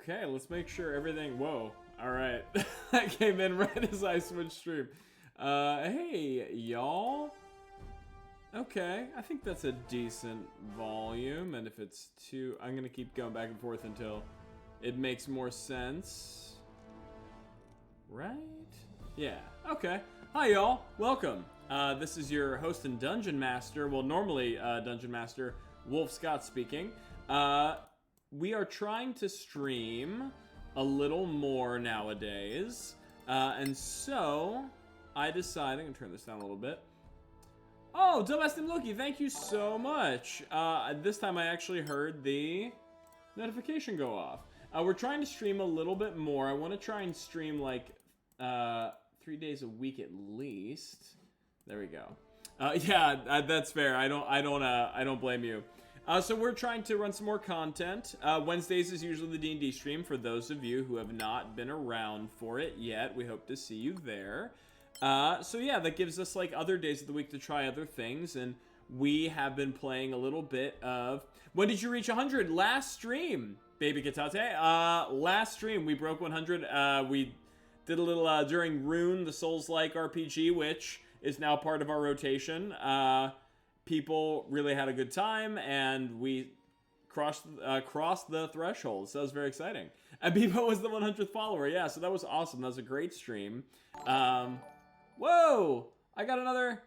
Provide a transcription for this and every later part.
Okay, let's make sure everything... Whoa. All right. That came in right as I switched stream. Hey, y'all. Okay, I think that's a decent volume. And if it's too... I'm going to keep going back and forth until it makes more sense. Right? Yeah. Okay. Hi, y'all. Welcome. This is your host and Dungeon Master. Well, normally Dungeon Master, Wolfe Scott speaking. We are trying to stream a little more nowadays. And so I decided... I'm going to turn this down a little bit. Oh, Domestic Loki, thank you so much. This time I actually heard the notification go off. We're trying to stream a little bit more. I want to try and stream like 3 days a week at least. There we go. Yeah, that's fair. I don't blame you. So we're trying to run some more content. Wednesdays is usually the D&D stream. For those of you who have not been around for it yet, we hope to see you there. So yeah, that gives us like other days of the week to try other things, and we have been playing a little bit of... When did you reach 100? Last stream, Baby Katate. Last stream, we broke 100. We did a little during Rune, the Souls-like RPG, which is now part of our rotation. People really had a good time, and we crossed the threshold, so that was very exciting. And Bebo was the 100th follower, yeah, so that was awesome. That was a great stream. Whoa! I got another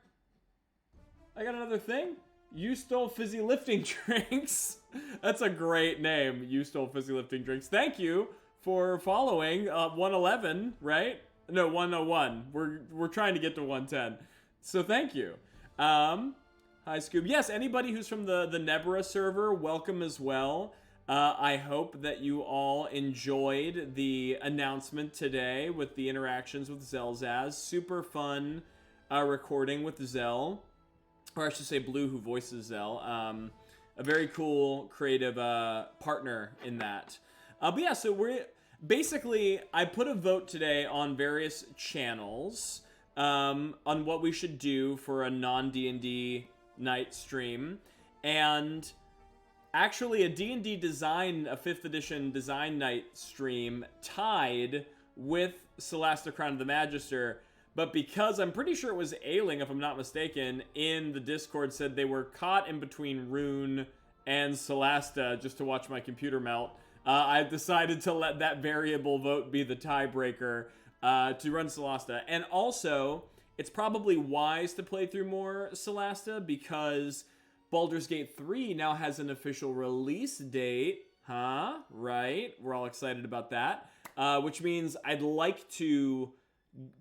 thing? You Stole Fizzy Lifting Drinks. That's a great name, You Stole Fizzy Lifting Drinks. Thank you for following 111, right? No, 101. We're trying to get to 110. So thank you. Hi, Scoob. Yes, anybody who's from the Nebra server, welcome as well. I hope that you all enjoyed the announcement today with the interactions with Zelzaz. Super fun recording with Zell. Or I should say Blue, who voices Zell. A very cool, creative partner in that. But yeah, so we're... Basically, I put a vote today on various channels on what we should do for a non-D&D night stream, and actually a D&D design, a 5th edition design night stream tied with Solasta Crown of the Magister, but because I'm pretty sure it was Ailing, if I'm not mistaken, in the Discord said they were caught in between Rune and Solasta just to watch my computer melt, I decided to let that variable vote be the tiebreaker to run Solasta. And also, it's probably wise to play through more Solasta because Baldur's Gate 3 now has an official release date. Huh? Right? We're all excited about that. Which means I'd like to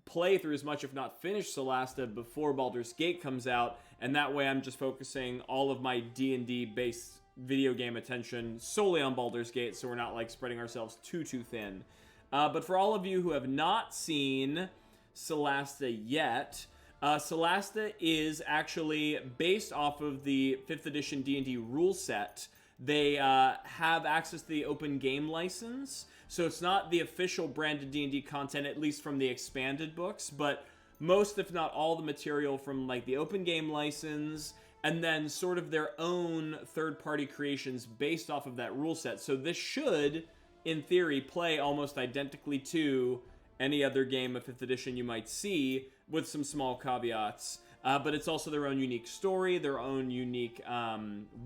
play through as much, if not finish Solasta before Baldur's Gate comes out. And that way I'm just focusing all of my D&D based video game attention solely on Baldur's Gate, so we're not like spreading ourselves too thin. But for all of you who have not seen Solasta yet, Solasta is actually based off of the 5th edition D&D rule set. They have access to the open game license, so it's not the official branded D&D content, at least from the expanded books, but most, if not all, the material from like the open game license, and then sort of their own third-party creations based off of that rule set. So this should, in theory, play almost identically to any other game of 5th edition you might see, with some small caveats. But it's also their own unique story, their own unique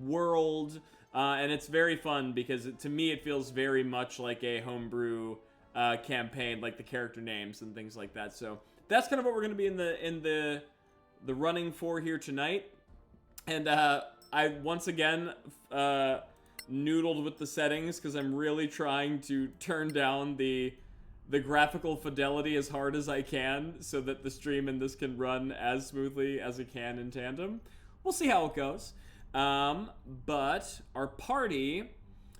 world, and it's very fun because to me it feels very much like a homebrew campaign, like the character names and things like that. So that's kind of what we're going to be in the running for here tonight. And I once again noodled with the settings because I'm really trying to turn down the graphical fidelity as hard as I can so that the stream and this can run as smoothly as it can in tandem. We'll see how it goes. But our party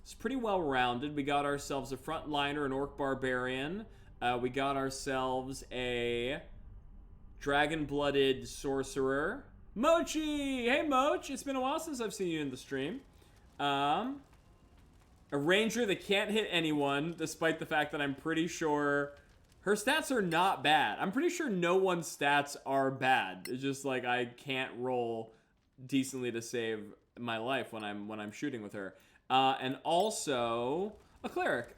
is pretty well rounded. We got ourselves a frontliner, an orc barbarian. We got ourselves a dragon-blooded sorcerer. Mochi! Hey, Moch! It's been a while since I've seen you in the stream. A ranger that can't hit anyone, despite the fact that I'm pretty sure her stats are not bad. I'm pretty sure no one's stats are bad. It's just like I can't roll decently to save my life when I'm shooting with her. And also, A cleric,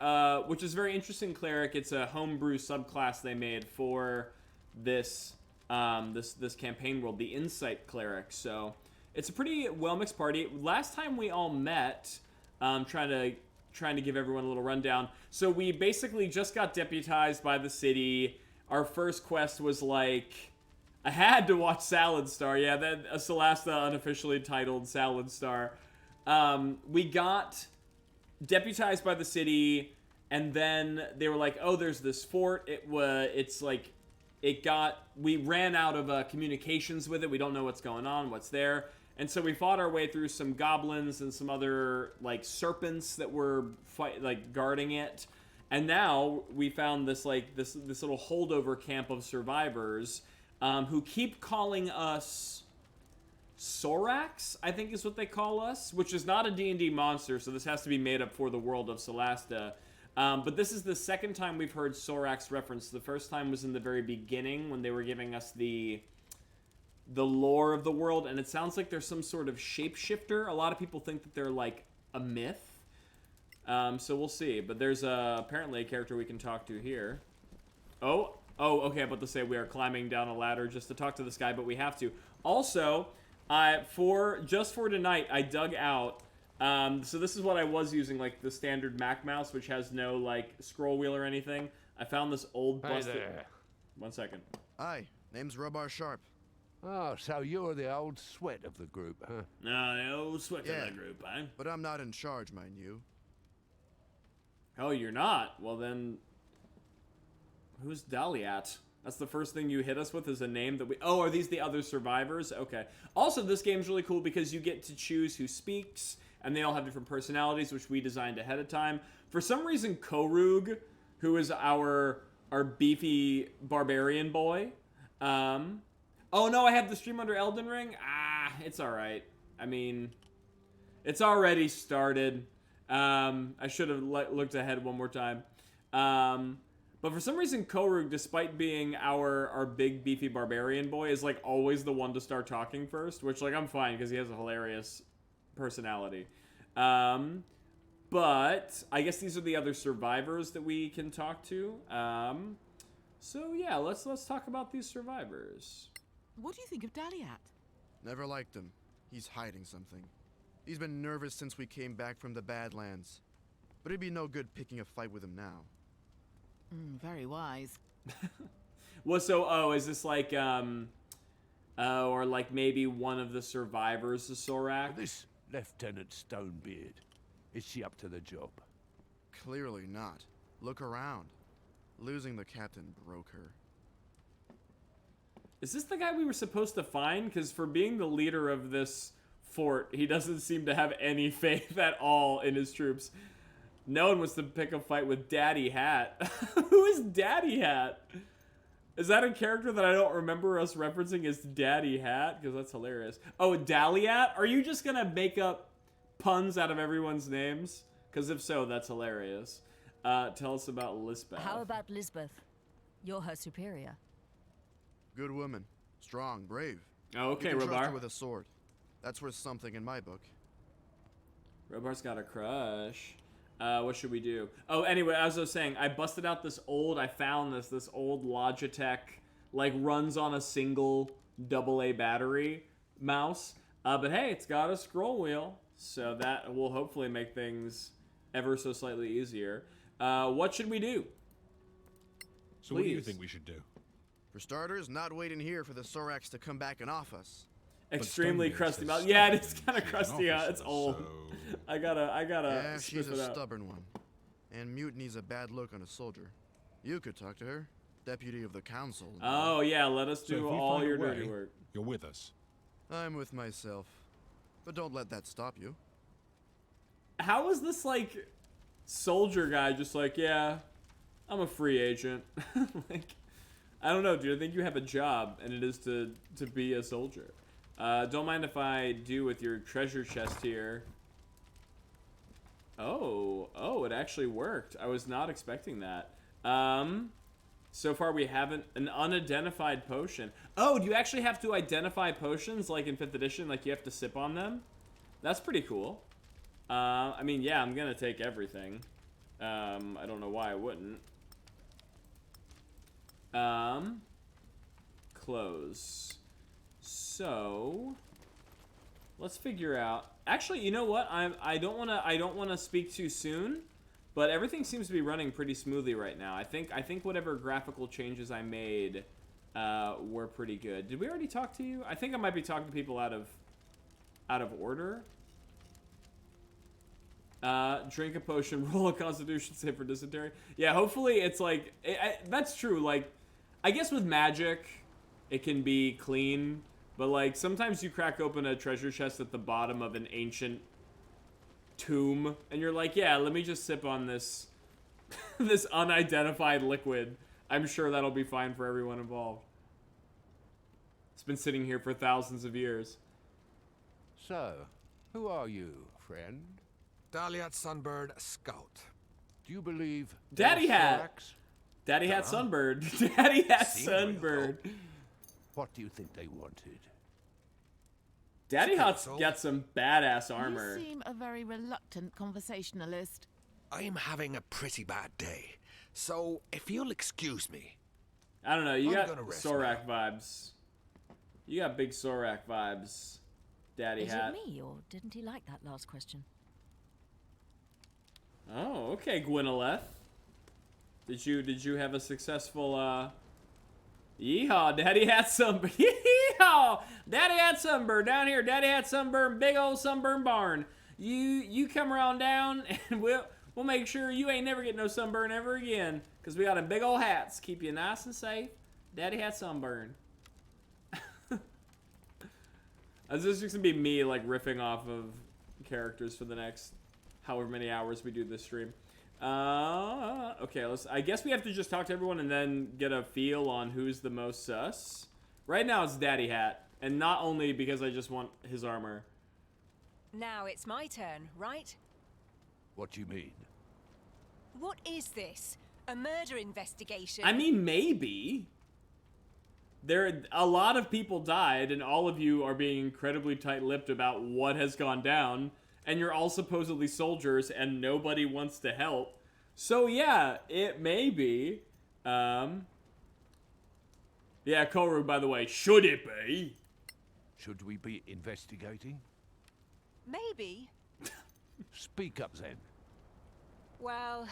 which is a very interesting cleric. It's a homebrew subclass they made for this this campaign world, the Insight cleric. So it's a pretty well mixed party. Last time we all met, trying to give everyone a little rundown. So we basically just got deputized by the city. Our first quest was like, I had to watch Salad Star. Yeah, that a Solasta unofficially titled Salad Star. We got deputized by the city, and then they were like, oh, there's this fort. We ran out of communications with it. We don't know what's going on, what's there. And so we fought our way through some goblins and some other like serpents that were guarding it. And now we found this little holdover camp of survivors who keep calling us Sorraks, I think is what they call us, which is not a D&D monster, so this has to be made up for the world of Solasta. But this is the second time we've heard Sorraks referenced. The first time was in the very beginning when they were giving us the lore of the world, and it sounds like there's some sort of shapeshifter. A lot of people think that they're like a myth. So we'll see. But there's apparently a character we can talk to here. Oh, okay, I'm about to say we are climbing down a ladder just to talk to this guy, but we have to. Also, for tonight, I dug out. So this is what I was using, like the standard Mac mouse, which has no like scroll wheel or anything. I found this old busted. Hey there. 1 second. Hi, name's Robar Sharp. Oh, so you're the old sweat of the group, huh? No, the old sweat of the group, eh? But I'm not in charge, mind you. Oh, you're not? Well then, who's Daliat? That's the first thing you hit us with is a name that we... Oh, are these the other survivors? Okay. Also, this game's really cool because you get to choose who speaks, and they all have different personalities, which we designed ahead of time. For some reason, Korug, who is our beefy barbarian boy... Oh no, I have the stream under Elden Ring? It's alright. I mean, it's already started. I should have looked ahead one more time. But for some reason, Korug, despite being our big beefy barbarian boy, is like always the one to start talking first, which like I'm fine because he has a hilarious personality. But I guess these are the other survivors that we can talk to. So yeah, let's talk about these survivors. What do you think of Daliat? Never liked him. He's hiding something. He's been nervous since we came back from the Badlands. But it'd be no good picking a fight with him now. Very wise. Well, so, is this like, or like maybe one of the survivors of Sorrak? This Lieutenant Stonebeard, is she up to the job? Clearly not. Look around. Losing the captain broke her. Is this the guy we were supposed to find? Because for being the leader of this fort, he doesn't seem to have any faith at all in his troops. No one wants to pick a fight with Daddy Hat. Who is Daddy Hat? Is that a character that I don't remember us referencing as Daddy Hat? Because that's hilarious. Oh, Daliat? Are you just going to make up puns out of everyone's names? Because if so, that's hilarious. Tell us about Lisbeth. How about Lisbeth? You're her superior. Good woman. Strong, brave. Oh, okay, you can trust her Robar. with a sword. That's worth something in my book. Robar's got a crush. What should we do? Oh, anyway, as I was saying, I busted out this old Logitech, like runs on a single AA battery mouse. But hey, it's got a scroll wheel, so that will hopefully make things ever so slightly easier. What should we do? So what do you think we should do? For starters, not wait in here for the Sorraks to come back and off us. Extremely crusty mouth. Yeah, it is kind of crusty. It's old. So... I gotta. Yeah, she's a stubborn one, and mutiny's a bad look on a soldier. You could talk to her, deputy of the council. Oh yeah, let us do all your dirty work. You're with us. I'm with myself, but don't let that stop you. How is this like soldier guy just like, yeah, I'm a free agent? Like, I don't know, dude. I think you have a job, and it is to be a soldier. Don't mind if I do with your treasure chest here. Oh, it actually worked. I was not expecting that. So far we haven't an unidentified potion. Oh, do you actually have to identify potions like in 5th edition? Like you have to sip on them? That's pretty cool. I mean, yeah, I'm gonna take everything. I don't know why I wouldn't. Close. So let's figure out. Actually, you know what? I don't wanna speak too soon, but everything seems to be running pretty smoothly right now. I think whatever graphical changes I made were pretty good. Did we already talk to you? I think I might be talking to people out of order. Drink a potion, roll a constitution save for dysentery. Yeah, hopefully it's like, that's true. Like, I guess with magic, it can be clean, but like sometimes you crack open a treasure chest at the bottom of an ancient tomb, and you're like, yeah, let me just sip on this, this unidentified liquid. I'm sure that'll be fine for everyone involved. It's been sitting here for thousands of years. So, who are you, friend? Dahliat Sunbird Scout. Do you believe Daddy they're Hat. Sorraks? Daddy Hat Sunbird. Daddy Hat Sunbird. What do you think they wanted? Daddy Hat's so. got some badass armor. You seem a very reluctant conversationalist. I'm having a pretty bad day, so if you'll excuse me. I don't know, you I'm got gonna rest Sorrak vibes. You got big Sorrak vibes, Daddy Is Hat. it me, or didn't he like that last question? Oh, okay, Gwynoleth. Did you have a successful yeehaw, Daddy Hat Sunburn. Yeehaw! Daddy Hat Sunburn down here, Daddy Hat Sunburn, big old sunburn barn. You come around down and we'll make sure you ain't never get no sunburn ever again. Cause we got them big old hats, keep you nice and safe. Daddy Hat Sunburn. This is just gonna be me like riffing off of characters for the next however many hours we do this stream. Okay, I guess we have to just talk to everyone and then get a feel on who's the most sus. Right now it's Daddy Hat, and not only because I just want his armor. Now it's my turn, right? What do you mean? What is this? A murder investigation? I mean, maybe. A lot of people died, and all of you are being incredibly tight-lipped about what has gone down, and you're all supposedly soldiers, and nobody wants to help. So yeah, it may be. Yeah, Koru, by the way, should it be? Should we be investigating? Maybe. Speak up then. Well,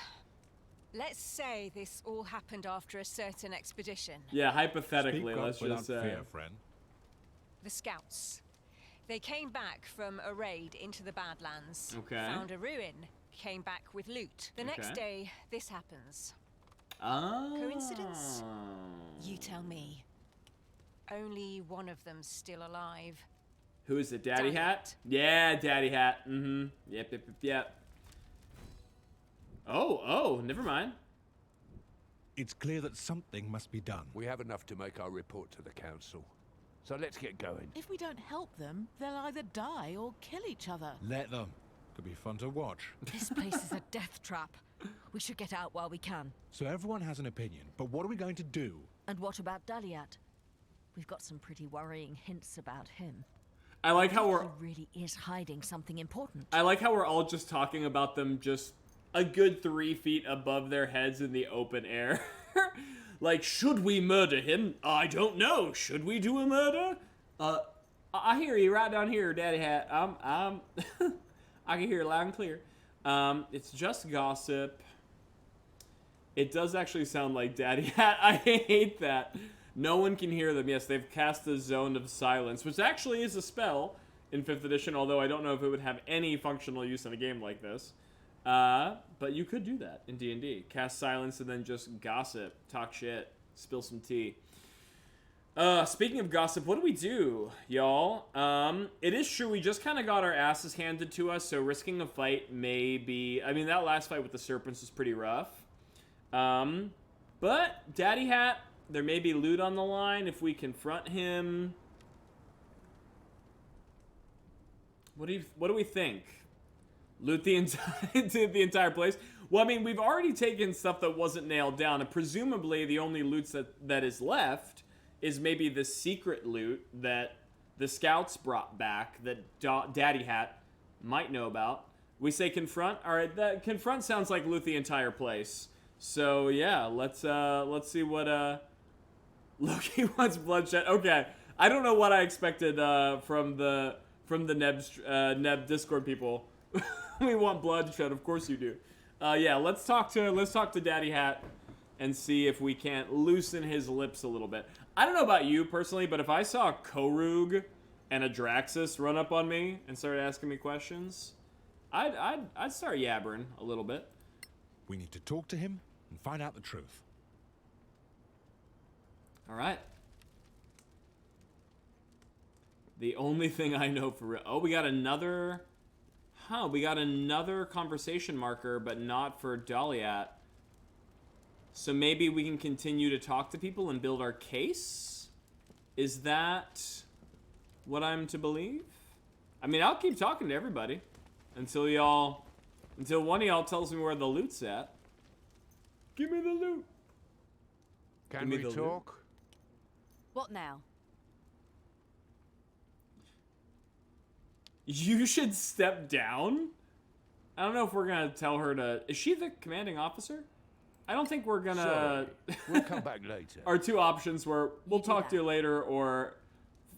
let's say this all happened after a certain expedition. Yeah, hypothetically, Speak up let's without just say. fear, friend. The scouts. They came back from a raid into the Badlands. Okay. Found a ruin. Came back with loot. The next day, this happens. Coincidence? You tell me. Only one of them's still alive. Who is it, Daddy Daddy Hat? Hat. Yeah, Daddy Hat. Mm-hmm. Yep. Oh, never mind. It's clear that something must be done. We have enough to make our report to the council. So let's get going. If we don't help them, they'll either die or kill each other. Let them. Could be fun to watch. This place is a death trap. We should get out while we can. So everyone has an opinion, but what are we going to do? And what about Daliat? We've got some pretty worrying hints about him. I like how He really is hiding something important. I like how we're all just talking about them just a good 3 feet above their heads in the open air. Like, should we murder him? I don't know. Should we do a murder? I hear you right down here, Daddy Hat. I can hear it loud and clear. It's just gossip. It does actually sound like Daddy Hat. I hate that. No one can hear them. Yes, they've cast a zone of silence, which actually is a spell in 5th edition, although I don't know if it would have any functional use in a game like this. But you could do that in D&D. Cast silence and then just gossip, talk shit, spill some tea. Speaking of gossip, what do we do, y'all? It is true, we just kind of got our asses handed to us, so risking a fight may be... I mean, that last fight with the serpents was pretty rough. But, Daddy Hat, there may be loot on the line if we confront him. What do we think? Loot the entire place? Well, I mean, we've already taken stuff that wasn't nailed down, and presumably the only loot that is left is maybe the secret loot that the scouts brought back that Daddy Hat might know about. We say confront. All right, that confront sounds like loot the entire place. So yeah, let's see what Loki wants bloodshed. Okay, I don't know what I expected from the Neb Discord people. We want bloodshed, of course you do. Yeah, let's talk to Daddy Hat and see if we can't loosen his lips a little bit. I don't know about you personally, but if I saw Korug and a Draxus run up on me and start asking me questions, I'd start yabbering a little bit. We need to talk to him and find out the truth. All right. The only thing I know for real. Oh, we got another. We got another conversation marker, but not for Daliat. So maybe we can continue to talk to people and build our case? Is that what I'm to believe? I mean, I'll keep talking to everybody until one of y'all tells me where the loot's at. Give me the loot. Can we talk? What now? You should step down? I don't know if we're gonna tell her to... Is she the commanding officer? I don't think we're gonna... Sorry. We'll come back later. Our two options were, we'll talk to you later, or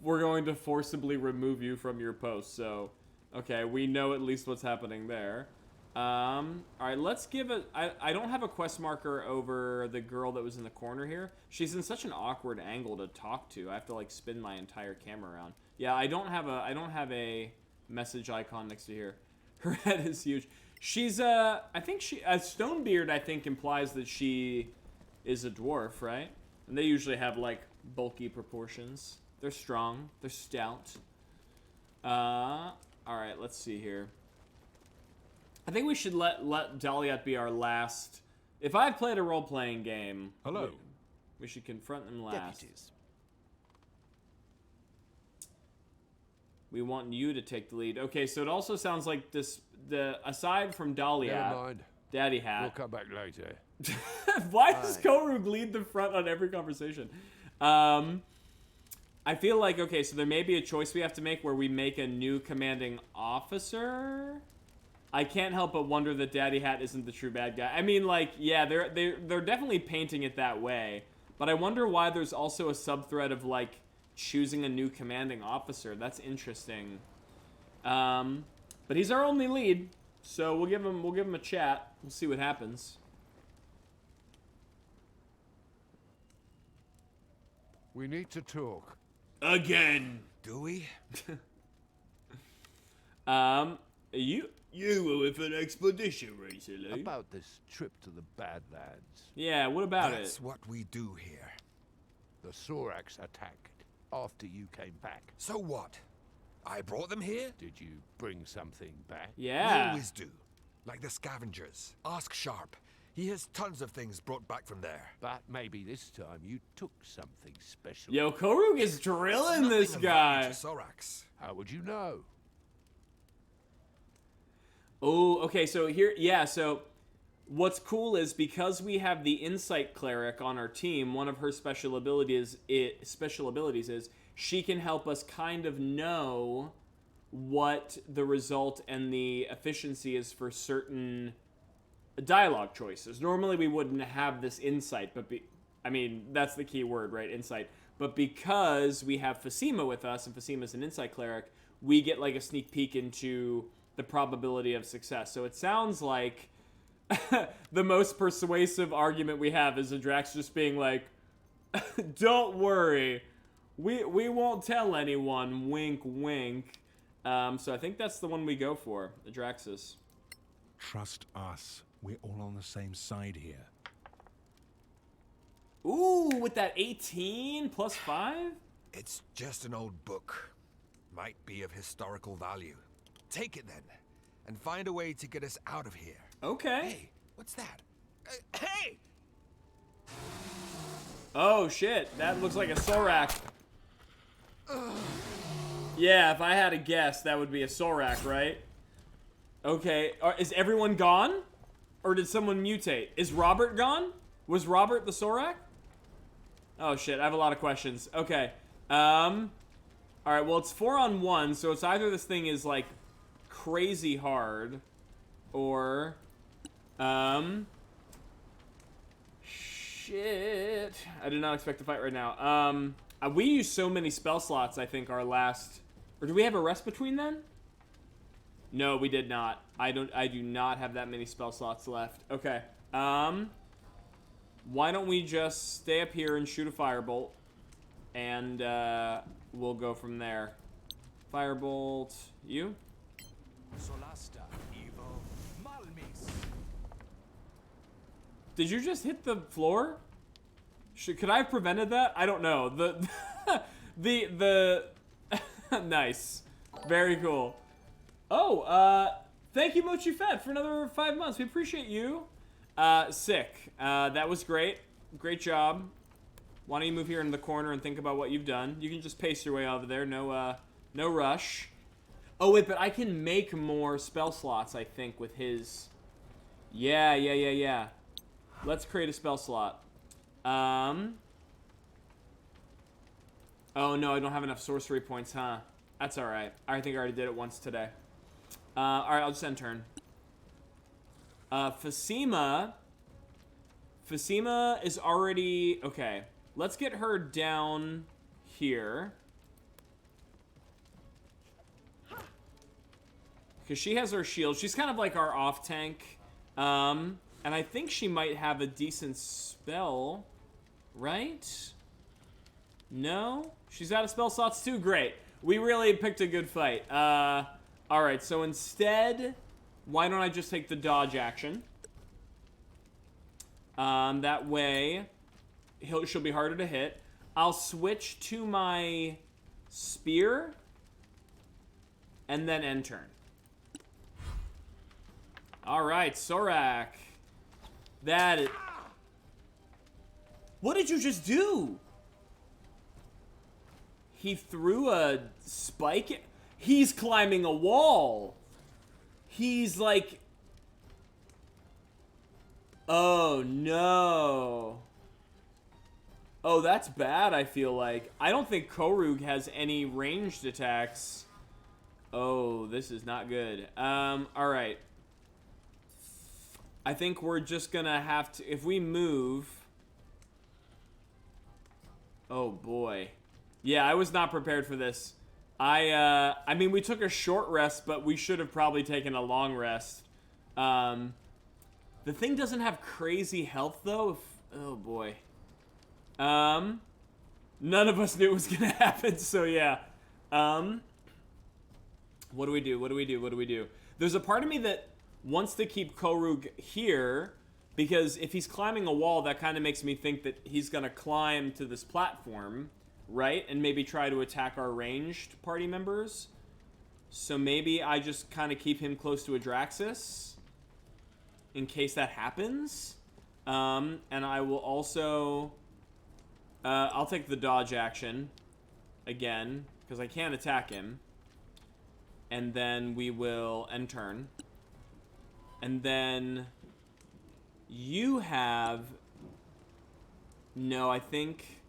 we're going to forcibly remove you from your post. So, okay, we know at least what's happening there. All right, let's give it... I don't have a quest marker over the girl that was in the corner here. She's in such an awkward angle to talk to. I have to, like, spin my entire camera around. Yeah, I don't have a message icon next to here. Her head is huge. She's I think Stonebeard, I think, implies that she is a dwarf, right? And they usually have like bulky proportions. They're strong. They're stout. All right, let's see here. I think we should let Daliat be our last. If I've played a role-playing game, hello, we should confront them last. Deputies. We want you to take the lead. Okay, so it also sounds like aside from never Daliat, mind. Daddy Hat. We'll come back later. Why does Korug lead the front on every conversation? I feel like, okay, so there may be a choice we have to make where we make a new commanding officer. I can't help but wonder that Daddy Hat isn't the true bad guy. I mean, like, yeah, they're definitely painting it that way. But I wonder why there's also a subthread of, like, choosing a new commanding officer. That's interesting. But he's our only lead, so we'll give him a chat. We'll see what happens. We need to talk. Again. Do we? You were with an expedition recently. About this trip to the Badlands. Yeah, what about That's it? what we do here. The Sorraks attacked after you came back. So what? I brought them here? Did you bring something back? We Yeah. always do. Like the scavengers. Ask Sharp. He has tons of things brought back from there. But maybe this time you took something special. Yo, Korug is drilling Nothing this of guy. value to Sorraks. How would you know? Oh, okay, so here, yeah, so what's cool is because we have the Insight Cleric on our team, one of her special abilities is she can help us kind of know what the result and the efficiency is for certain dialogue choices. Normally we wouldn't have this insight, but I mean, that's the key word, right? Insight. But because we have Fasima with us, and Fasima's an Insight Cleric, we get like a sneak peek into the probability of success. So it sounds like the most persuasive argument we have is a Drax just being like, don't worry, we won't tell anyone, wink, wink. So I think that's the one we go for, the Draxus. Trust us. We're all on the same side here. Ooh, with that 18 plus 5? It's just an old book. Might be of historical value. Take it then, and find a way to get us out of here. Okay. Hey, what's that? Hey! Oh shit, that looks like a Sorrak. Yeah, if I had a guess, that would be a Sorrak, right? Okay, is everyone gone? Or did someone mutate? Is Robert gone? Was Robert the Sorrak? Oh shit, I have a lot of questions. Okay, alright, well it's 4-on-1, so it's either this thing is like crazy hard, Or, shit. I did not expect to fight right now. We used so many spell slots, I think, our last... Or do we have a rest between then? No, we did not. I do not have that many spell slots left. Okay. Why don't we just stay up here and shoot a firebolt, and we'll go from there. Firebolt, you? Solasta, Evo, Malmis. Did you just hit the floor? Could I have prevented that? I don't know. The nice. Very cool. Oh, thank you, Mochi Fett, for another 5 months. We appreciate you. Sick. That was great. Great job. Why don't you move here in the corner and think about what you've done? You can just pace your way over there. No rush. Oh, wait, but I can make more spell slots, I think, with his... Yeah. Let's create a spell slot. Oh, no, I don't have enough sorcery points, huh? That's alright. I think I already did it once today. Alright, I'll just end turn. Fasima is already... Okay, let's get her down here. Because she has her shield. She's kind of like our off-tank. And I think she might have a decent spell, right? No? She's out of spell slots too? Great. We really picked a good fight. Alright, so instead, why don't I just take the dodge action? That way, she'll be harder to hit. I'll switch to my spear, and then end turn. Alright, Sorrak. That is... What did you just do? He threw a spike? He's climbing a wall. He's like... Oh, no. Oh, that's bad, I feel like. I don't think Korug has any ranged attacks. Oh, this is not good. Alright. I think we're just gonna have to... If we move... Oh, boy. Yeah, I was not prepared for this. I mean, we took a short rest, but we should have probably taken a long rest. The thing doesn't have crazy health, though. Oh, boy. None of us knew it was gonna happen, so yeah. What do we do? There's a part of me that wants to keep Korug here, because if he's climbing a wall, that kind of makes me think that he's gonna climb to this platform, right? And maybe try to attack our ranged party members. So maybe I just kind of keep him close to Adraxis in case that happens. And I will also... I'll take the dodge action again, because I can't attack him. And then we will end turn. And then you have... No, I think...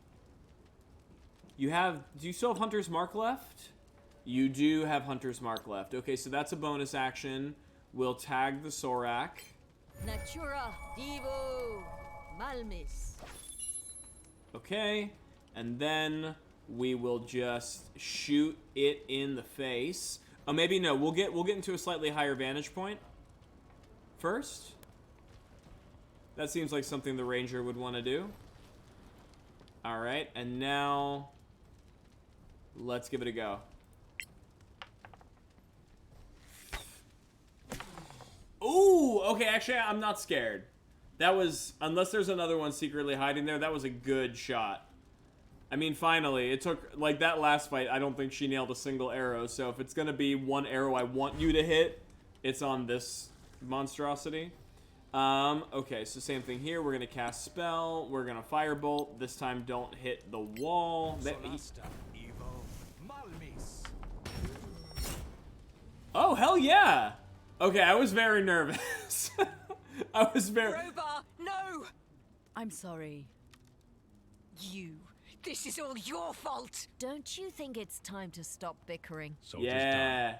You have... Do you still have Hunter's Mark left? You do have Hunter's Mark left. Okay, so that's a bonus action. We'll tag the Sorrak. Natura Divo Malmis. Okay, and then we will just shoot it in the face. Oh, maybe no. We'll get into a slightly higher vantage point first. That seems like something the ranger would want to do. All right, and now let's give it a go. Ooh, okay, actually, I'm not scared. That was, unless there's another one secretly hiding there, that was a good shot. I mean, finally, it took, like, that last fight, I don't think she nailed a single arrow, so if it's gonna be one arrow I want you to hit, it's on this monstrosity. Okay, so same thing here. We're gonna cast spell. We're gonna firebolt. This time, don't hit the wall. Solasta, Evo, Malmis. Oh, hell yeah! Okay, I was very nervous. I was very... Robar, no! I'm sorry. You. This is all your fault. Don't you think it's time to stop bickering? Soldier's Yeah. done.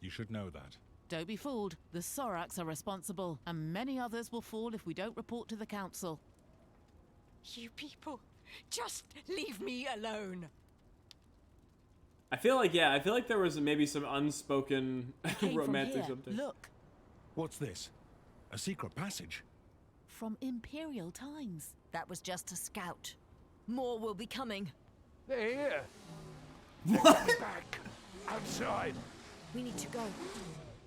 You should know that. Don't be fooled. The Sorraks are responsible, and many others will fall if we don't report to the council. You people, just leave me alone. I feel like there was maybe some unspoken Came romantic from here. something. Look, What's this? A secret passage? from Imperial times. That was just a scout. More will be coming. They're here. What? Back. Outside. We need to go.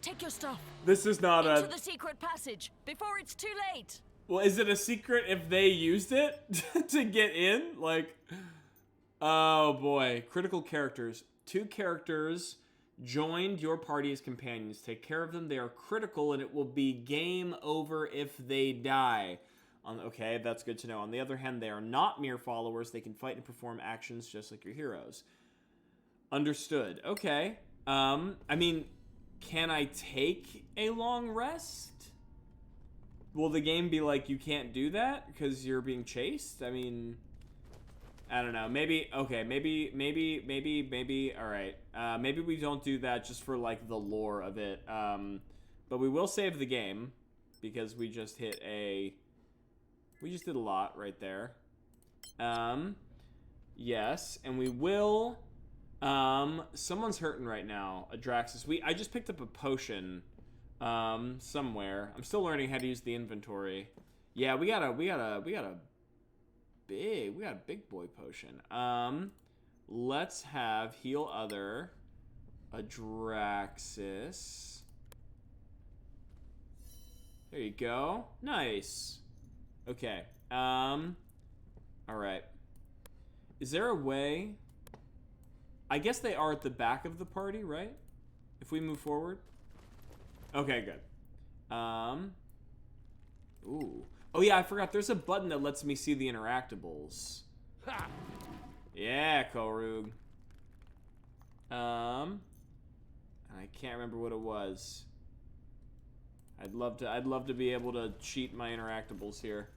Take your stuff. This is not Into a... the secret passage before it's too late. Well, is it a secret if they used it to get in? Like, oh boy. Critical characters. 2 characters joined your party as companions. Take care of them. They are critical, and it will be game over if they die. Okay, that's good to know. On the other hand, they are not mere followers. They can fight and perform actions just like your heroes. Understood. Okay. I mean, can I take a long rest? Will the game be like, you can't do that because you're being chased? I mean, I don't know. Maybe, okay, maybe, all right. Maybe we don't do that just for, like, the lore of it. But we will save the game because we just hit a... We just did a lot right there. Yes, and we will... someone's hurting right now. Adraxis. I just picked up a potion... somewhere. I'm still learning how to use the inventory. Yeah, we got a big boy potion. Let's have heal other Adraxis. There you go. Nice. Okay. All right. Is there a way? I guess they are at the back of the party, right? If we move forward. Okay, good. Ooh. Oh yeah, I forgot. There's a button that lets me see the interactables. Ha! Yeah, Korug. I can't remember what it was. I'd love to be able to cheat my interactables here.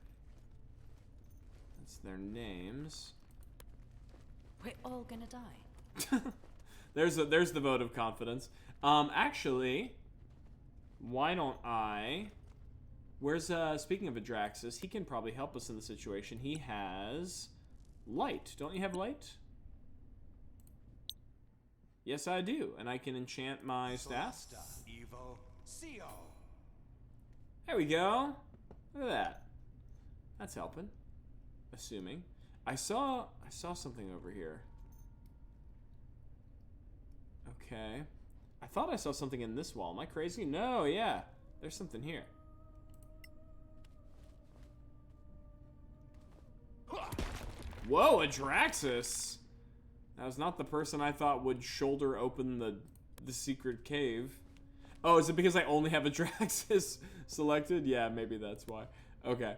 That's their names. We're all gonna die. There's the vote of confidence. Actually, why don't I... Where's, speaking of Adraxis, he can probably help us in the situation. He has light. Don't you have light? Yes, I do. And I can enchant my staff. There we go. Look at that. That's helping. Assuming. I saw something over here. Okay. I thought I saw something in this wall. Am I crazy? No, yeah. There's something here. Whoa, Adraxis! That was not the person I thought would shoulder open the secret cave. Oh, is it because I only have Adraxis selected? Yeah, maybe that's why. Okay.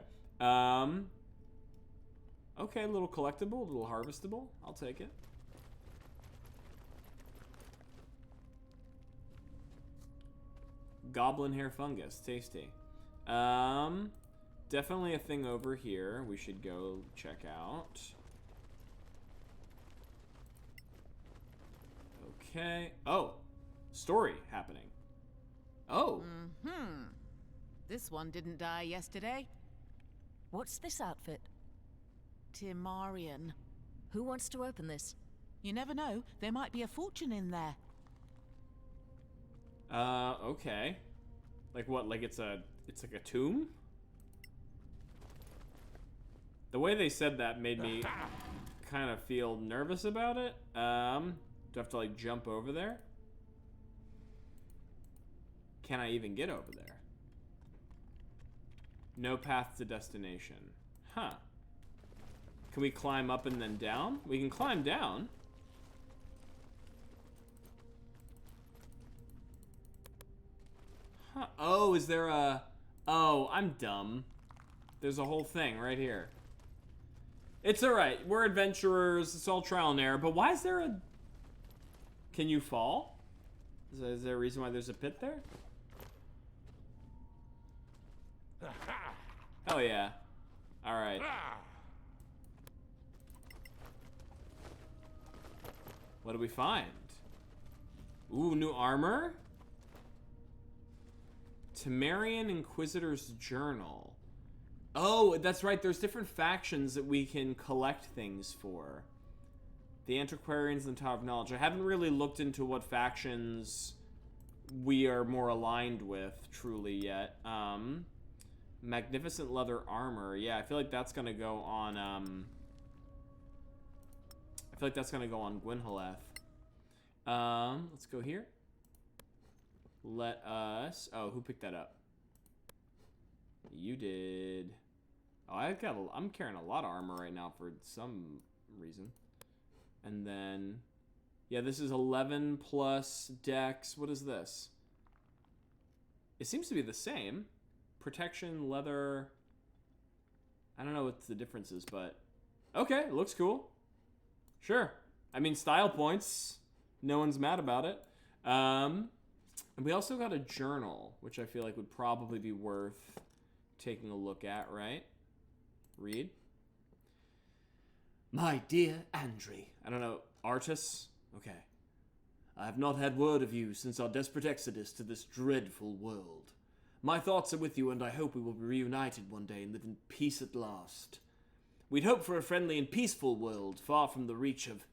Okay, a little collectible, a little harvestable. I'll take it. Goblin hair fungus, tasty. Definitely a thing over here we should go check out. Okay. Oh, story happening. Oh. This one didn't die yesterday. What's this outfit? Timarian. Who wants to open this? You never know. There might be a fortune in there. Okay. Like what? Like it's like a tomb? The way they said that made me kind of feel nervous about it. Do I have to like jump over there? Can I even get over there? No path to destination. Huh. Can we climb up and then down? We can climb down. Huh. Oh, is there a... Oh, I'm dumb. There's a whole thing right here. It's alright. We're adventurers. It's all trial and error. But why is there a... Can you fall? Is there a reason why there's a pit there? Oh, yeah. Alright. What do we find? Ooh, new armor? Temerian Inquisitor's Journal. Oh, that's right. There's different factions that we can collect things for. The Antiquarians and the Tower of Knowledge. I haven't really looked into what factions we are more aligned with truly yet. Magnificent leather armor. Yeah, I feel like that's gonna go on. I feel like that's gonna go on Gwynhaleth. Let's go here. Let us. Oh, who picked that up? You did. Oh, I'm carrying a lot of armor right now for some reason. And then, yeah, this is 11 plus dex. What is this? It seems to be the same. Protection, leather. I don't know what the difference is, but okay, it looks cool. Sure. I mean, style points. No one's mad about it. And we also got a journal, which I feel like would probably be worth taking a look at, right? Read. My dear Andre. I don't know. Artis? Okay. I have not had word of you since our desperate exodus to this dreadful world. My thoughts are with you, and I hope we will be reunited one day and live in peace at last. We'd hoped for a friendly and peaceful world, far from the reach of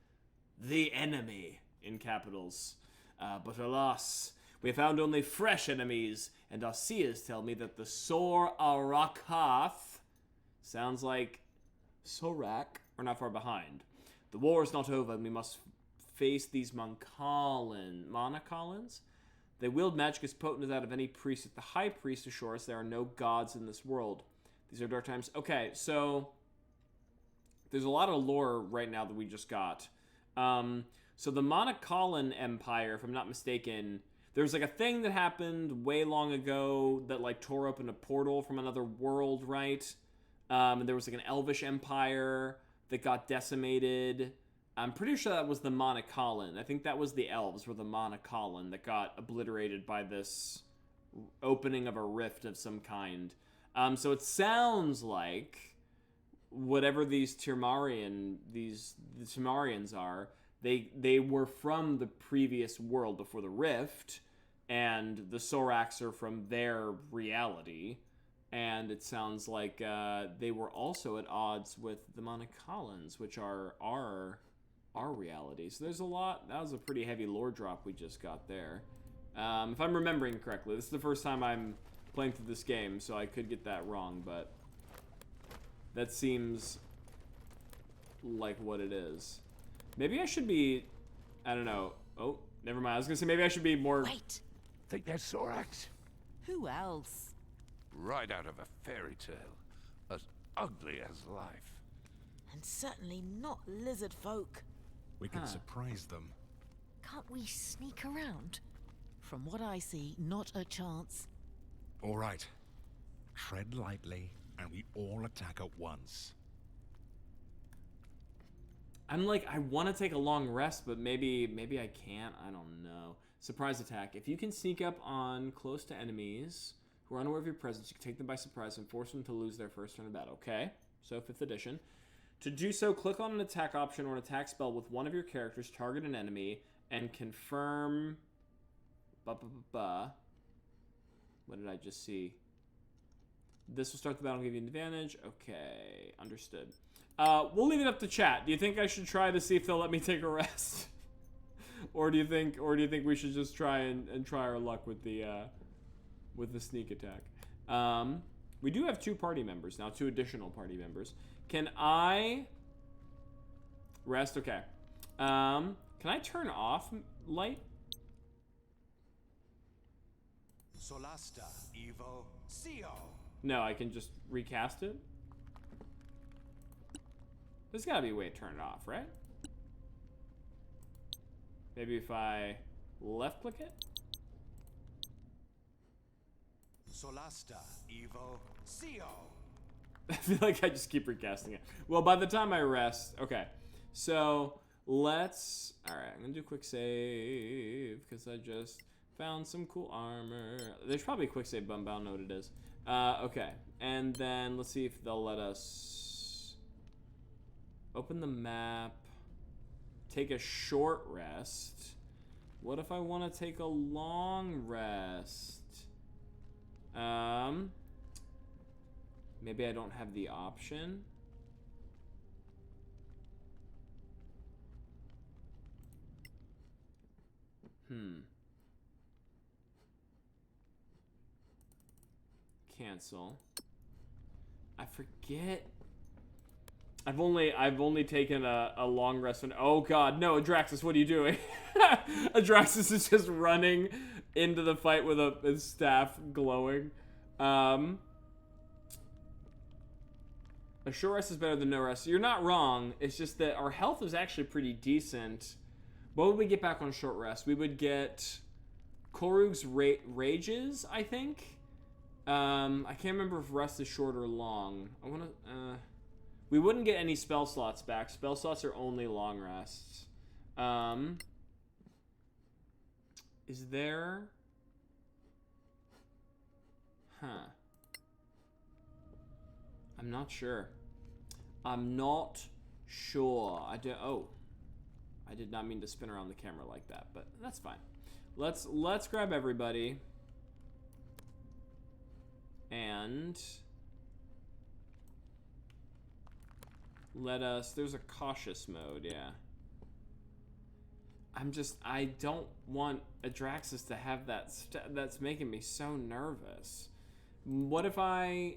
the enemy, in capitals. But alas, we have found only fresh enemies, and our seers tell me that the Sorraks sounds like Sorrak are not far behind. The war is not over, and we must face these Monacolans. They wield magic as potent as that of any priest. If the high priest assures us there are no gods in this world. These are dark times. Okay, so there's a lot of lore right now that we just got. So the Monacolan Empire, if I'm not mistaken, there was like a thing that happened way long ago that like tore open a portal from another world, right? And there was like an elvish empire that got decimated. I'm pretty sure that was the Monacolan. I think that was the elves were the Monacolan that got obliterated by this opening of a rift of some kind. So it sounds like whatever these Temerians are, they were from the previous world before the rift, and the Sorraks are from their reality. And it sounds like they were also at odds with the Monacolans, which are our reality. So there's a lot. That was a pretty heavy lore drop we just got there. If I'm remembering correctly, this is the first time I'm playing through this game, so I could get that wrong, but that seems like what it is. Maybe I should be, I don't know. Oh, never mind. I was gonna say maybe I should be more. Wait! Think they're Sorraks? Who else? Right out of a fairy tale. As ugly as life. And certainly not lizard folk. We could surprise them. Can't we sneak around? From what I see, not a chance. All right. Tread lightly, and we all attack at once. I'm like, I want to take a long rest, but maybe I can't. I don't know. Surprise attack. If you can sneak up on close to enemies who are unaware of your presence, you can take them by surprise and force them to lose their first turn of battle. Okay, so 5th edition. To do so, click on an attack option or an attack spell with one of your characters, target an enemy, and confirm... What did I just see? This will start the battle and give you an advantage. Okay, understood. We'll leave it up to chat. Do you think I should try to see if they'll let me take a rest? or do you think we should just try and try our luck with the sneak attack? We do have 2 party members now, 2 additional party members. Can I rest? Okay. Can I turn off light? Solasta, Evo, Sio. No, I can just recast it. There's gotta be a way to turn it off, right? Maybe if I left click it? Solasta, Evo, Sio. I feel like I just keep recasting it. Well, by the time I rest, okay. So let's. All right, I'm gonna do a quick save because I just found some cool armor. There's probably a quick save button, but I don't know what it is. Okay, and then let's see if they'll let us open the map. Take a short rest. What if I want to take a long rest? Maybe I don't have the option. Cancel. I forget. I've only taken a long rest. Oh god, no, Adraxis, what are you doing? Adraxis is just running into the fight with his staff glowing. A short rest is better than no rest. You're not wrong. It's just that our health is actually pretty decent. What would we get back on short rest? We would get Korug's rages, I think. I can't remember if rest is short or long. I wanna we wouldn't get any spell slots back. Spell slots are only long rests. Is there? Huh. I'm not sure. I'm not sure. I did not mean to spin around the camera like that, but that's fine. Let's grab everybody. And there's a cautious mode, yeah. I don't want Adraxis to have that, that's making me so nervous. What if I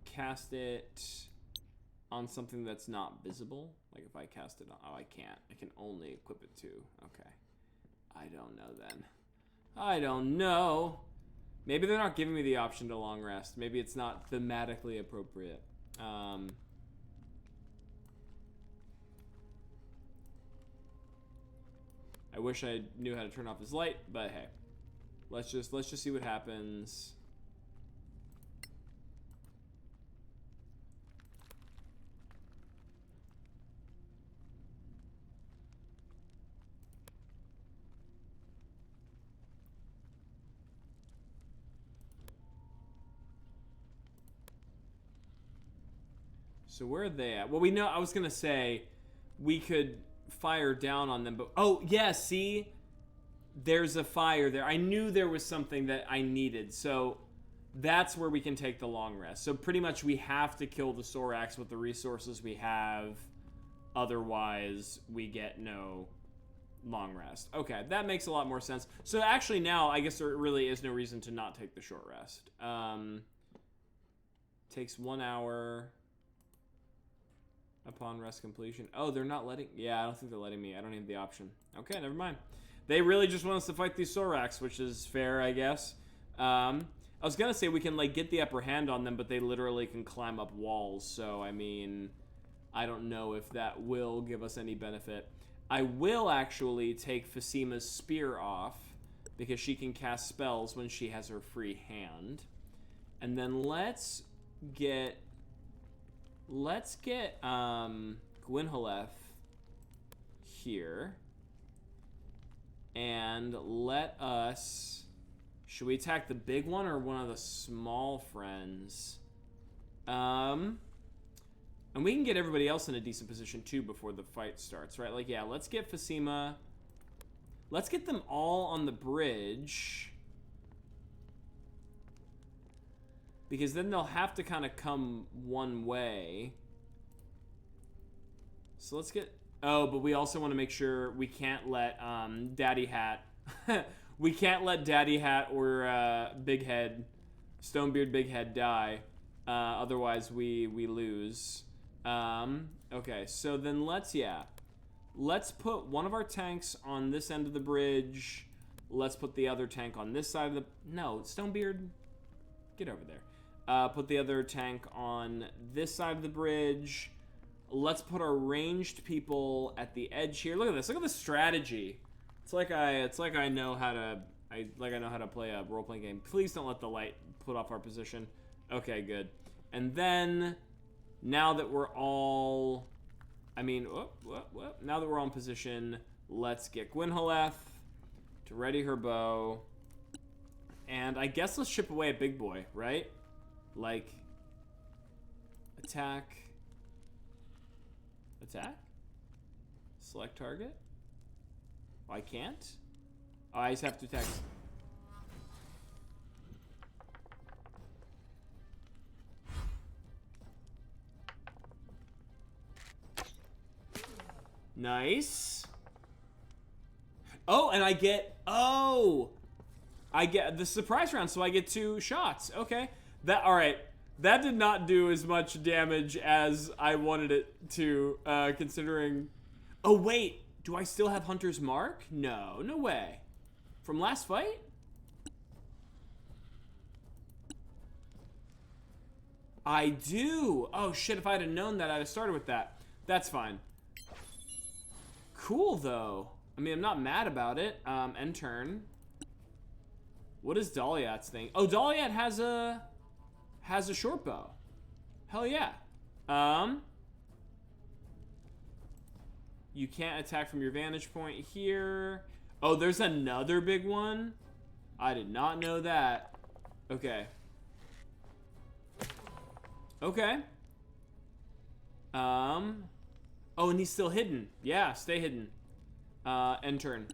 cast it on something that's not visible? Like if I cast it on, oh, I can't. I can only equip it to, okay. I don't know then. I don't know. Maybe they're not giving me the option to long rest. Maybe it's not thematically appropriate. I wish I knew how to turn off his light, but hey. Let's just see what happens. So where are they at? Well, we know, I was gonna say we could fire down on them, but oh yeah, see, there's a fire there. I knew there was something that I needed, so that's where we can take the long rest. So pretty much we have to kill the Sorraks with the resources we have, otherwise we get no long rest. Okay, that makes a lot more sense. So actually now I guess there really is no reason to not take the short rest. Takes 1 hour upon rest completion. Oh, they're not letting... Yeah, I don't think they're letting me. I don't have the option. Okay, never mind. They really just want us to fight these Sorraks, which is fair, I guess. I was gonna say we can, like, get the upper hand on them, but they literally can climb up walls. So, I mean, I don't know if that will give us any benefit. I will actually take Fasima's spear off, because she can cast spells when she has her free hand. And then let's get Gwynholeth here. And let us... Should we attack the big one or one of the small friends? And we can get everybody else in a decent position too before the fight starts, right? Like, yeah, let's get Fasima. Let's get them all on the bridge. Because then they'll have to kind of come one way. So let's get... Oh, but we also want to make sure we can't let Daddy Hat... we can't let Daddy Hat or Big Head, Stonebeard Big Head die. Otherwise, we lose. Okay, so then let's put one of our tanks on this end of the bridge. Let's put the other tank on this side of the... No, Stonebeard, get over there. Put the other tank on this side of the bridge. Let's put our ranged people at the edge here. Look at this. Look at the strategy. It's like I know how to play a role-playing game. Please don't let the light put off our position. Okay, good. And then now that we're all, now that we're all in position, let's get Gwynholeth to ready her bow. And I guess let's chip away at Big Boy, right? Like, attack. Select target. Oh, I can't? Oh, I just have to attack. Nice. Oh, and I get... Oh! I get the surprise round, so I get 2 shots. Okay. All right. That did not do as much damage as I wanted it to, considering... Oh, wait. Do I still have Hunter's Mark? No. No way. From last fight? I do. Oh, shit. If I had known that, I'd have started with that. That's fine. Cool, though. I mean, I'm not mad about it. End turn. What is Daliat's thing? Oh, Daliat has a short bow. Hell yeah. You can't attack from your vantage point here. Oh, there's another big one? I did not know that. Okay. Okay. Oh, and he's still hidden. Yeah, stay hidden. End turn.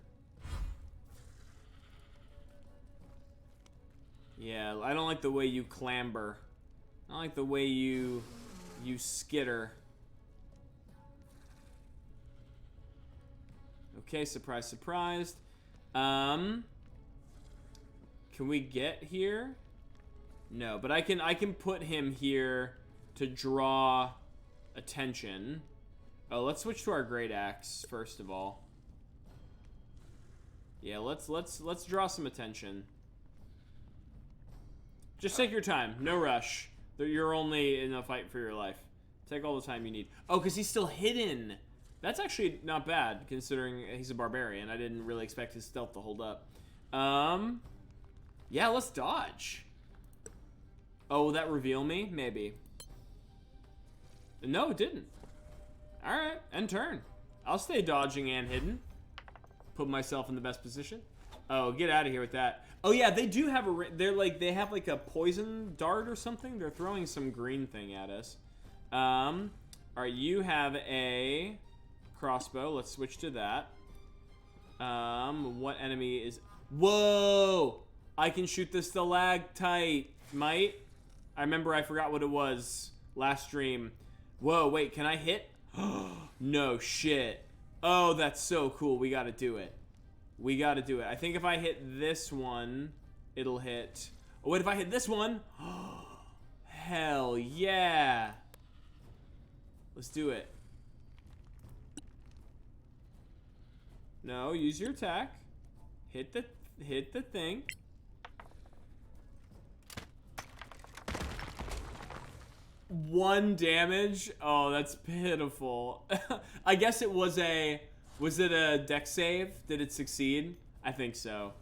Yeah, I don't like the way you clamber. I don't like the way you skitter. Okay, surprise, surprised. Can we get here? No, but I can put him here to draw attention. Oh, let's switch to our great axe first of all. Yeah, let's draw some attention. Just take your time, no rush. You're only in a fight for your life. Take all the time you need. Oh, because he's still hidden. That's actually not bad, considering he's a barbarian. I didn't really expect his stealth to hold up. Yeah, let's dodge. Oh, will that reveal me? Maybe. No, it didn't. Alright, end turn. I'll stay dodging and hidden. Put myself in the best position. Oh, get out of here with that. Oh yeah, they do have they have like a poison dart or something. They're throwing some green thing at us. Alright, you have a crossbow. Let's switch to that. What enemy is... Whoa! I can shoot the stalactite. Might? I remember I forgot what it was last stream. Whoa, wait, can I hit? No shit. Oh, that's so cool. We gotta do it. We gotta do it. I think if I hit this one, it'll hit... Oh, wait, if I hit this one... Hell yeah. Let's do it. No, use your attack. Hit the thing. One damage? Oh, that's pitiful. I guess it was a... Was it a dex save? Did it succeed? I think so.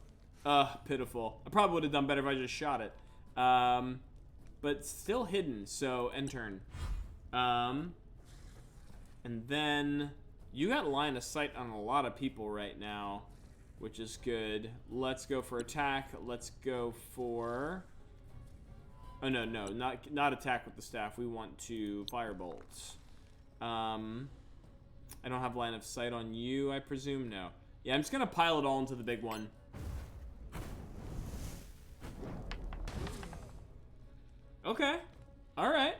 Pitiful. I probably would have done better if I just shot it. But still hidden, so end turn. And then... You got line of sight on a lot of people right now, which is good. Let's go for attack. Let's go for... Oh, no, not attack with the staff. We want to firebolt. I don't have line of sight on you, I presume. No. Yeah, I'm just gonna pile it all into the big one. Okay. All right.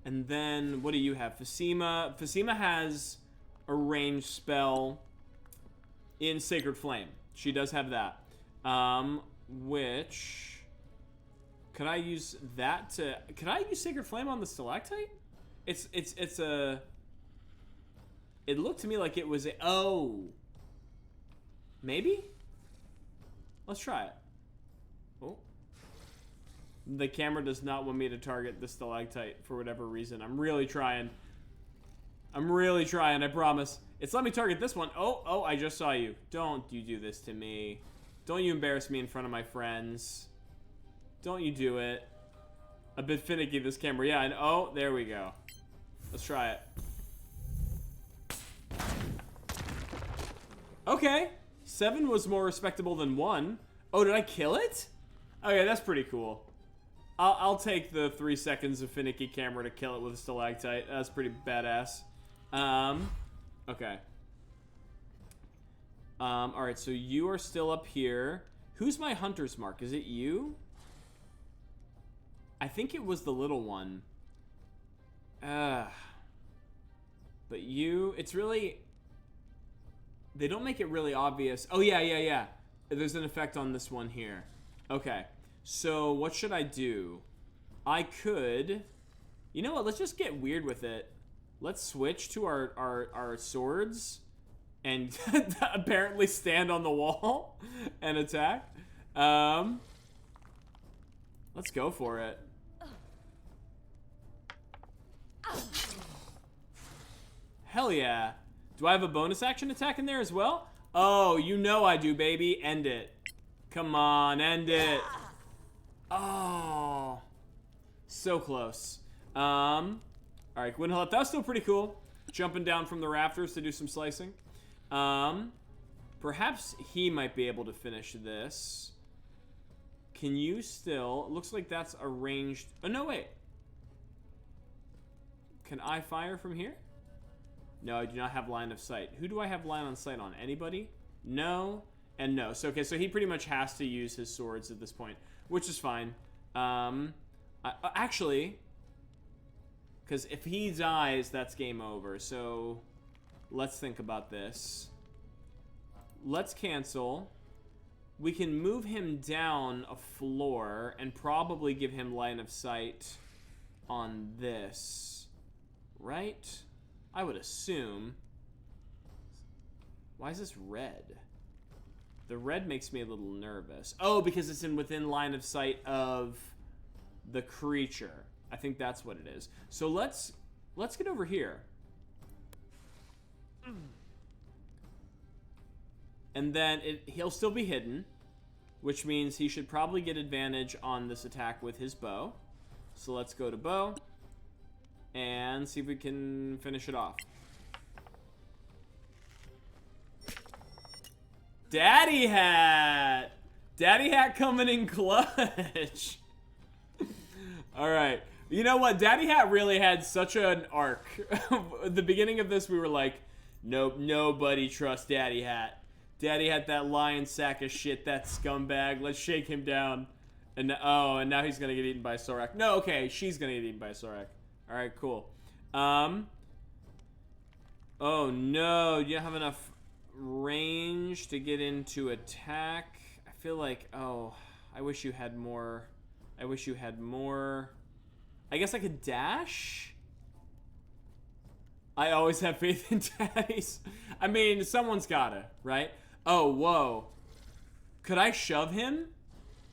And then, what do you have? Phasima. Phasima has a ranged spell in Sacred Flame. She does have that. Which... Could I use that to... Could I use Sacred Flame on the stalactite? It's a... It looked to me like it was a... Oh. Maybe? Let's try it. Oh. The camera does not want me to target the stalactite for whatever reason. I'm really trying. I'm really trying, I promise. It's let me target this one. Oh, I just saw you. Don't you do this to me. Don't you embarrass me in front of my friends. Don't you do it. A bit finicky, this camera. Yeah, and oh, there we go. Let's try it. Okay. 7 was more respectable than 1. Oh, did I kill it? Okay, that's pretty cool. I'll take the 3 seconds of finicky camera to kill it with a stalactite. That's pretty badass. Okay. Alright, so you are still up here. Who's my hunter's mark? Is it you? I think it was the little one. But you, it's really, they don't make it really obvious. Oh, yeah. There's an effect on this one here. Okay, so what should I do? I could, you know what, let's just get weird with it. Let's switch to our swords and apparently stand on the wall and attack. Let's go for it. Hell yeah. Do I have a bonus action attack in there as well? Oh, you know I do, baby. End it. Come on, end it. Oh. So close. Alright, Gwynhalleth, that was still pretty cool. Jumping down from the rafters to do some slicing. Perhaps he might be able to finish this. Can you still... It looks like that's a ranged... Oh, no, wait. Can I fire from here? No, I do not have line of sight. Who do I have line of sight on? Anybody? No, and no. So, okay, so he pretty much has to use his swords at this point, which is fine. Actually, because if he dies, that's game over. So, let's think about this. Let's cancel. We can move him down a floor and probably give him line of sight on this, right? I would assume. Why is this red? The red makes me a little nervous. Oh, because it's within line of sight of the creature. I think that's what it is. So let's get over here. And then he'll still be hidden, which means he should probably get advantage on this attack with his bow. So let's go to bow and see if we can finish it off. Daddy Hat! Daddy Hat coming in clutch. Alright. You know what? Daddy Hat really had such an arc. At the beginning of this, we were like, nope, nobody trusts Daddy Hat. Daddy Hat, that lion sack of shit, that scumbag. Let's shake him down. And and now he's gonna get eaten by a Sorrak. No, okay, she's gonna get eaten by a Sorrak. Alright, cool. Oh no, you don't have enough range to get into attack. I feel like, I wish you had more. I wish you had more. I guess I could dash? I always have faith in daddies. I mean, someone's gotta, right? Oh, whoa. Could I shove him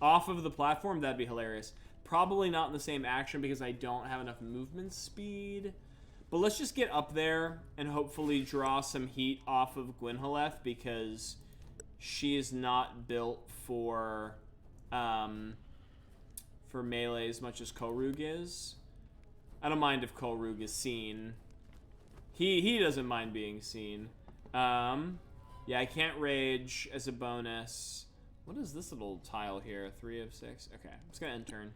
off of the platform? That'd be hilarious. Probably not in the same action because I don't have enough movement speed. But let's just get up there and hopefully draw some heat off of Gwynhalleth because she is not built for melee as much as Kolrug is. I don't mind if Kolrug is seen. He doesn't mind being seen. Yeah, I can't rage as a bonus. What is this little tile here? 3 of 6. Okay, I'm just gonna end turn.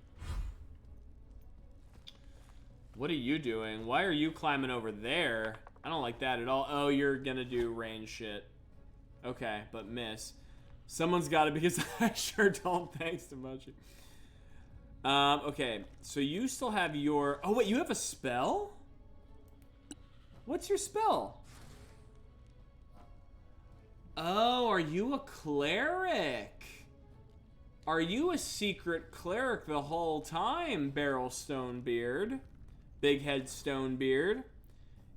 What are you doing? Why are you climbing over there? I don't like that at all. Oh, you're gonna do range shit. Okay, but miss. Someone's got it because I sure don't. Thanks to Mochi. Okay, so you still have your... Oh, wait, you have a spell? What's your spell? Oh, are you a cleric? Are you a secret cleric the whole time, Barrel Stonebeard? Big Head Stonebeard?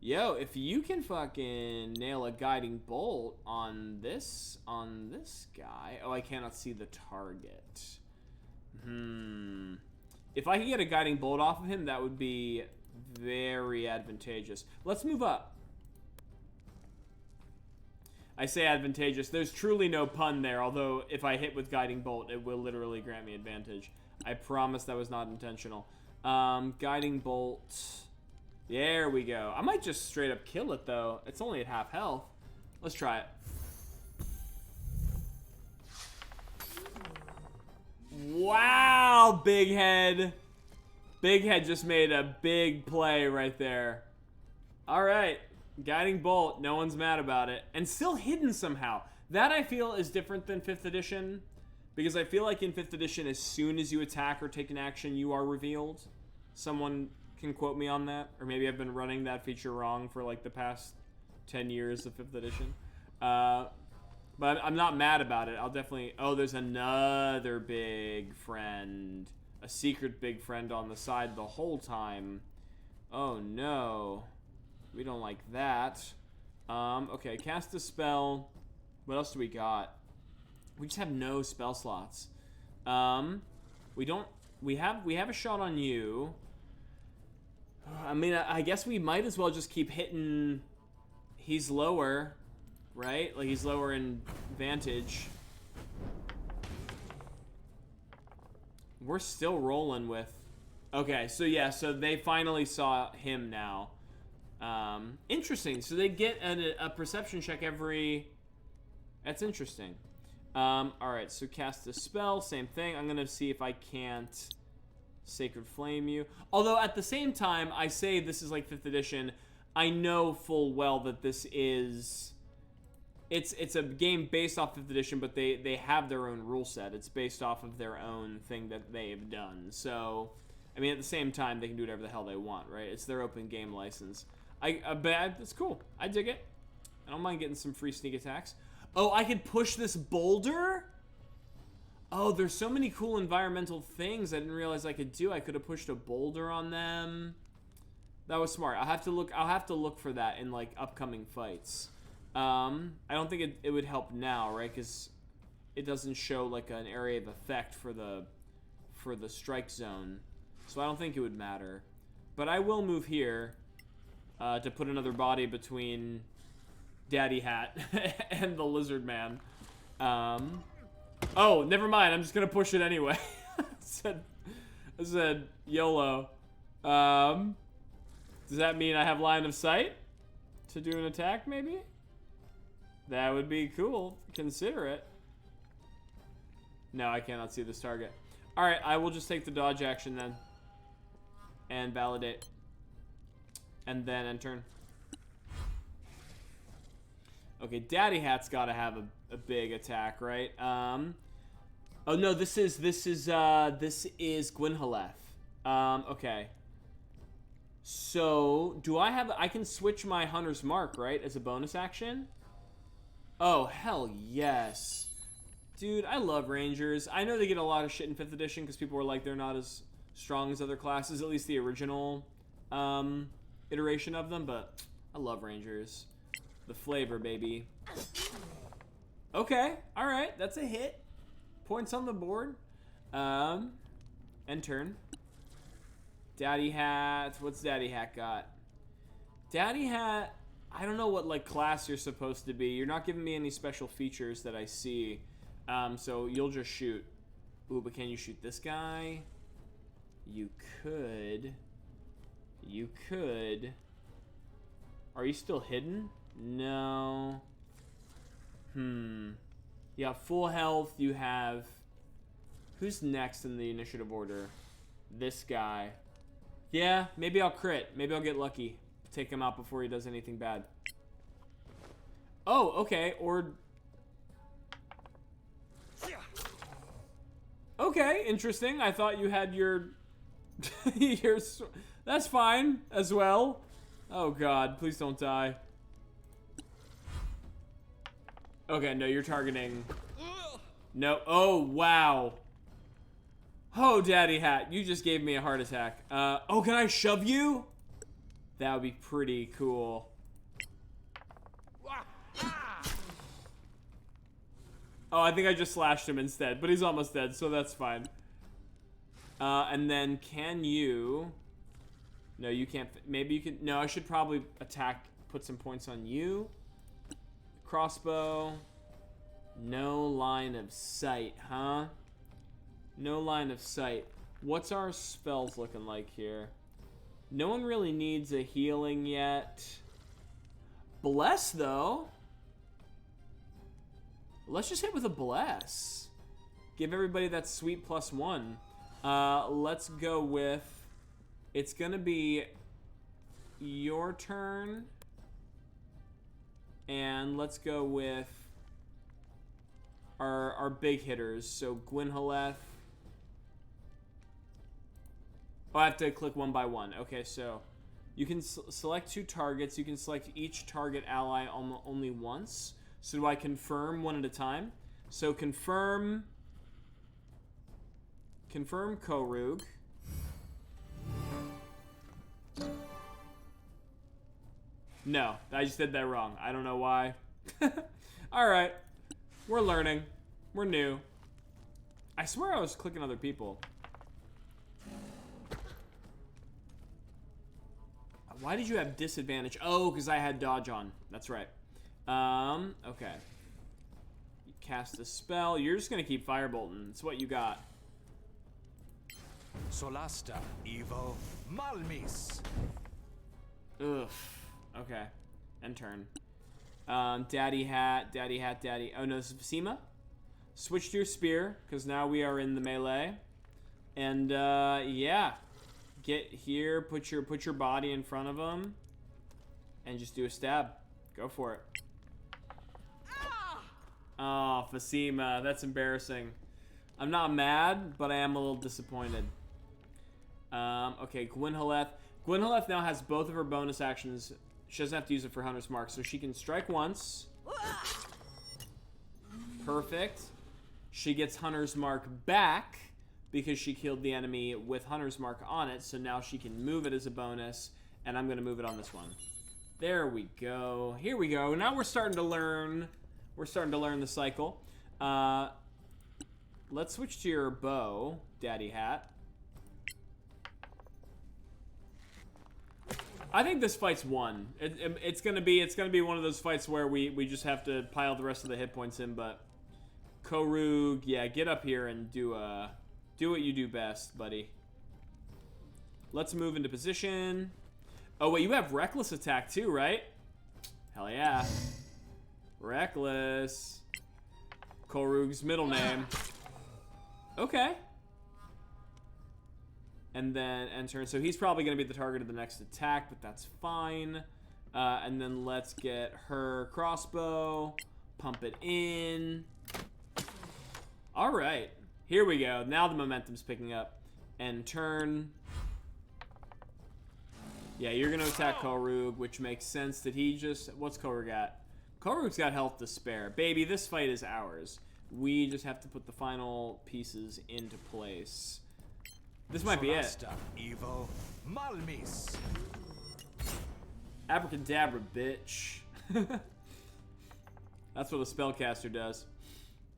Yo, if you can fucking nail a guiding bolt on this guy... Oh, I cannot see the target. If I could get a guiding bolt off of him, that would be very advantageous. Let's move up. I say advantageous. There's truly no pun there, although if I hit with guiding bolt, it will literally grant me advantage. I promise that was not intentional. Guiding bolt. There we go. I might just straight up kill it, though. It's only at half health. Let's try it. Wow, Big Head. Big Head just made a big play right there. All right. Guiding Bolt. No one's mad about it. And still hidden somehow. That, I feel, is different than 5th edition. Because I feel like in 5th edition, as soon as you attack or take an action, you are revealed. Someone can quote me on that, or maybe I've been running that feature wrong for like the past 10 years of 5th edition. But I'm not mad about it. I'll definitely... Oh, there's another big friend. A secret big friend on the side the whole time. Oh, no. We don't like that. Okay, cast a spell. What else do we got? We just have no spell slots. We have a shot on you. I mean, I guess we might as well just keep hitting. He's lower, right? Like, he's lower in vantage. We're still rolling with... Okay, so yeah, so they finally saw him now. Interesting. So they get a perception check every... That's interesting. Alright, so cast a spell, same thing. I'm gonna see if I can't Sacred Flame you. Although, at the same time, I say this is like 5th edition. I know full well that this is... It's a game based off 5th edition, but they have their own rule set. It's based off of their own thing that they've done. So, I mean, at the same time, they can do whatever the hell they want, right? It's their open game license. But it's cool. I dig it. I don't mind getting some free sneak attacks. Oh, I could push this boulder? Oh, there's so many cool environmental things I didn't realize I could do. I could have pushed a boulder on them. That was smart. I'll have to look for that in like upcoming fights. I don't think it would help now, right? Because it doesn't show like an area of effect for the strike zone. So I don't think it would matter. But I will move here to put another body between Daddy Hat and the Lizard Man. Oh, never mind. I'm just gonna push it anyway. I said YOLO. Does that mean I have line of sight to do an attack, maybe? That would be cool. Consider it. No, I cannot see this target. Alright, I will just take the dodge action then. And validate. And then end turn. Okay, Daddy Hat's got to have a big attack, right? Oh no, this is Gwynhaleth. Okay. So, do I have... I can switch my Hunter's Mark, right? As a bonus action? Oh, hell yes. Dude, I love Rangers. I know they get a lot of shit in 5th edition because people were like, they're not as strong as other classes, at least the original iteration of them, but I love Rangers. The flavor, baby. Okay, alright, that's a hit. Points on the board. End turn. Daddy Hat, what's Daddy Hat got? Daddy Hat, I don't know what like class you're supposed to be. You're not giving me any special features that I see. So you'll just shoot. Ooh, but can you shoot this guy? You could. You could. Are you still hidden? No. You have full health. You have... Who's next in the initiative order? This guy. Yeah, maybe I'll crit. Maybe I'll get lucky. Take him out before he does anything bad. Oh, okay. Or... Okay, interesting. I thought you had your... your... That's fine as well. Oh god, please don't die. Okay, no, you're targeting... No. Oh, wow. Oh, Daddy Hat, you just gave me a heart attack. Oh, can I shove you? That would be pretty cool. Oh, I think I just slashed him instead, but he's almost dead, so that's fine. And then can you... No, you can't... Maybe you can... No, I should probably attack, put some points on you. Crossbow. No line of sight, huh? No line of sight. What's our spells looking like here? No one really needs a healing yet. Bless, though. Let's just hit with a bless. Give everybody that sweet +1. Let's go with... It's gonna be your turn. And let's go with our big hitters. So Gwynhaleth. Oh, I have to click one by one. Okay, so you can select 2 targets. You can select each target ally only once. So do I confirm one at a time? So confirm Korug. No, I just did that wrong. I don't know why. Alright. We're learning. We're new. I swear I was clicking other people. Why did you have disadvantage? Oh, because I had dodge on. That's right. Okay. You cast a spell. You're just going to keep firebolting. It's what you got. Solasta, Evo, Malmis. Ugh. Okay. End turn. Daddy hat. Oh, no, this is Vasima. Switch to your spear, because now we are in the melee. And, yeah. Get here, put your body in front of him, and just do a stab. Go for it. Oh, Vasima. That's embarrassing. I'm not mad, but I am a little disappointed. Okay, Gwynhaleth. Gwynhaleth now has both of her bonus actions. She doesn't have to use it for Hunter's Mark, so she can strike once. Perfect. She gets Hunter's Mark back because she killed the enemy with Hunter's Mark on it, so now she can move it as a bonus, and I'm going to move it on this one. There we go. Here we go. Now we're starting to learn. We're starting to learn the cycle. Let's switch to your bow, Daddy Hat. I think this fight's won. It's gonna be one of those fights where we just have to pile the rest of the hit points in. But Korug, yeah, get up here and do what you do best, buddy. Let's move into position. Oh wait, you have reckless attack too, right? Hell yeah, reckless. Korug's middle name. Okay. And then end turn. So he's probably going to be the target of the next attack, but that's fine. And then let's get her crossbow. Pump it in. All right. Here we go. Now the momentum's picking up. End turn. Yeah, you're going to attack Korug, which makes sense. Did he just... What's Korug got? Korug's got health to spare. Baby, this fight is ours. We just have to put the final pieces into place. This might be it. Solasta, Evo, Malmis. Abracadabra, bitch. That's what a spellcaster does.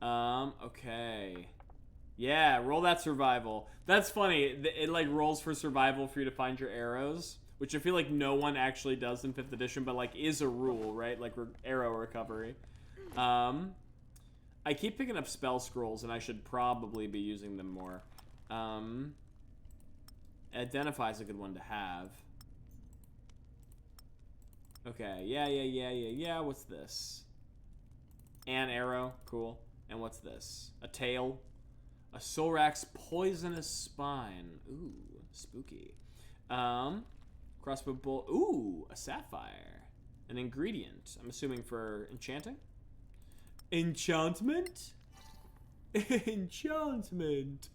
Okay. Yeah, roll that survival. That's funny. It like rolls for survival for you to find your arrows, which I feel like no one actually does in 5th edition, but like is a rule, right? Like arrow recovery. I keep picking up spell scrolls, and I should probably be using them more. Identify is a good one to have. Okay, yeah. What's this? An arrow, cool. And what's this? A tail. A Sorraks poisonous spine. Ooh, spooky. Crossbow bolt. Ooh, a sapphire. An ingredient. I'm assuming for enchanting. Enchantment? Enchantment.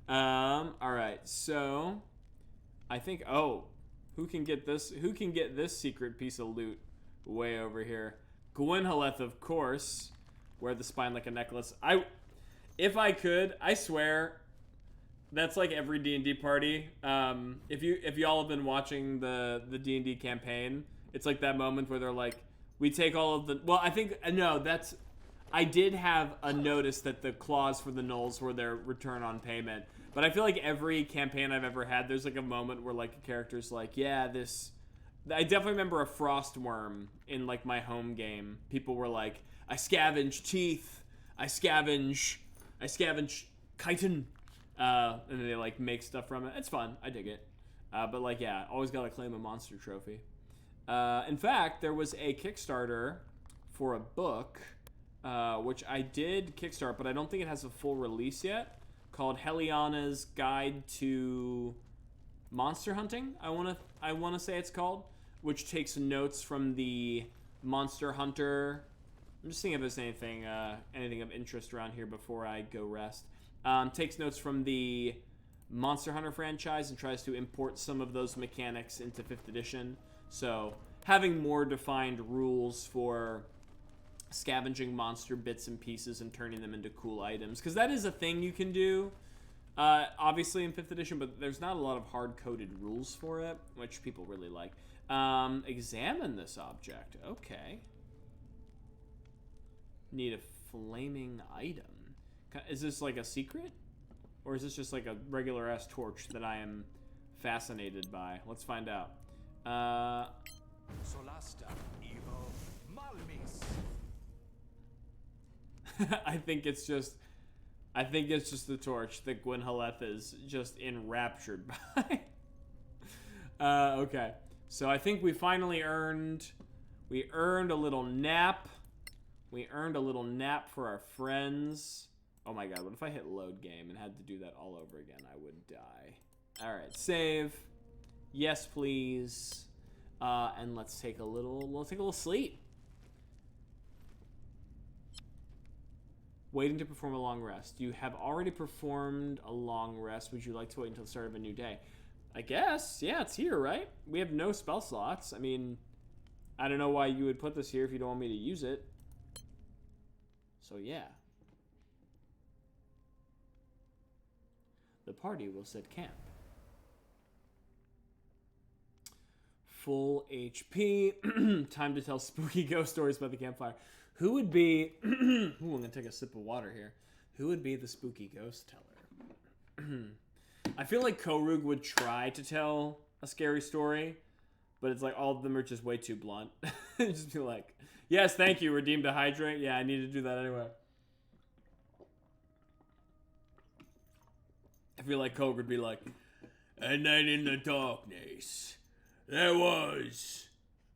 Alright, so I think, oh, who can get this secret piece of loot way over here? Gwynhaleth, of course. Wear the spine like a necklace. If I could, I swear, that's like every D&D party. If y'all have been watching the D&D campaign, it's like that moment where they're like, we take all of the, well, I think, no, that's, I did have a notice that the clause for the gnolls were their return on payment. But I feel like every campaign I've ever had, there's like a moment where like a character's like, yeah, this... I definitely remember a Frostworm in like my home game. People were like, I scavenge teeth. I scavenge chitin. And then they like make stuff from it. It's fun. I dig it. But like, yeah, always gotta claim a monster trophy. In fact, there was a Kickstarter for a book, which I did kickstart, but I don't think it has a full release yet, called Heliana's Guide to Monster Hunting, I wanna say it's called, which takes notes from the Monster Hunter. I'm just thinking if there's anything of interest around here before I go rest. Takes notes from the Monster Hunter franchise and tries to import some of those mechanics into 5th edition. So having more defined rules for scavenging monster bits and pieces and turning them into cool items, because that is a thing you can do, obviously in 5th edition, but there's not a lot of hard-coded rules for it, which people really like. Examine this object. Okay. Need a flaming item. Is this like a secret? Or is this just like a regular-ass torch that I am fascinated by? Let's find out. Solasta, Evo, Malmis. I think it's just the torch that Gwen Haleth is just enraptured by. Okay. So I think we finally earned a little nap. We earned a little nap for our friends. Oh my god, what if I hit load game and had to do that all over again? I would die. All right, save. Yes, please. And let's take a little sleep. Waiting to perform a long rest. You have already performed a long rest. Would you like to wait until the start of a new day? I guess. Yeah, it's here, right? We have no spell slots. I mean, I don't know why you would put this here if you don't want me to use it. So, yeah. The party will set camp. Full HP. Time to tell spooky ghost stories by the campfire. Who would be... Ooh, I'm going to take a sip of water here. Who would be the spooky ghost teller? I feel like Korug would try to tell a scary story, but it's like all of them are just way too blunt. Just be like, yes, thank you, redeemed a hydrant. Yeah, I need to do that anyway. I feel like Korug would be like, and then in the darkness, there was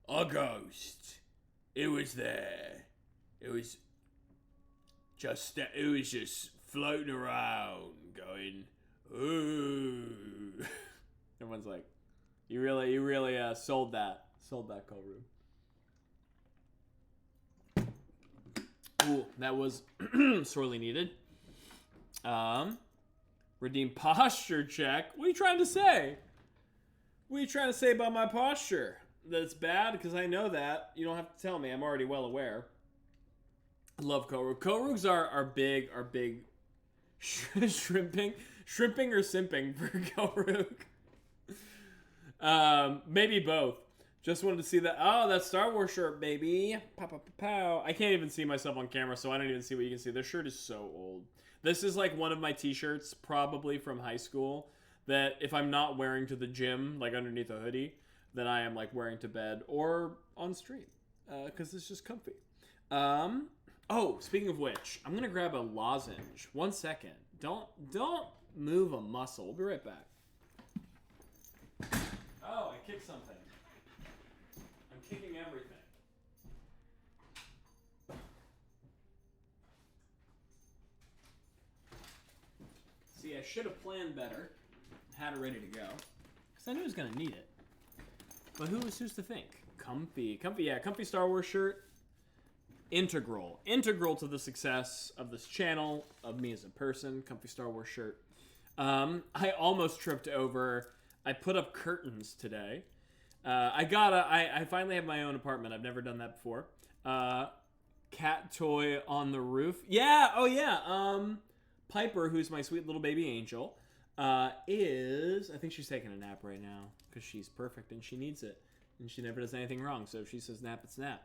a ghost. It was there. It was just floating around, going, ooh. Everyone's like, you really sold that Korug. Ooh, that was sorely needed. Redeem posture check. What are you trying to say? What are you trying to say about my posture? That it's bad? Because I know that. You don't have to tell me. I'm already well aware. I love Korug. Korugs are big shrimping or simping for Korug. Maybe both. Just wanted to see that. Oh, that Star Wars shirt, baby. Pow, pow, pow, pow. I can't even see myself on camera, so I don't even see what you can see. This shirt is so old. This is like one of my t-shirts, probably from high school, that if I'm not wearing to the gym, like underneath a hoodie, then I am like wearing to bed or on stream, because it's just comfy. Oh, speaking of which, I'm gonna grab a lozenge. 1 second. Don't move a muscle. We'll be right back. Oh, I kicked something. I'm kicking everything. See, I should have planned better. Had it ready to go. Because I knew I was going to need it. But who's to think? Comfy, yeah, comfy Star Wars shirt. Integral to the success of this channel, of me as a person. Comfy Star Wars shirt. I almost tripped over. I put up curtains today. I finally have my own apartment. I've never done that before. Cat toy on the roof. Yeah, oh yeah. Piper, who's my sweet little baby angel, I think she's taking a nap right now because she's perfect and she needs it. And she never does anything wrong. So if she says nap, it's nap.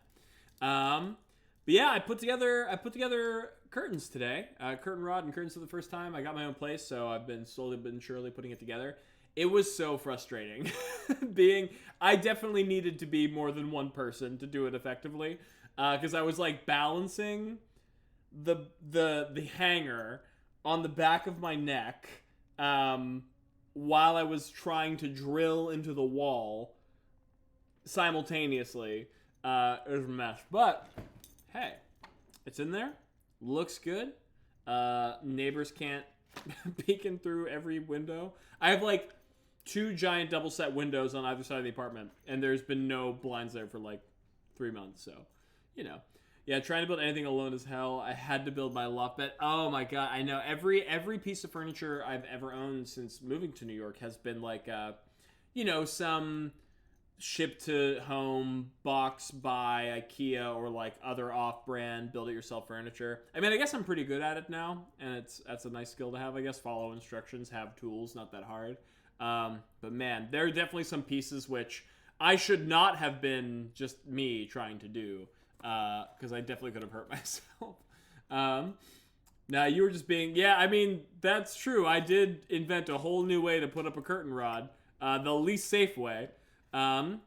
But yeah, I put together curtains today. Curtain rod and curtains for the first time. I got my own place, so I've been slowly but surely putting it together. It was so frustrating. I definitely needed to be more than one person to do it effectively. Because I was like balancing the hanger on the back of my neck while I was trying to drill into the wall simultaneously. It was a mess. But, hey, it's in there. Looks good. Neighbors can't peeking through every window. I have like 2 giant double set windows on either side of the apartment, and there's been no blinds there for like 3 months. So, you know, Yeah, trying to build anything alone is hell. I had to build my loft bed. Oh my god, I know. Every piece of furniture I've ever owned since moving to New York has been like, you know, some ship-to-home box by IKEA or like other off-brand build-it-yourself furniture. I mean, I guess I'm pretty good at it now, and that's a nice skill to have, I guess. Follow instructions, have tools, not that hard. But man, there are definitely some pieces which I should not have been just me trying to do, because I definitely could have hurt myself. Now, you were just being... Yeah, I mean, that's true. I did invent a whole new way to put up a curtain rod. The least safe way. Okay.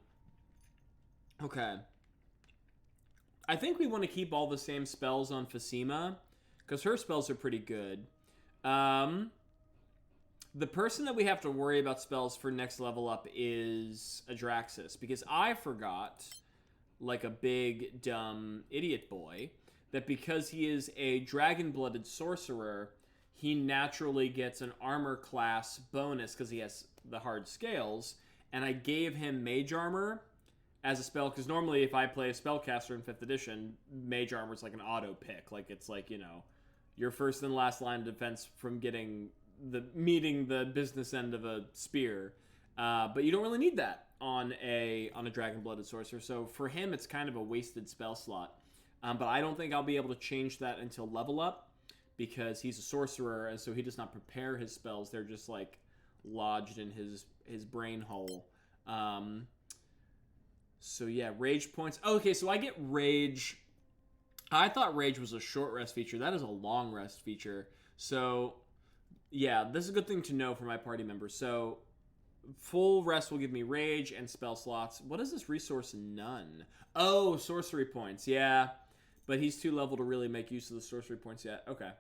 I think we want to keep all the same spells on Fasima, because her spells are pretty good. The person that we have to worry about spells for next level up is Adraxis, because I forgot, like a big, dumb idiot boy, that because he is a dragon-blooded sorcerer, he naturally gets an armor class bonus because he has the hard scales, and I gave him Mage Armor as a spell, because normally if I play a spellcaster in 5th edition, Mage Armor is like an auto pick. Like, it's like, you know, your first and last line of defense from meeting the business end of a spear. But you don't really need that on a dragon-blooded sorcerer. So for him, it's kind of a wasted spell slot. But I don't think I'll be able to change that until level up, because he's a sorcerer, and so he does not prepare his spells. They're just like lodged in his brain hole. So yeah, rage points. Okay, so I get rage. I thought rage was a short rest feature. That is a long rest feature. So yeah, this is a good thing to know for my party members. So full rest will give me rage and spell slots. What is this resource? None. Oh, sorcery points. Yeah, but he's too level to really make use of the sorcery points yet. Okay.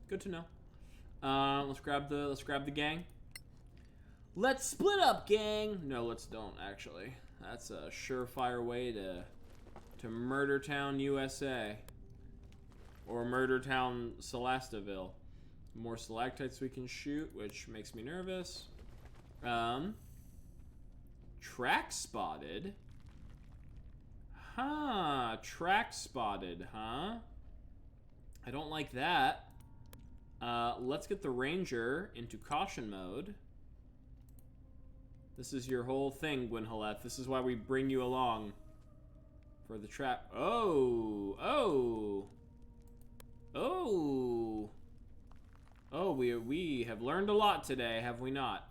Good to know. Let's grab the gang. Let's split up, gang. No, let's don't, actually. That's a surefire way to Murder Town, USA. Or Murder Town, Solastaville. More stalactites we can shoot, which makes me nervous. Track spotted. Huh, track spotted, huh? I don't like that. Let's get the ranger into caution mode. This is your whole thing, Gwynhaleth. This is why we bring you along. For the trap. Oh, we have learned a lot today, have we not?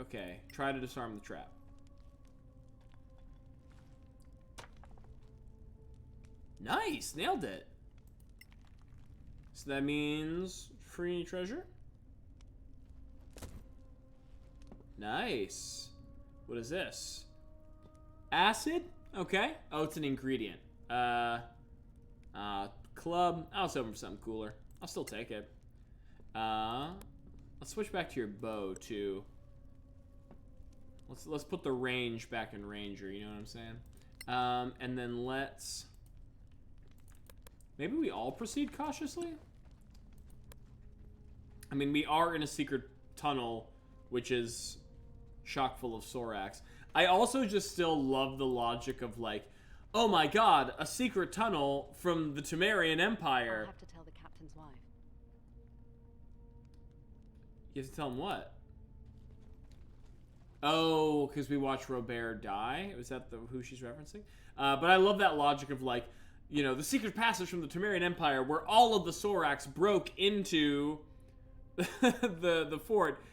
Okay. Try to disarm the trap. Nice! Nailed it! So that means free treasure? Nice. What is this? Acid? Okay. Oh, it's an ingredient. Club. I was hoping for something cooler. I'll still take it. Let's switch back to your bow too. Let's put the range back in ranger. You know what I'm saying? And then maybe we all proceed cautiously. I mean, we are in a secret tunnel, which is chock full of Sorraks. I also just still love the logic of like, oh my god, a secret tunnel from the Temerian Empire. I'll have to tell the captain's wife. You have to tell him what? Oh, because we watched Robert die? Was that who she's referencing? But I love that logic of like, you know, the secret passage from the Temerian Empire where all of the Sorraks broke into the fort.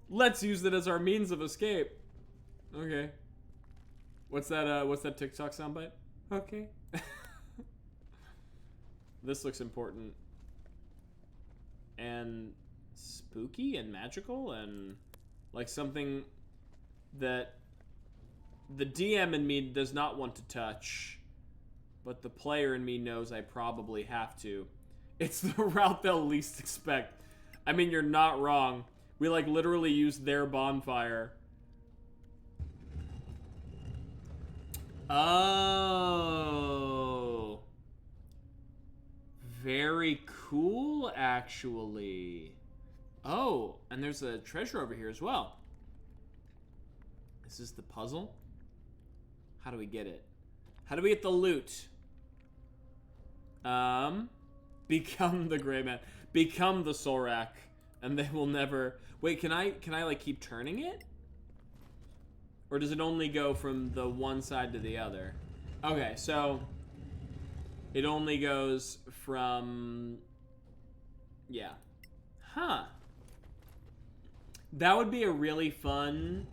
Let's use it as our means of escape. Okay. What's that TikTok soundbite? Okay. This looks important. And spooky and magical and like something that the DM in me does not want to touch, but the player in me knows I probably have to. It's the route they'll least expect. I mean, you're not wrong. We, like, literally used their bonfire. Oh. Very cool, actually. Oh, and there's a treasure over here as well. Is this the puzzle? How do we get it? How do we get the loot? Become the gray man. Become the Sorrak. And they will never... Wait, can I like keep turning it? Or does it only go from the one side to the other? Okay, so it only goes from... Yeah. Huh. That would be a really fun...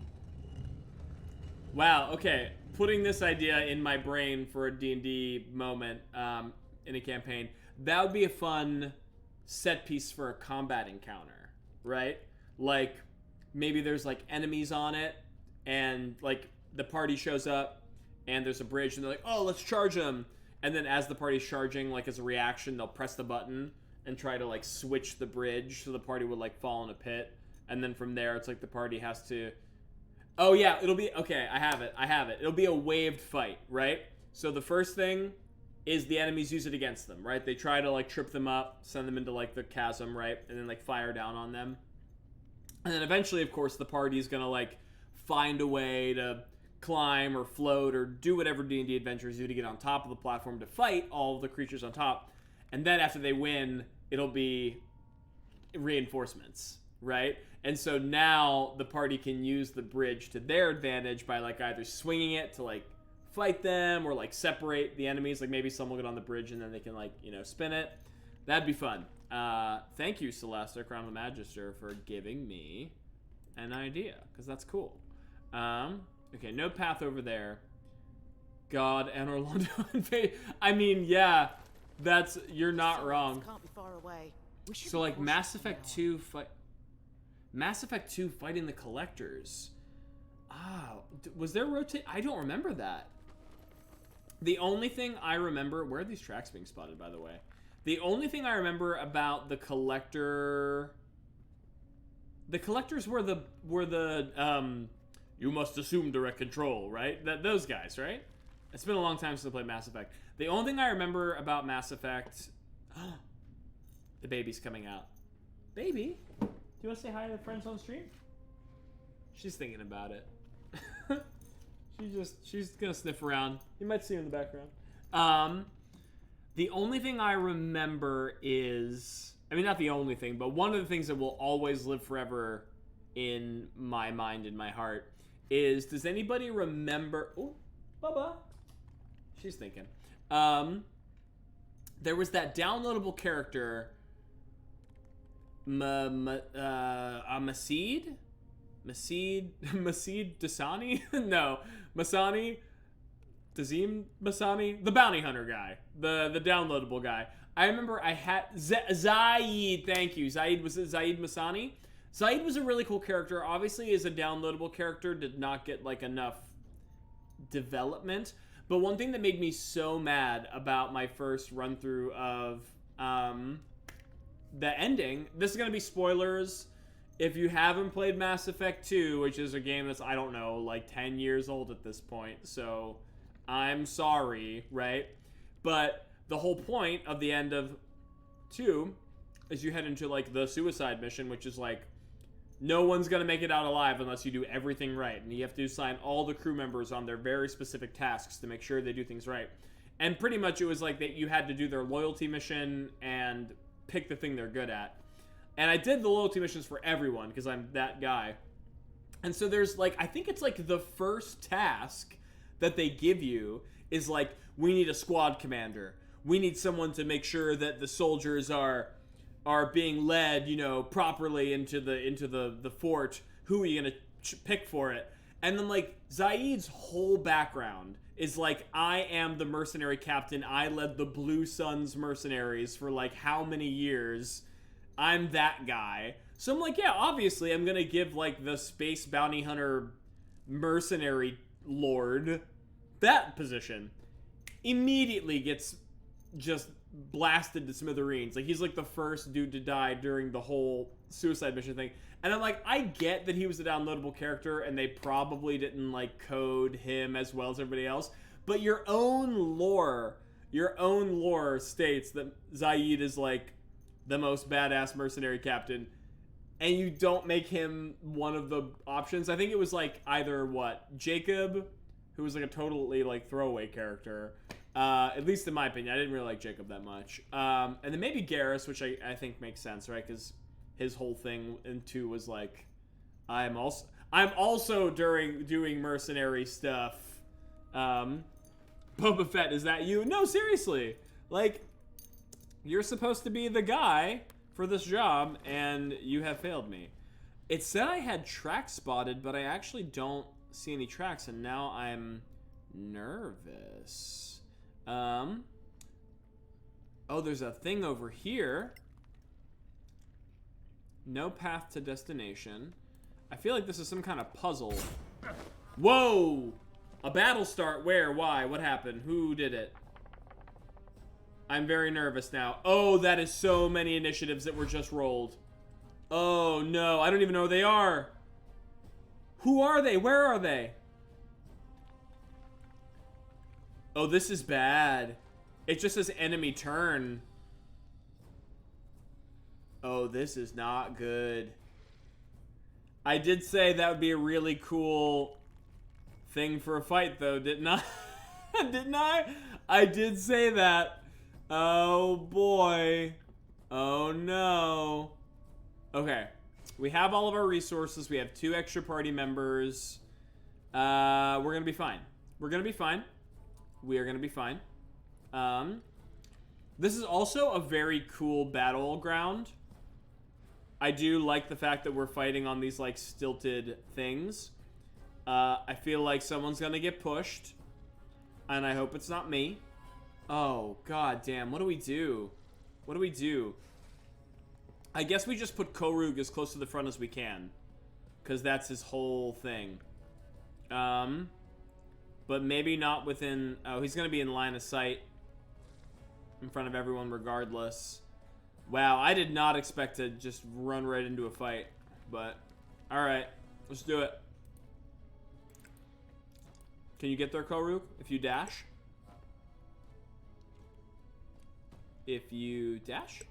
Wow, okay. Putting this idea in my brain for a D&D moment in a campaign, that would be a fun set piece for a combat encounter, right? Like, maybe there's, like, enemies on it, and, like, the party shows up, and there's a bridge, and they're like, oh, let's charge them. And then as the party's charging, like, as a reaction, they'll press the button and try to, like, switch the bridge so the party would, like, fall in a pit. And then from there, it's like the party has to... Oh, yeah, it'll be... Okay, I have it. It'll be a waved fight, right? So the first thing is the enemies use it against them, right? They try to, like, trip them up, send them into, like, the chasm, right? And then, like, fire down on them. And then eventually, of course, the party's gonna, like, find a way to climb or float or do whatever D&D adventurers do to get on top of the platform to fight all of the creatures on top. And then after they win, it'll be reinforcements, right? And so now the party can use the bridge to their advantage by, like, either swinging it to, like, fight them or, like, separate the enemies. Like, maybe some will get on the bridge and then they can, like, you know, spin it. That'd be fun. Thank you, Solasta, Crown of Magister, for giving me an idea, because that's cool. Okay, no path over there. God and Orlando. I mean, yeah, that's... You're not wrong. Can't be far away. So, like, Mass Effect 2 fight... Mass Effect 2 fighting the Collectors. Ah, was there rotate? I don't remember that. The only thing I remember... Where are these tracks being spotted, by the way? The only thing I remember about the Collector... The Collectors were the you must assume direct control, right? Those guys, right? It's been a long time since I played Mass Effect. The only thing I remember about Mass Effect... the baby's coming out. Baby? Do you want to say hi to the friends on stream? She's thinking about it. She's gonna sniff around. You might see her in the background. The only thing I remember is... I mean, not the only thing, but one of the things that will always live forever in my mind, in my heart, is... Does anybody remember... Oh, Bubba. She's thinking. There was that downloadable character... Masid Dasani? No. Masani? Dazim Masani? The bounty hunter guy. The downloadable guy. I remember I had... Zaid, thank you. Was it Zaid Masani? Zaid was a really cool character. Obviously, as a downloadable character, did not get, like, enough development. But one thing that made me so mad about my first run-through of the ending... This is going to be spoilers. If you haven't played Mass Effect 2, which is a game that's, I don't know, like 10 years old at this point, so I'm sorry, right? But the whole point of the end of 2 is you head into, like, the suicide mission, which is, like, no one's going to make it out alive unless you do everything right. And you have to assign all the crew members on their very specific tasks to make sure they do things right. And pretty much it was like that you had to do their loyalty mission and pick the thing they're good at. And I did the loyalty missions for everyone because I'm that guy. And so there's, like, I think it's, like, the first task that they give you is, like, we need a squad commander. We need someone to make sure that the soldiers are being led, you know, properly into the fort. Who are you going to pick for it? And then, like, Zaid's whole background is, like, I am the mercenary captain. I led the Blue Suns mercenaries for, like, how many years... I'm that guy. So I'm like, yeah, obviously I'm going to give, like, the space bounty hunter mercenary lord that position. Immediately gets just blasted to smithereens. Like, he's, like, the first dude to die during the whole suicide mission thing. And I'm like, I get that he was a downloadable character and they probably didn't, like, code him as well as everybody else. But your own lore states that Zaid is, like, the most badass mercenary captain, and you don't make him one of the options. I think it was, like, either, Jacob, who was, like, a totally, like, throwaway character, At least in my opinion. I didn't really like Jacob that much. And then maybe Garrus, which I think makes sense, right? Because his whole thing in 2 was like, I'm also doing mercenary stuff. Boba Fett, is that you? No, seriously. Like, you're supposed to be the guy for this job, and you have failed me. It said I had tracks spotted, but I actually don't see any tracks, and now I'm nervous. Oh, there's a thing over here. No path to destination. I feel like this is some kind of puzzle. Whoa! A battle start. Where? Why? What happened? Who did it? I'm very nervous now. Oh, that is so many initiatives that were just rolled. Oh, no. I don't even know who they are. Who are they? Where are they? Oh, this is bad. It just says enemy turn. Oh, this is not good. I did say that would be a really cool thing for a fight, though, didn't I? Didn't I? I did say that. Oh, boy. Oh, no. Okay. We have all of our resources. We have 2 extra party members. We're going to be fine. We're going to be fine. We are going to be fine. This is also a very cool battleground. I do like the fact that we're fighting on these, like, stilted things. I feel like someone's gonna get pushed. And I hope it's not me. Oh, god damn. What do we do? What do we do? I guess we just put Korug as close to the front as we can. Because that's his whole thing. But maybe not within... Oh, he's gonna be in line of sight. In front of everyone regardless. Wow, I did not expect to just run right into a fight. But, alright. Let's do it. Can you get there, Koruk? If you dash? If you dash?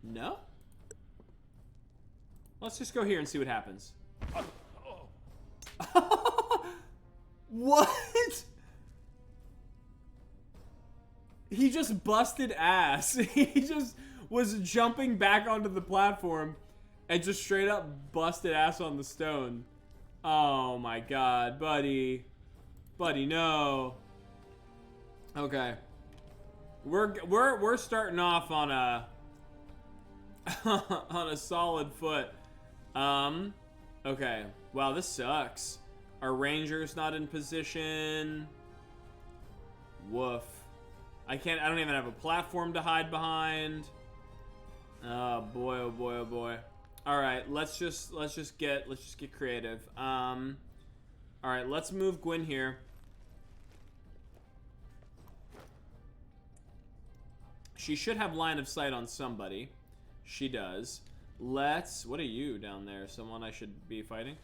No? Let's just go here and see what happens. What? He just busted ass. He just was jumping back onto the platform and just straight up busted ass on the stone. Oh my god, buddy. Buddy, no. Okay. We're starting off on a on a solid foot. Okay. Wow, this sucks. Our ranger's not in position. Woof. I don't even have a platform to hide behind. Oh boy, oh boy, oh boy. All right, let's just get creative. All right, let's move Gwyn here. She should have line of sight on somebody. She does. What are you down there? Someone I should be fighting?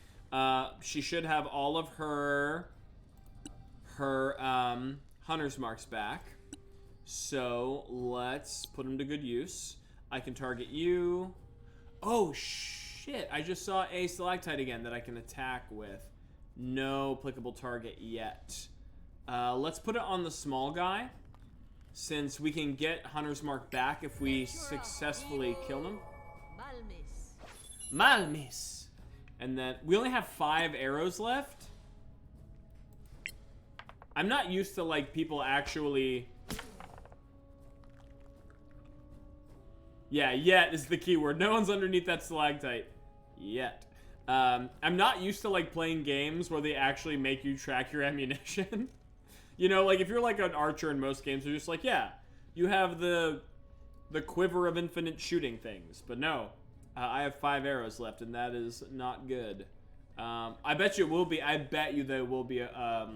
She should have all of her hunter's marks back. So let's put them to good use. I can target you. Oh shit, I just saw a stalactite again that I can attack with. No applicable target yet. Let's put it on the small guy, since we can get hunter's mark back if we successfully kill him. Malmis. And then we only have 5 arrows left. I'm not used to like people actually... Yeah, yet is the keyword. No one's underneath that stalactite. Yet. I'm not used to like playing games where they actually make you track your ammunition. You know, like if you're like an archer in most games, they're just like, yeah, you have the quiver of infinite shooting things. But no, I have 5 arrows left, and that is not good. I bet you it will be. I bet you there will be a.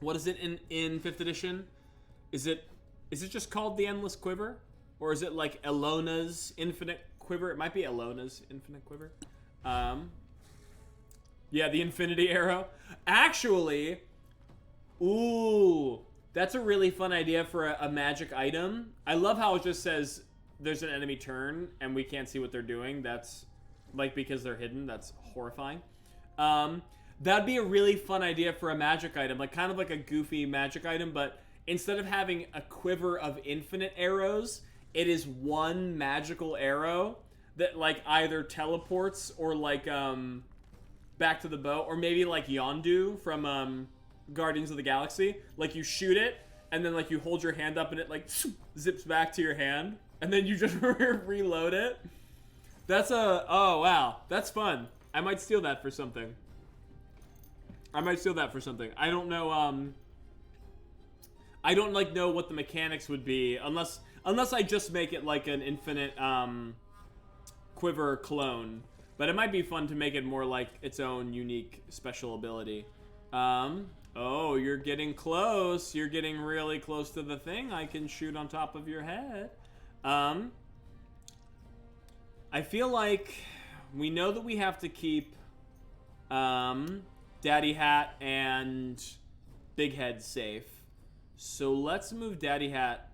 What is it in 5th edition? Is it just called the Endless Quiver? Or is it like Elona's Infinite Quiver? It might be Elona's Infinite Quiver. Yeah, the Infinity Arrow. Actually, ooh, that's a really fun idea for a magic item. I love how it just says there's an enemy turn and we can't see what they're doing. That's like because they're hidden. That's horrifying. That'd be a really fun idea for a magic item, like kind of like a goofy magic item, but instead of having a quiver of infinite arrows, it is one magical arrow that like either teleports or like back to the bow, or maybe like Yondu from Guardians of the Galaxy. Like you shoot it, and then like you hold your hand up and it like zips back to your hand, and then you just reload it. That's oh wow, that's fun. I might steal that for something. I don't know, I don't like know what the mechanics would be unless I just make it like an infinite quiver clone. But it might be fun to make it more like its own unique special ability. Oh, you're getting close. You're getting really close to the thing I can shoot on top of your head. I feel like we know that we have to keep Daddy Hat and Big Head safe. So let's move Daddy Hat.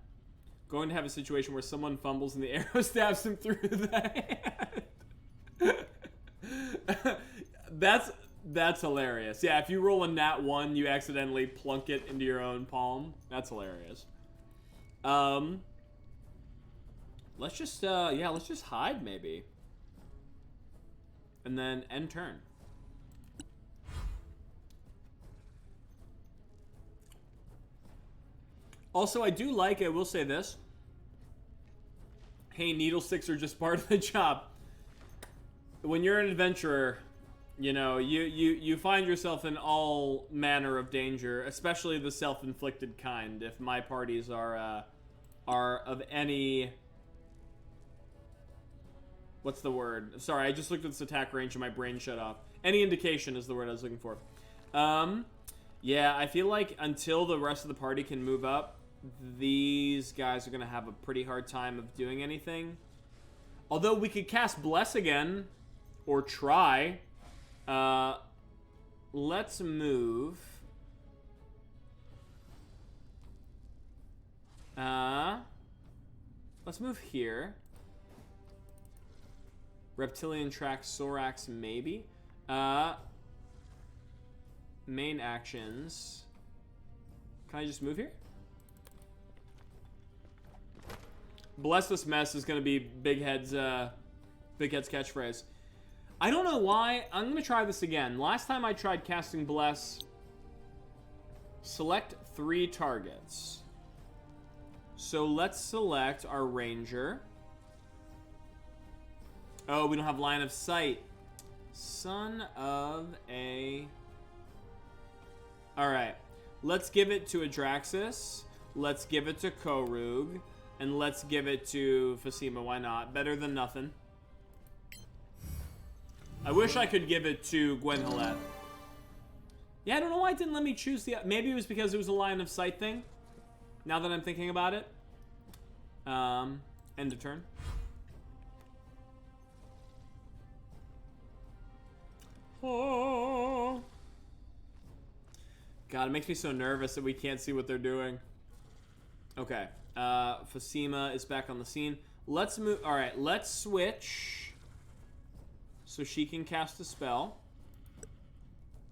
Going to have a situation where someone fumbles and the arrow stabs him through the head. That's hilarious. Yeah, if you roll a nat 1, you accidentally plunk it into your own palm. That's hilarious. Let's just hide maybe. And then end turn. Also, I do like, I will say this. Hey, needle sticks are just part of the job. When you're an adventurer, you know, you find yourself in all manner of danger, especially the self-inflicted kind. If my parties are of any... What's the word? Sorry, I just looked at this attack range and my brain shut off. Any indication is the word I was looking for. Yeah, I feel like until the rest of the party can move up, these guys are going to have a pretty hard time of doing anything. Although we could cast Bless again, or try. Let's move. Let's move here. Reptilian track, Sorraks, maybe. Main actions. Can I just move here? Bless this mess is gonna be Big Head's catchphrase. I don't know why. I'm gonna try this again. Last time I tried casting Bless, select 3 targets. So let's select our ranger. Oh, we don't have line of sight. Son of a... Alright. Let's give it to Adraxis. Let's give it to Korug. And let's give it to Phasima. Why not? Better than nothing. I wish I could give it to Gwenhalette. Yeah, I don't know why it didn't let me choose the... Maybe it was because it was a line of sight thing. Now that I'm thinking about it. End of turn. Oh. God, it makes me so nervous that we can't see what they're doing. Okay. Phasima is back on the scene. Let's move... Alright, let's switch. So she can cast a spell.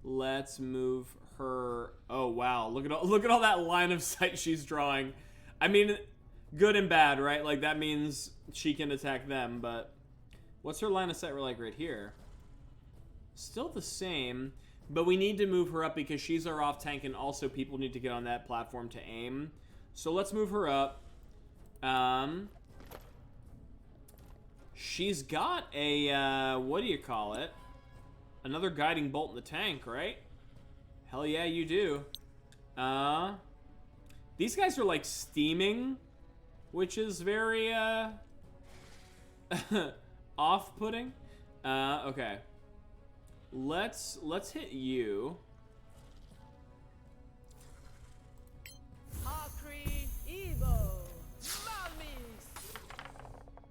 Let's move her... Oh, wow. Look at all that line of sight she's drawing. I mean, good and bad, right? Like, that means she can attack them, but... What's her line of sight like right here? Still the same, but we need to move her up because she's our off tank, and also people need to get on that platform to aim. So let's move her up. She's got a, what do you call it? Another guiding bolt in the tank, right? Hell yeah, you do. These guys are like steaming, which is very, off-putting. Okay. Let's hit you.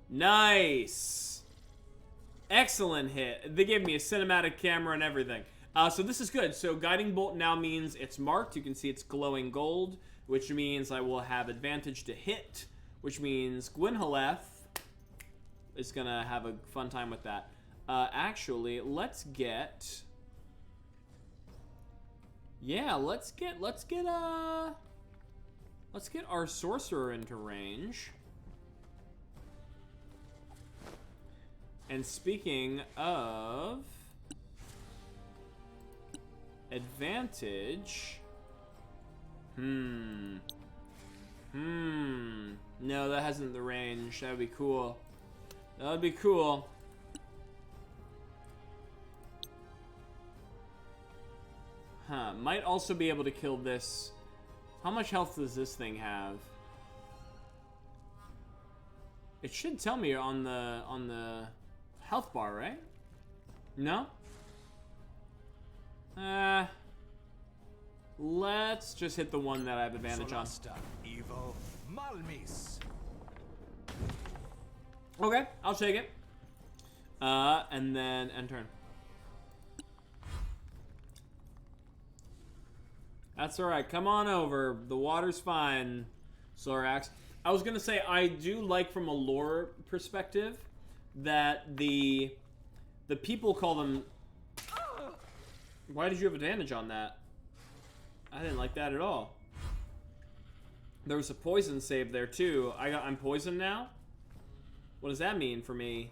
Nice. Excellent hit. They gave me a cinematic camera and everything. So this is good. So Guiding Bolt now means it's marked. You can see it's glowing gold, which means I will have advantage to hit, which means Gwenhalette is going to have a fun time with that. Actually, let's get... Yeah, let's get our sorcerer into range. And speaking of advantage, no, that hasn't the range. That would be cool. That would be cool. Huh, might also be able to kill this. How much health does this thing have? It should tell me on the health bar, right? No? Let's just hit the one that I have advantage on. Solasta, Evo, Malmis. Okay, I'll take it. And then end turn. That's alright. Come on over. The water's fine, Sorraks. I was gonna say, I do like from a lore perspective that the people call them... Why did you have advantage on that? I didn't like that at all. There was a poison save there too. I'm poisoned now? What does that mean for me?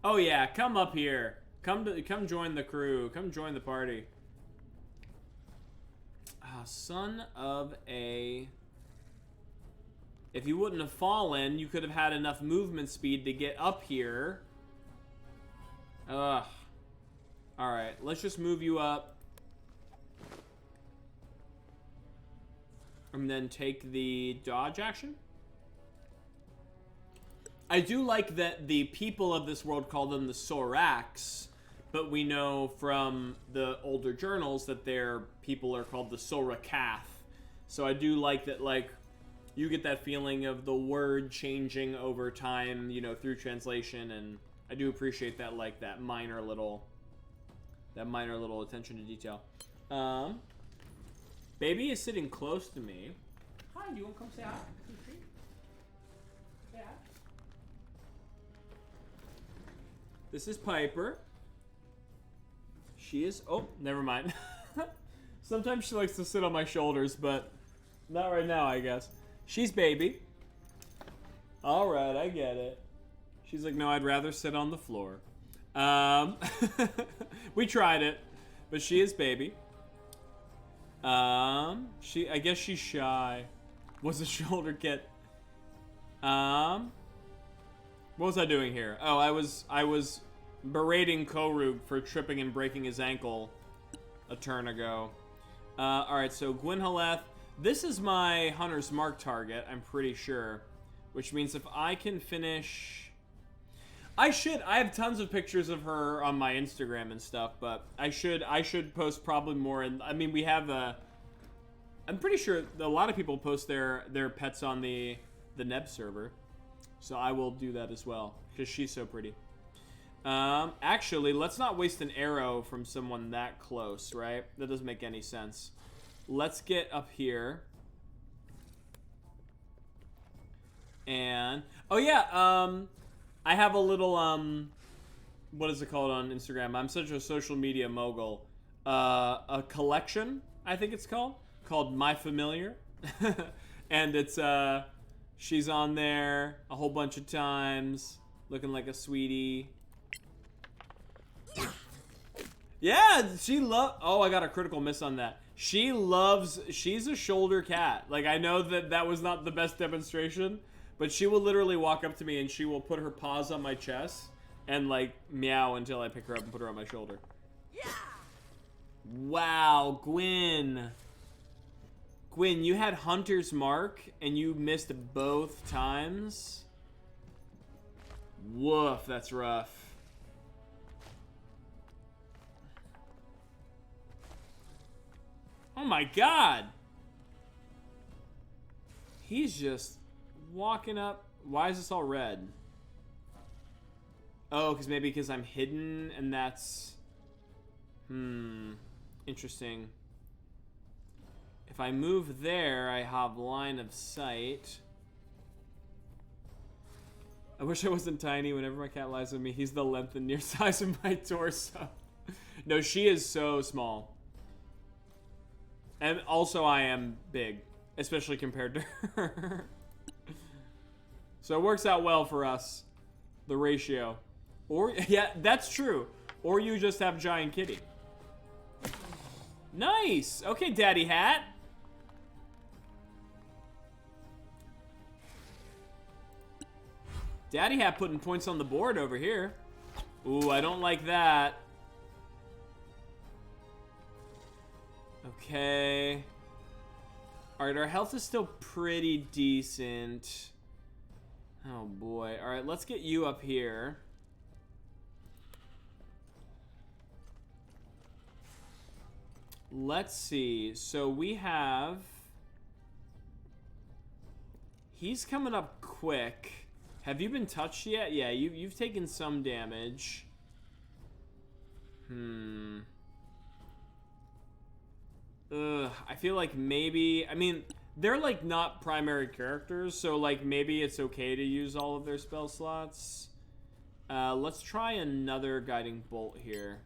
Oh yeah, come up here. Come join the crew. Come join the party. Son of a... If you wouldn't have fallen, you could have had enough movement speed to get up here. Ugh. Alright, let's just move you up. And then take the dodge action. I do like that the people of this world call them the Sorraks, but we know from the older journals that their people are called the Sorrakath. So I do like that, like, you get that feeling of the word changing over time, you know, through translation, and I do appreciate that, like, that minor little attention to detail. Baby is sitting close to me. Hi, do you want to come say hi? Say hi. This is Piper. She is... Oh, never mind. Sometimes she likes to sit on my shoulders, but not right now, I guess. She's Baby. Alright, I get it. She's like, no, I'd rather sit on the floor. We tried it, but she is Baby. I guess she's shy. What's a shoulder kit? What was I doing here? Oh, I was berating Korug for tripping and breaking his ankle a turn ago. Alright, so Gwynhaleth. This is my Hunter's Mark target, I'm pretty sure. Which means if I can finish... I have tons of pictures of her on my Instagram and stuff, but I should post probably more. And I mean, we have I'm pretty sure a lot of people post their pets on the Neb server. So I will do that as well, because she's so pretty. Actually, let's not waste an arrow from someone that close, right? That doesn't make any sense. Let's get up here. And, oh yeah, I have a little, what is it called on Instagram? I'm such a social media mogul. A collection, I think it's called My Familiar. And it's, she's on there a whole bunch of times, looking like a sweetie. Yeah, oh, I got a critical miss on that. She's a shoulder cat. Like, I know that was not the best demonstration, but she will literally walk up to me and she will put her paws on my chest and, like, meow until I pick her up and put her on my shoulder. Yeah. Wow, Gwyn. Gwyn, you had Hunter's Mark and you missed both times? Woof, that's rough. Oh my god! He's just walking up. Why is this all red? Oh, because I'm hidden and that's... Interesting. If I move there, I have line of sight. I wish I wasn't tiny. Whenever my cat lies with me, he's the length and near size of my torso. No, she is so small. And also I am big, especially compared to her. So it works out well for us, the ratio. Or, yeah, that's true. Or you just have giant kitty. Nice! Okay, Daddy Hat. Daddy Hat putting points on the board over here. Ooh, I don't like that. Okay. Alright, our health is still pretty decent. Oh boy. Alright, let's get you up here. Let's see. So we have... He's coming up quick. Have you been touched yet? Yeah, you've taken some damage. I feel like maybe... I mean, they're like not primary characters, so like maybe it's okay to use all of their spell slots. Let's try another guiding bolt here.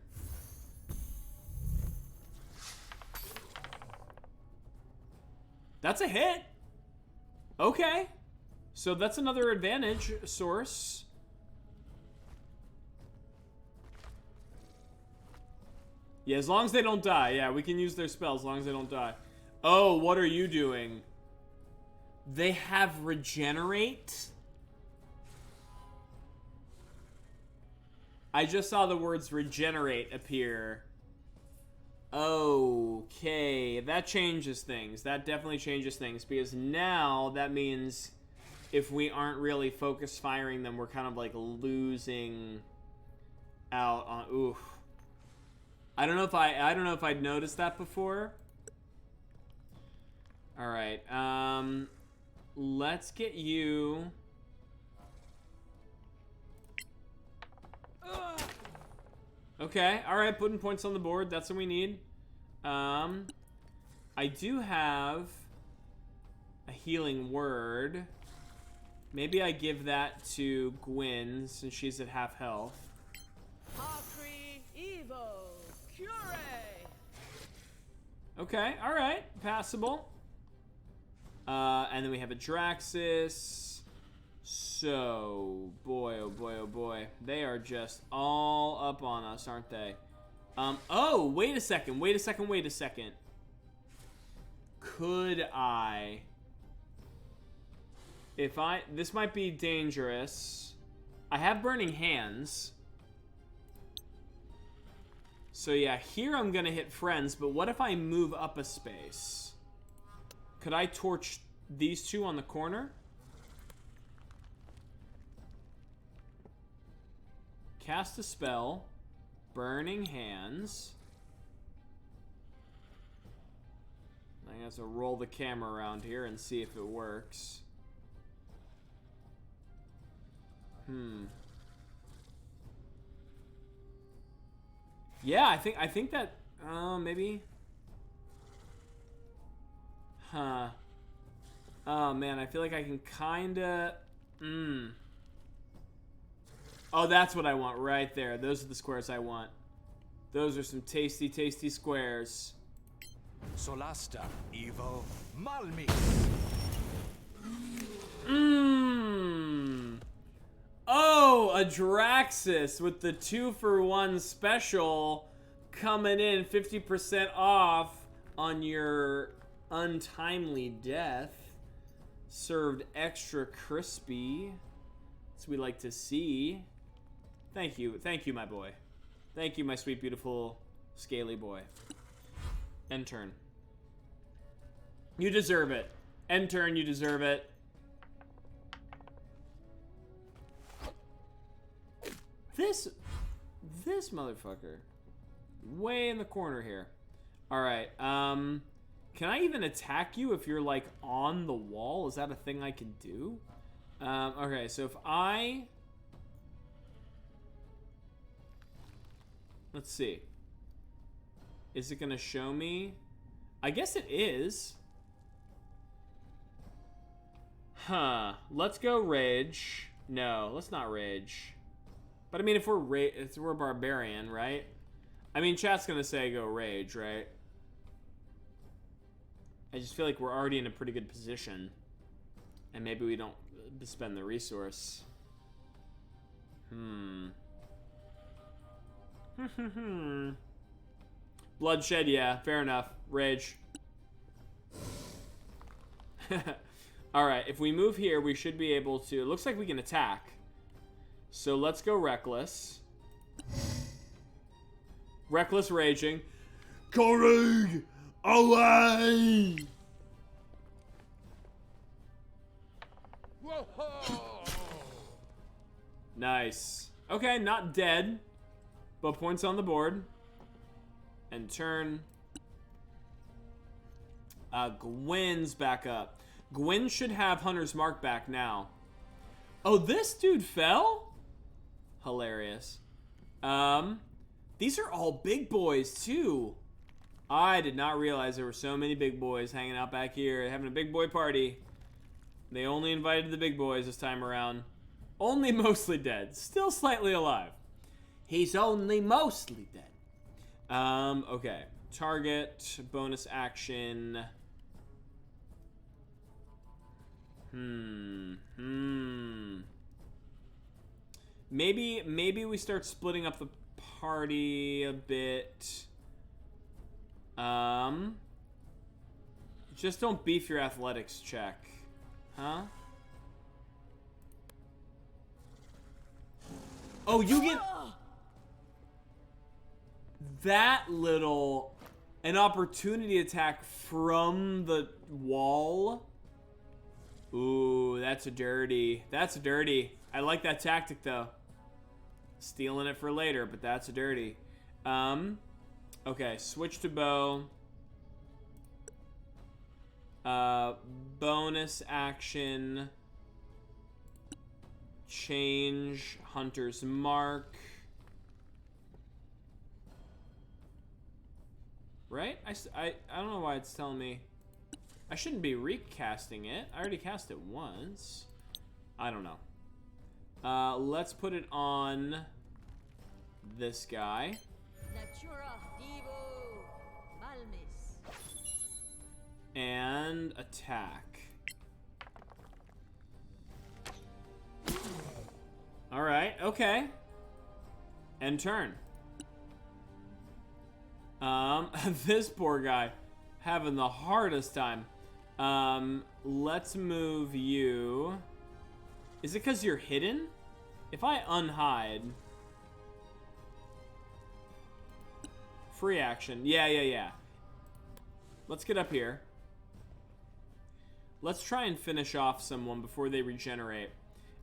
That's a hit. Okay. So that's another advantage source. Yeah, as long as they don't die. Yeah, we can use their spells as long as they don't die. Oh, what are you doing? They have regenerate? I just saw the words regenerate appear. Okay, that changes things. That definitely changes things, because now that means if we aren't really focus firing them, we're kind of like losing out on... Oof. I don't know if I'd noticed that before. All right, let's get you. Okay, all right, putting points on the board. That's what we need. I do have a healing word. Maybe I give that to Gwyn since she's at half health. Okay, all right, passable. And then we have a Draxus. So, boy, oh boy, oh boy. They are just all up on us, aren't they? Oh, wait a second. Could I... This might be dangerous. I have Burning Hands. So yeah, here I'm gonna hit friends, but what if I move up a space? Could I torch these two on the corner? Cast a spell. Burning Hands. I have to roll the camera around here and see if it works. Yeah, I think that maybe. Huh. Oh man, I feel like I can kinda Oh, that's what I want right there. Those are the squares I want. Those are some tasty, tasty squares. Solasta, Evo, Malmis. Oh, a Draxus with the 2-for-1 special coming in 50% off on your untimely death. Served extra crispy. That's what we like to see. Thank you, my boy. Thank you, my sweet, beautiful, scaly boy. End turn. You deserve it. End turn, you deserve it. This motherfucker. Way in the corner here. Alright, can I even attack you if you're, like, on the wall? Is that a thing I can do? Okay, so if I... Let's see. Is it gonna show me? I guess it is. Huh. Let's go rage. No, let's not rage. But I mean, if we're barbarian, right? I mean, chat's gonna say go rage, right? I just feel like we're already in a pretty good position. And maybe we don't spend the resource. Bloodshed, yeah, fair enough. Rage. Alright, if we move here, we should be able to... It looks like we can attack. So let's go Reckless. Reckless Raging. Courage! Away! Nice. Okay, not dead, but points on the board. And turn. Gwyn's back up. Gwyn should have Hunter's Mark back now. Oh, this dude fell? Hilarious. These are all big boys, too. I did not realize there were so many big boys hanging out back here, having a big boy party. They only invited the big boys this time around. Only mostly dead. Still slightly alive. He's only mostly dead. Okay. Target, bonus action. Maybe we start splitting up the party a bit. Just don't beef your athletics check. Huh? Oh, you get that little an opportunity attack from the wall. Ooh, that's a dirty. That's a dirty. I like that tactic though. Stealing it for later, but that's a dirty. Okay, switch to bow. Bonus action. Change Hunter's Mark. Right? I don't know why it's telling me. I shouldn't be recasting it. I already cast it once. I don't know. Let's put it on this guy. And attack. Alright, okay. And turn. This poor guy having the hardest time. Let's move you. Is it because you're hidden? If I unhide. Free action. Yeah. Let's get up here. Let's try and finish off someone before they regenerate.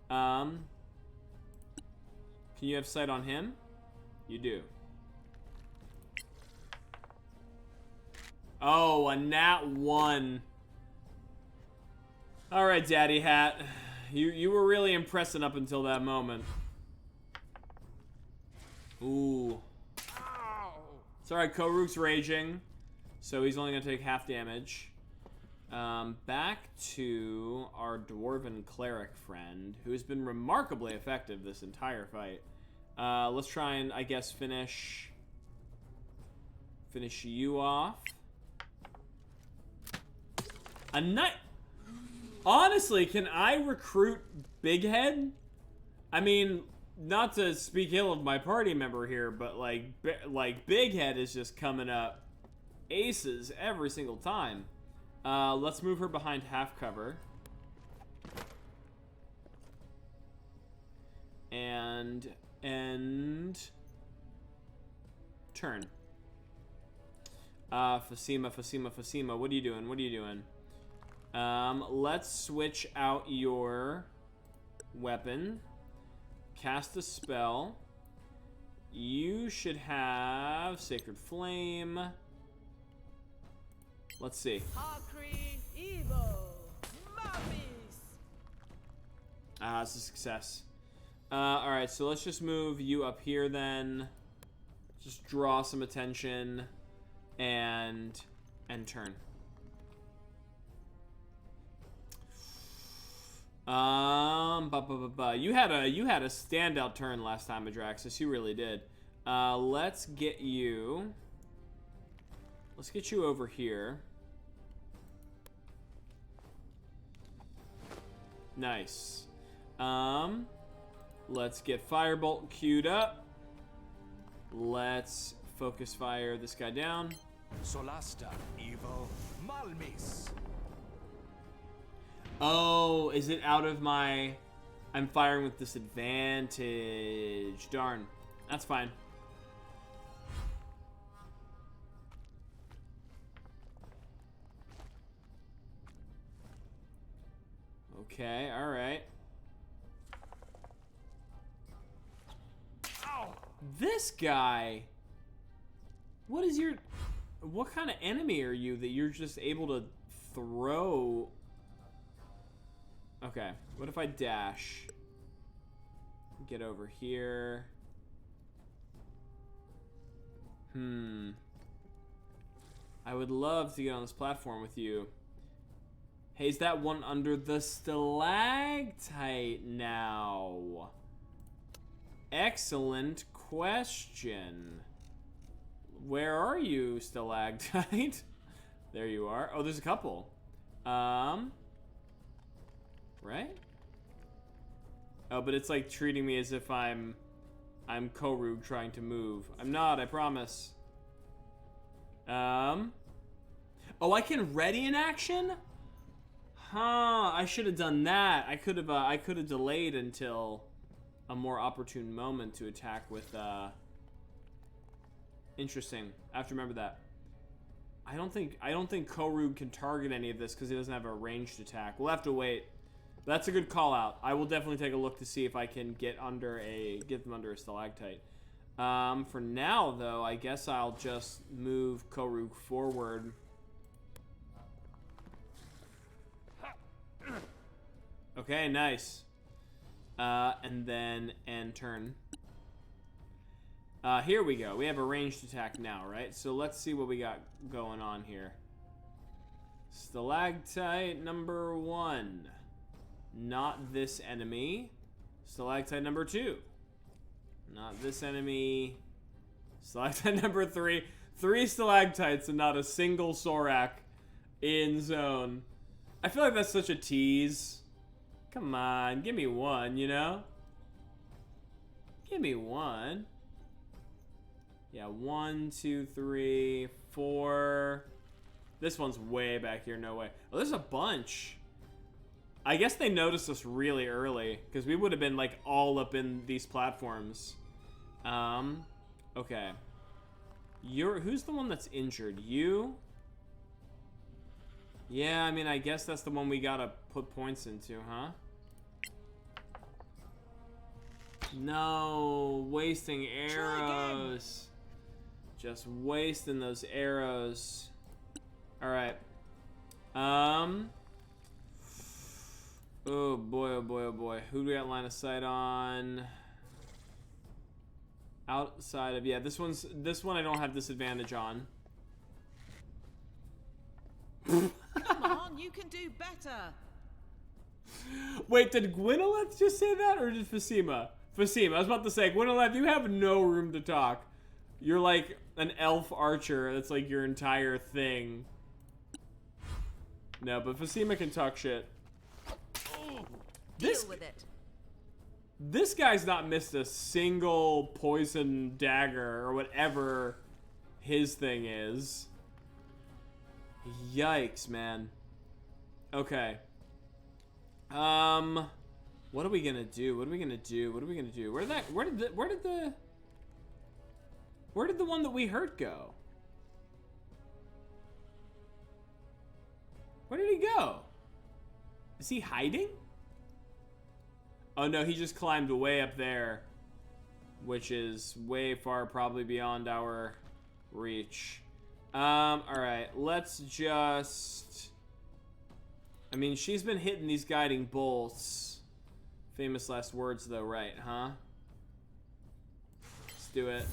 Can you have sight on him? You do. Oh, a nat 1. All right, Daddy Hat. You were really impressing up until that moment. Ooh. It's alright, Koruk's raging. So he's only going to take half damage. Back to our Dwarven Cleric friend, who's been remarkably effective this entire fight. Let's try and, I guess, finish you off. A night. Honestly, can I recruit Big Head? I mean, not to speak ill of my party member here, but like Big Head is just coming up aces every single time. Let's move her behind half cover. And turn. Fasima, what are you doing? Let's switch out your weapon. Cast a spell. You should have Sacred Flame. Let's see. It's a success. Alright, so let's just move you up here then. Just draw some attention and turn. You had a standout turn last time, Adraxis. You really did. Let's get you over here. Nice. Let's get Firebolt queued up. Let's focus fire this guy down. Solasta, Evo, Malmis. Oh, is it out of my... I'm firing with disadvantage. Darn. That's fine. Okay, alright. This guy... What is your... What kind of enemy are you that you're just able to throw... Okay, what if I dash? Get over here. I would love to get on this platform with you. Hey, is that one under the stalactite now? Excellent question. Where are you, stalactite? There you are. Oh, there's a couple. Right? Oh, but it's like treating me as if I'm Korug trying to move. I'm not, I promise. Oh, I can ready an action? Huh, I should have done that. I could have delayed until a more opportune moment to attack with interesting. I have to remember that. I don't think Korug can target any of this because he doesn't have a ranged attack. We'll have to wait. That's a good call out. I will definitely take a look to see if I can get them under a stalactite. For now though, I guess I'll just move Korug forward. Okay, nice. And then end turn. Here we go. We have a ranged attack now, right? So let's see what we got going on here. Stalactite number 1. Not this enemy. Stalactite number 2. Not this enemy. Stalactite number 3. 3 stalactites and not a single Sorrak in zone. I feel like that's such a tease. Come on, give me one, you know? Give me one. Yeah, 1, 2, 3, 4. This one's way back here, no way. Oh, there's a bunch. I guess they noticed us really early, because we would have been, like, all up in these platforms. Okay. Who's the one that's injured? You? Yeah, I mean, I guess that's the one we gotta put points into, huh? No, wasting arrows. Just wasting those arrows. Alright. Oh boy, oh boy, oh boy. Who do we got line of sight on? Outside of, yeah, this one I don't have disadvantage on. Come on, you can do better. Wait, did Gwynoleth just say that, or did Fasima? Fasima, I was about to say, Gwynoleth, you have no room to talk. You're like an elf archer. That's like your entire thing. No, but Fasima can talk shit. Deal with it. This guy's not missed a single poison dagger or whatever his thing is. Yikes, man. Okay. What are we gonna do? What are we gonna do? What are we gonna do? Where did the one that we hurt go? Where did he go? Is he hiding? Oh no, he just climbed way up there, which is way far, probably beyond our reach. Alright, let's just... I mean, she's been hitting these guiding bolts. Famous last words though, right, huh? Let's do it.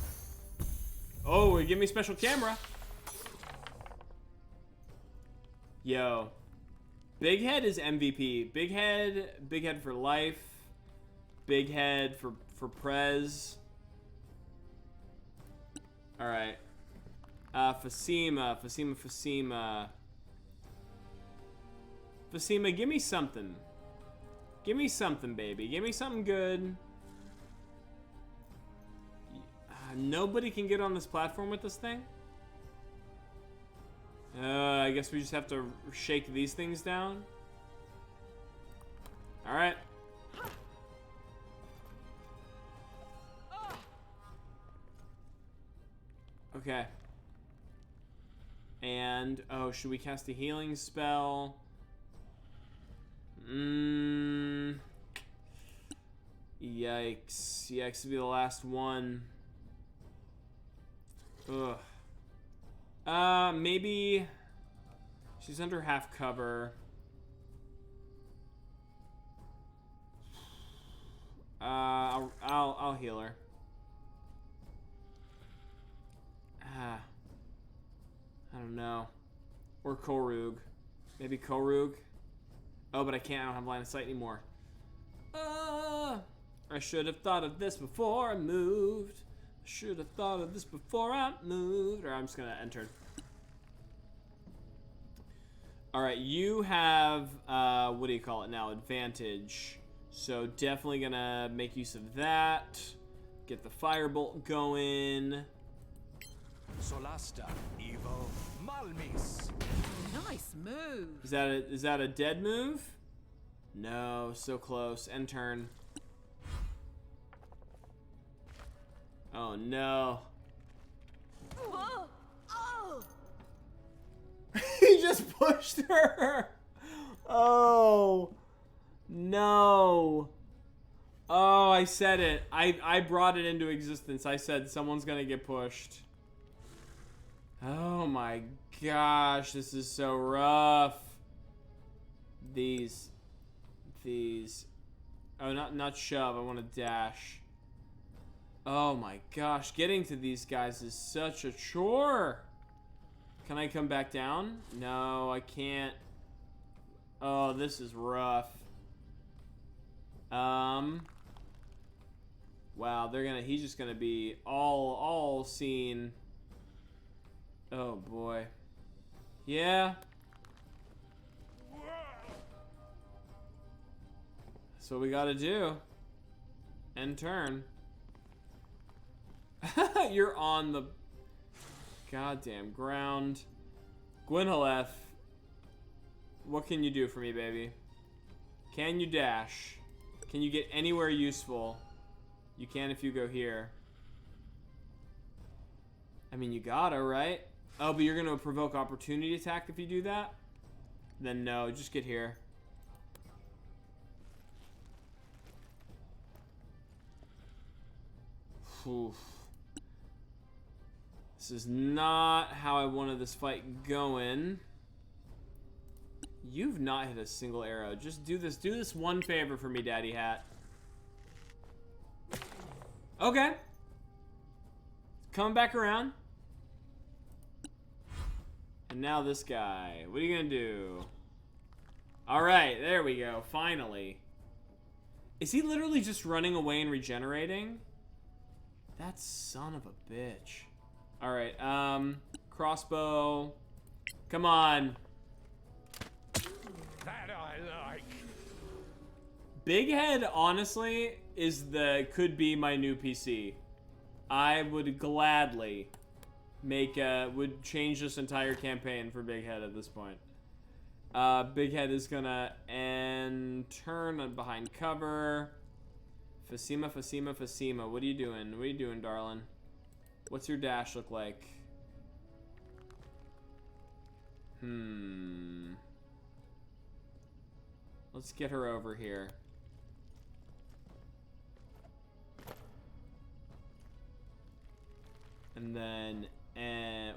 Oh, give me special camera. Yo. Big Head is MVP. Big Head for life. Big Head for Prez. Alright. Fasima, give me something. Give me something, baby. Give me something good. Nobody can get on this platform with this thing? I guess we just have to shake these things down. Alright. Okay. And, oh, should we cast a healing spell? Yikes. Yikes to be the last one. Ugh. Maybe she's under half cover. I'll heal her. I don't know. Or Korug. Maybe Korug. Oh, but I can't. I don't have line of sight anymore. I should have thought of this before I moved. I should have thought of this before I moved. Or I'm just gonna enter. All right, you have what do you call it now? Advantage. So definitely gonna make use of that. Get the firebolt going. Solasta, Evo, Malmis. Nice move. Is that a dead move? No, so close. End turn. Oh no. Oh! Oh! He just pushed her. Oh no. Oh, I said it. I brought it into existence. I said someone's gonna get pushed. Oh my gosh, this is so rough. These. Oh, not shove. I want to dash. Oh my gosh, getting to these guys is such a chore. Can I come back down? No, I can't. Oh, this is rough. Wow, he's just gonna be all seen. Oh boy. Yeah. That's what we gotta do. End turn. You're on the goddamn ground. Gwynhaleth, what can you do for me, baby? Can you dash? Can you get anywhere useful? You can if you go here. I mean, you gotta, right? Oh, but you're gonna provoke opportunity attack if you do that? Then no, just get here. Oof. This is not how I wanted this fight going. You've not hit a single arrow. Just do this one favor for me, Daddy Hat. Okay. Coming back around. And now this guy. What are you gonna do? Alright, there we go. Finally. Is he literally just running away and regenerating? That son of a bitch. Alright, crossbow. Come on. That I like. Big Head, honestly, could be my new PC. I would gladly would change this entire campaign for Big Head at this point. Big Head is gonna turn behind cover. Fasima. What are you doing? What are you doing, darling? What's your dash look like? Let's get her over here. And then,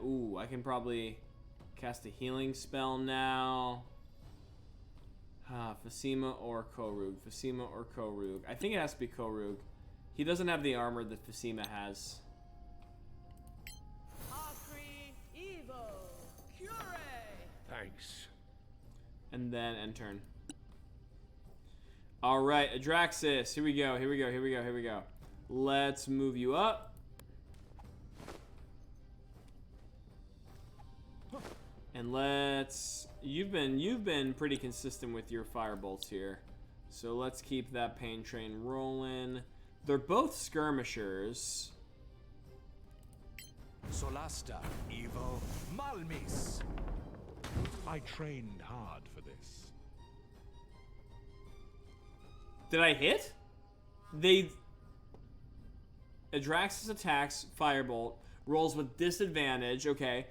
ooh, I can probably cast a healing spell now. Fasima or Korug. Fasima or Korug. I think it has to be Korug. He doesn't have the armor that Fasima has. Thanks. And then end turn. Alright, Adraxis. Here we go. Let's move you up. And you've been pretty consistent with your fire bolts here. So let's keep that pain train rolling. They're both skirmishers. Solasta, Evo, Malmis. I trained hard for this. Did I hit? Adraxis attacks Firebolt, rolls with disadvantage, okay.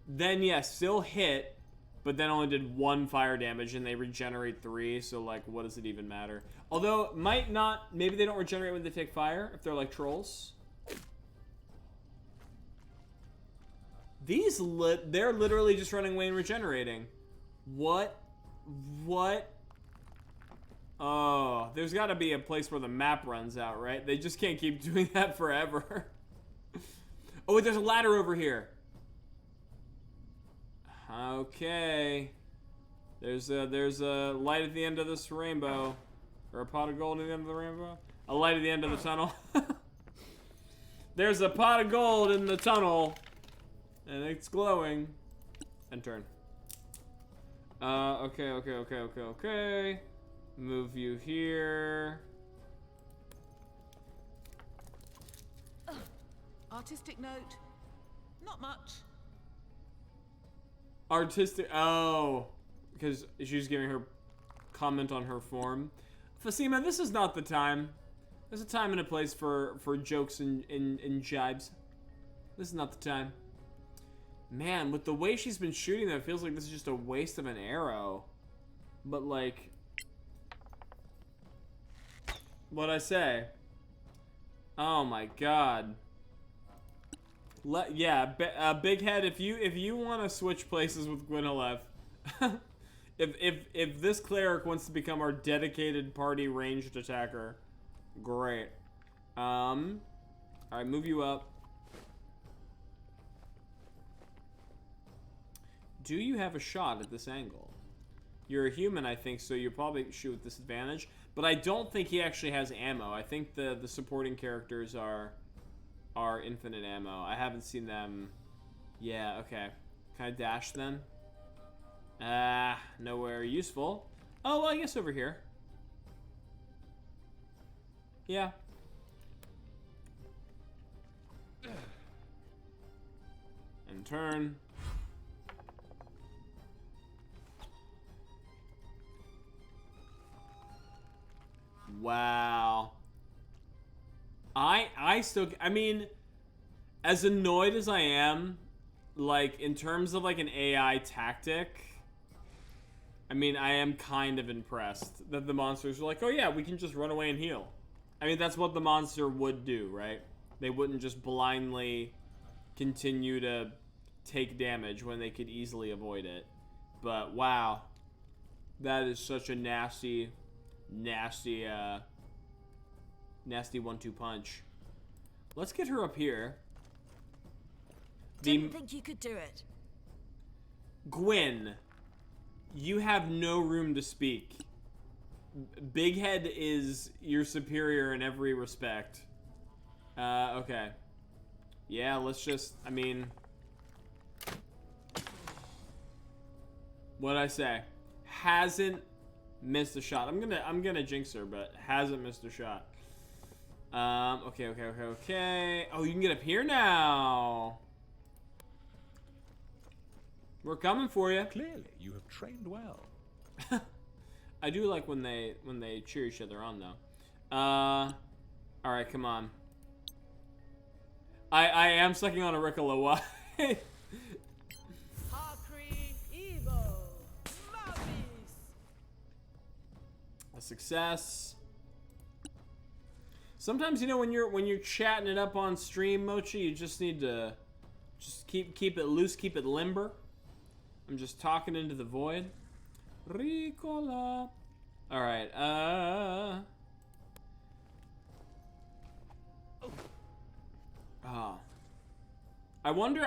Then yes, still hit, but then only did 1 fire damage and they regenerate 3, so like what does it even matter? Although might not, maybe they don't regenerate when they take fire if they're like trolls. They're literally just running away and regenerating. What? Oh, there's got to be a place where the map runs out, right? They just can't keep doing that forever. Oh, wait, there's a ladder over here. Okay. There's a light at the end of this rainbow. Or a pot of gold at the end of the rainbow. A light at the end of the tunnel. There's a pot of gold in the tunnel. And it's glowing. And turn. Okay. Move you here. Artistic note. Not much. Artistic. Oh. Because she's giving her comment on her form. Fasima, this is not the time. There's a time and a place for jokes and jibes. This is not the time. Man, with the way she's been shooting them, it feels like this is just a waste of an arrow. But like, what'd I say? Oh my god. Big Head, if you want to switch places with Gwynolef, if this cleric wants to become our dedicated party ranged attacker, great. Alright, move you up. Do you have a shot at this angle? You're a human, I think, so you probably shoot with disadvantage. But I don't think he actually has ammo. I think the supporting characters are infinite ammo. I haven't seen them. Yeah, okay. Can I dash then? Nowhere useful. Oh, well, I guess over here. Yeah. And turn. Wow. I mean, as annoyed as I am, like, in terms of, like, an AI tactic, I mean, I am kind of impressed that the monsters are like, oh yeah, we can just run away and heal. I mean, that's what the monster would do, right? They wouldn't just blindly continue to take damage when they could easily avoid it. But, wow. That is such a nasty 1-2 punch. Let's get her up here. Didn't think you could do it. Gwyn, you have no room to speak. Big Head is your superior in every respect. Okay. Yeah, let's just, I mean, what'd I say? Hasn't missed a shot. I'm gonna jinx her, but hasn't missed a shot. Okay. Oh, you can get up here now. We're coming for you. Clearly, you have trained well. I do like when they cheer each other on, though. All right, come on. I am sucking on a Ricola. Why? A success. Sometimes, you know, when you're chatting it up on stream, Mochi, you just need to just keep it loose, keep it limber. I'm just talking into the void. Ricola. All right. I wonder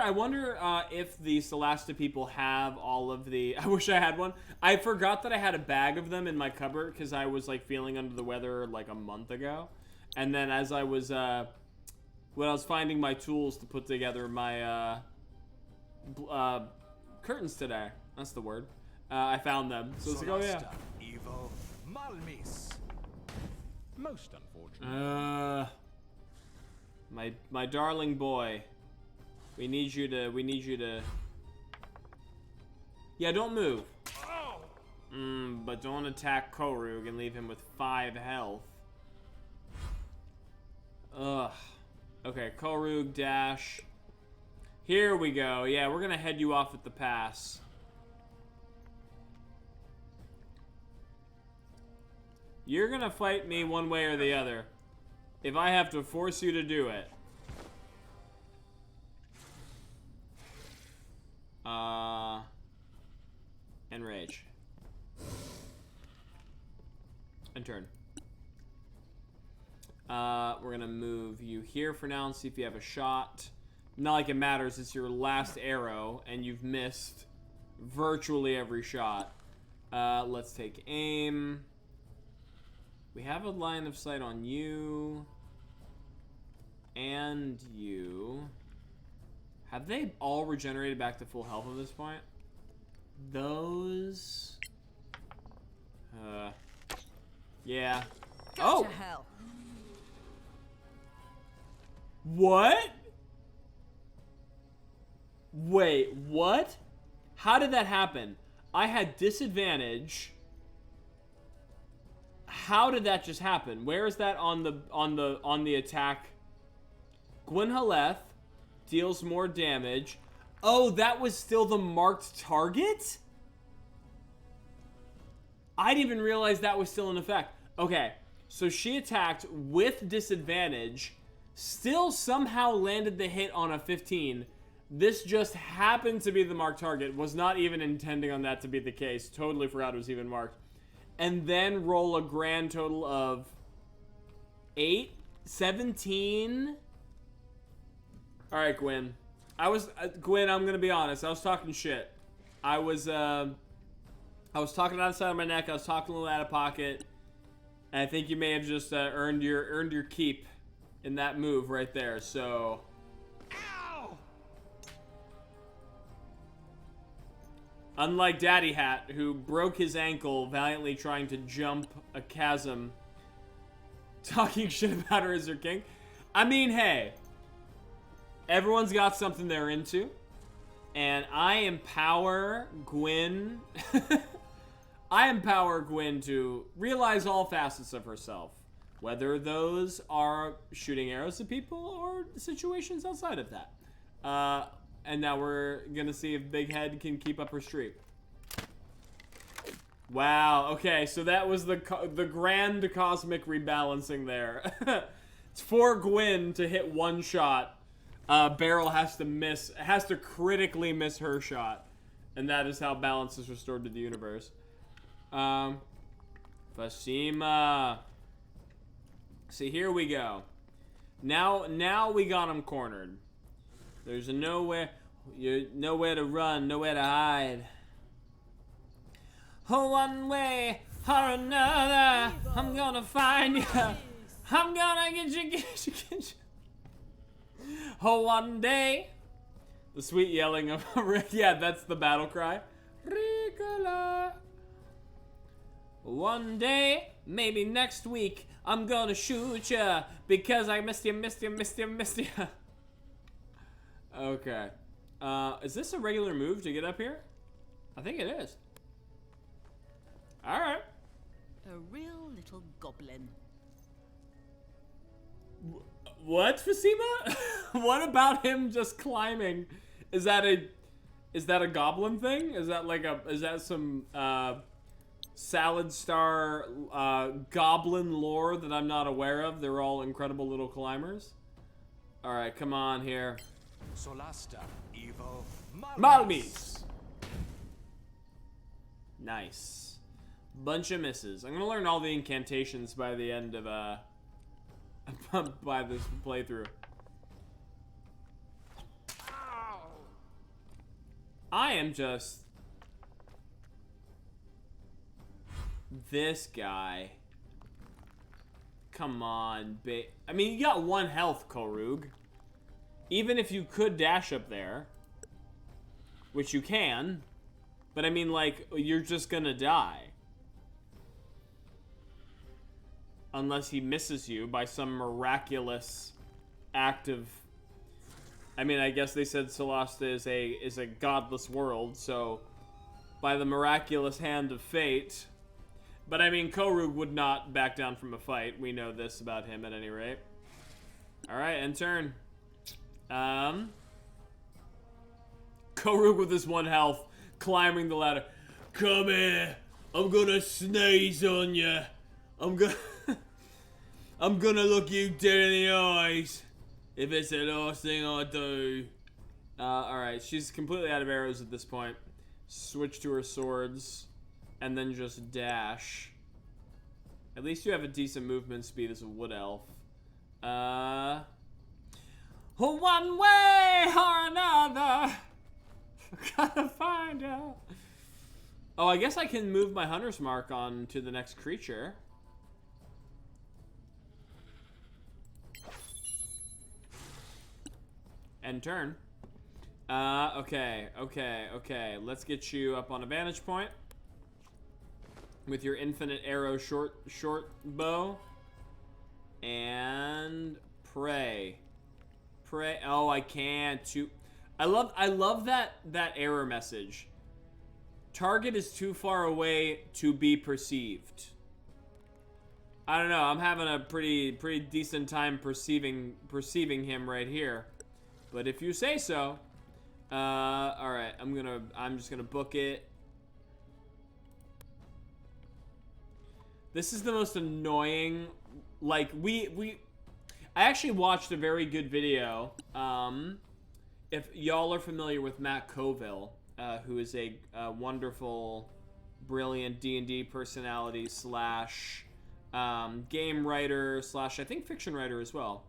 if the Solasta people have all of the. I wish I had one. I forgot that I had a bag of them in my cupboard because I was like feeling under the weather like a month ago, and then as I was when I was finding my tools to put together my curtains today. That's the word. I found them. So it's like, oh yeah. Evo, Malmis. Most unfortunate. My darling boy. We need you to. Yeah, don't move. But don't attack Korug and leave him with 5 health. Ugh. Okay, Korug dash. Here we go. Yeah, we're gonna head you off at the pass. You're gonna fight me one way or the other. If I have to force you to do it. Enrage. And turn. We're gonna move you here for now and see if you have a shot. Not like it matters, it's your last arrow, and you've missed virtually every shot. Let's take aim. We have a line of sight on you. And you. Have they all regenerated back to full health at this point? Those... yeah. Go to hell. What? Wait, what? How did that happen? I had disadvantage. How did that just happen? Where is that on the attack? Gwynhaleth deals more damage. Oh, that was still the marked target? I didn't even realize that was still in effect. Okay, so she attacked with disadvantage, still somehow landed the hit on a 15. This just happened to be the marked target. Was not even intending on that to be the case. Totally forgot it was even marked. And then roll a grand total of 8, 17. All right, Gwyn. Gwyn, I'm gonna be honest. I was talking shit. I was talking outside of my neck. I was talking a little out of pocket. And I think you may have just earned your keep in that move right there. So. Ow! Unlike Daddy Hat, who broke his ankle valiantly trying to jump a chasm, talking shit about her as her king. I mean, hey. Everyone's got something they're into. And I empower Gwyn. I empower Gwyn to realize all facets of herself. Whether those are shooting arrows at people or situations outside of that. And now we're gonna see if Big Head can keep up her streak. Wow, okay, so that was the grand cosmic rebalancing there. It's for Gwyn to hit one shot. Beryl has to critically miss her shot. And that is how balance is restored to the universe. Fasima. See, here we go. Now we got him cornered. There's nowhere to run, nowhere to hide. Oh, one way or another, I'm gonna find you. I'm gonna get you. Oh, one day. The sweet yelling of yeah, that's the battle cry. Ricola. One day, maybe next week, I'm gonna shoot ya because I missed you. Okay. Is this a regular move to get up here? I think it is. Alright. A real little goblin. What, Fasima? What about him just climbing? Is that a goblin thing? Is that some Salad Star goblin lore that I'm not aware of? They're all incredible little climbers. All right, come on here. Solasta, evil, Malmis. Nice. Bunch of misses. I'm gonna learn all the incantations by the end of by this playthrough. I am just this guy. Come on, I mean, you got 1 health, Korug. Even if you could dash up there, which you can, but I mean, like, you're just gonna die. unless he misses you by some miraculous act of... I mean, I guess they said Solasta is a godless world, so by the miraculous hand of fate. But I mean, Korug would not back down from a fight. We know this about him at any rate. Alright, end turn. Korug with his 1 health, climbing the ladder. Come here, I'm gonna sneeze on you. I'm gonna look you dead in the eyes. If it's the last thing I do. Alright, she's completely out of arrows at this point. Switch to her swords. And then just dash. At least you have a decent movement speed as a wood elf. One way or another. Gotta find out. Oh, I guess I can move my hunter's mark on to the next creature. End turn. Okay. Let's get you up on a vantage point with your infinite arrow short bow. And pray. Oh, I can't. I love that error message. Target is too far away to be perceived. I don't know. I'm having a pretty decent time perceiving him right here. But if you say so, all right. I'm just gonna book it. This is the most annoying. Like I actually watched a very good video. If y'all are familiar with Matt Colville, who is a wonderful, brilliant D&D personality slash game writer slash I think fiction writer as well.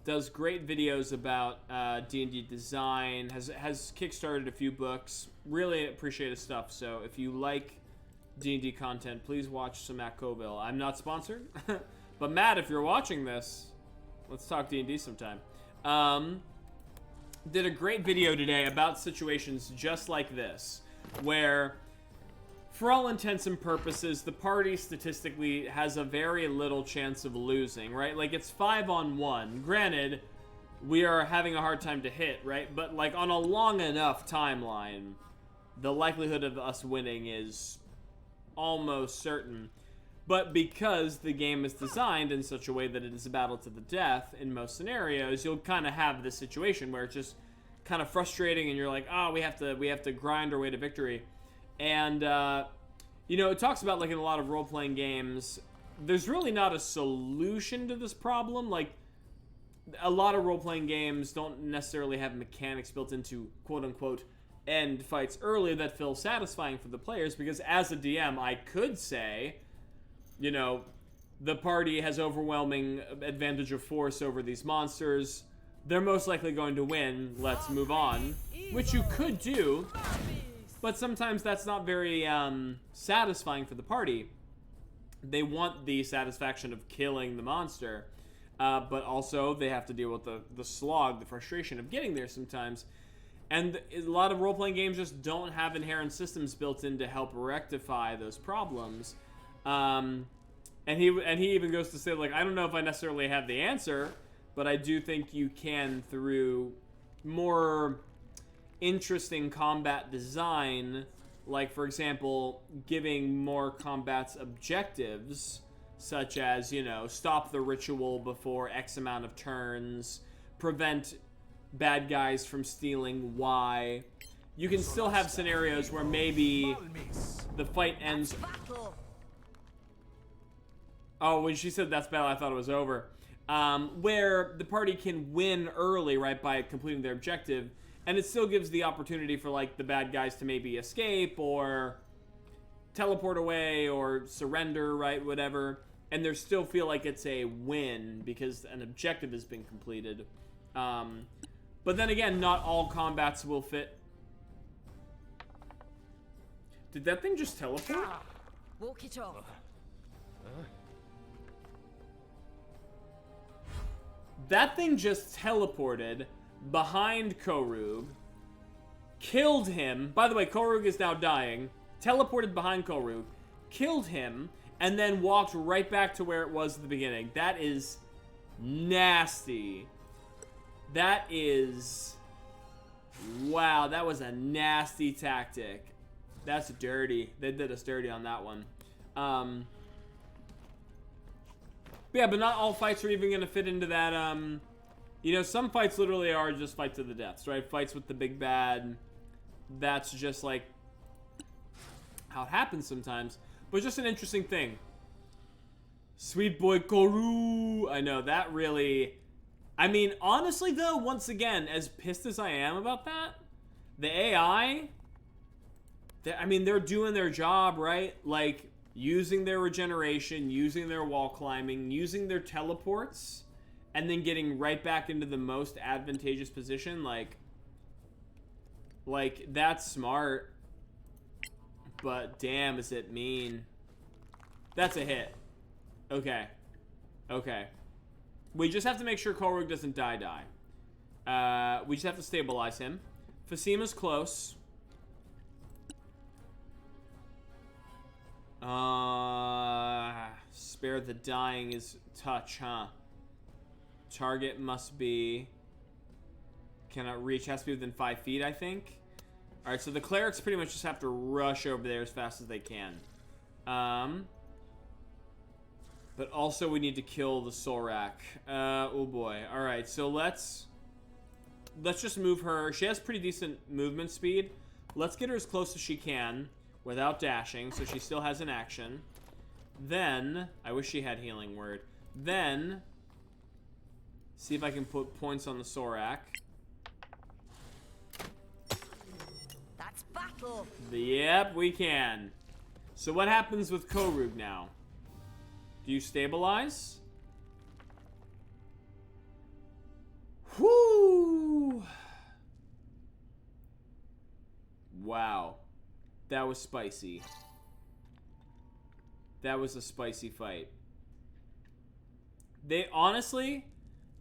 Does great videos about D&D design. Has kickstarted a few books. Really appreciate his stuff. So if you like D&D content, please watch some Matt Colville. I'm not sponsored, but Matt, if you're watching this, let's talk D&D sometime. Did a great video today about situations just like this, where, for all intents and purposes, the party statistically has a very little chance of losing, right? Like, it's 5-on-1. Granted, we are having a hard time to hit, right? But, like, on a long enough timeline, the likelihood of us winning is almost certain. But because the game is designed in such a way that it is a battle to the death in most scenarios, you'll kind of have this situation where it's just kind of frustrating and you're like, oh, we have to grind our way to victory. And, you know, it talks about, like, in a lot of role-playing games, there's really not a solution to this problem. Like, a lot of role-playing games don't necessarily have mechanics built into, quote-unquote, end fights early that feel satisfying for the players, because as a DM, I could say, you know, the party has overwhelming advantage of force over these monsters. They're most likely going to win. Let's move on. Which you could do, but sometimes that's not very satisfying for the party. They want the satisfaction of killing the monster, but also they have to deal with the slog, the frustration of getting there sometimes. And a lot of role-playing games just don't have inherent systems built in to help rectify those problems. And he even goes to say, like, I don't know if I necessarily have the answer, but I do think you can, through more interesting combat design, like, for example, giving more combat's objectives, such as, you know, stop the ritual before X amount of turns, prevent bad guys from stealing Y. You can still have scenarios where maybe the fight ends... Oh, when she said that's battle, I thought it was over. Where the party can win early, right, by completing their objective, and it still gives the opportunity for, like, the bad guys to maybe escape or teleport away or surrender, right, whatever, and they still feel like it's a win because an objective has been completed. But then again, not all combats will fit. Did that thing just teleport? Walk it off. That thing just teleported behind Korug, killed him. By the way, Korug is now dying. Teleported behind Korug, killed him, and then walked right back to where it was at the beginning. That is nasty. That is... Wow, that was a nasty tactic. That's dirty. They did us dirty on that one. Yeah, but not all fights are even going to fit into that, you know, some fights literally are just fight to the deaths, right? Fights with the big bad. That's just, like, how it happens sometimes. But just an interesting thing. Sweet boy Koru. I know, that really... I mean, honestly, though, once again, as pissed as I am about that, the AI... I mean, they're doing their job, right? Like, using their regeneration, using their wall climbing, using their teleports, and then getting right back into the most advantageous position. Like, that's smart. But damn, is it mean. That's a hit. Okay. Okay. We just have to make sure Korug doesn't die. We just have to stabilize him. Fasima's close. Spare the dying is touch, huh? Target must be... Cannot reach. Has to be within 5 feet, I think. Alright, so the clerics pretty much just have to rush over there as fast as they can. But also we need to kill the Sorrak. Oh boy. Alright, so let's just move her. She has pretty decent movement speed. Let's get her as close as she can without dashing, so she still has an action. Then, I wish she had healing word. Then, see if I can put points on the Sorrak. That's battle. Yep, we can. So what happens with Korug now? Do you stabilize? Whoo! Wow. That was spicy. That was a spicy fight. They honestly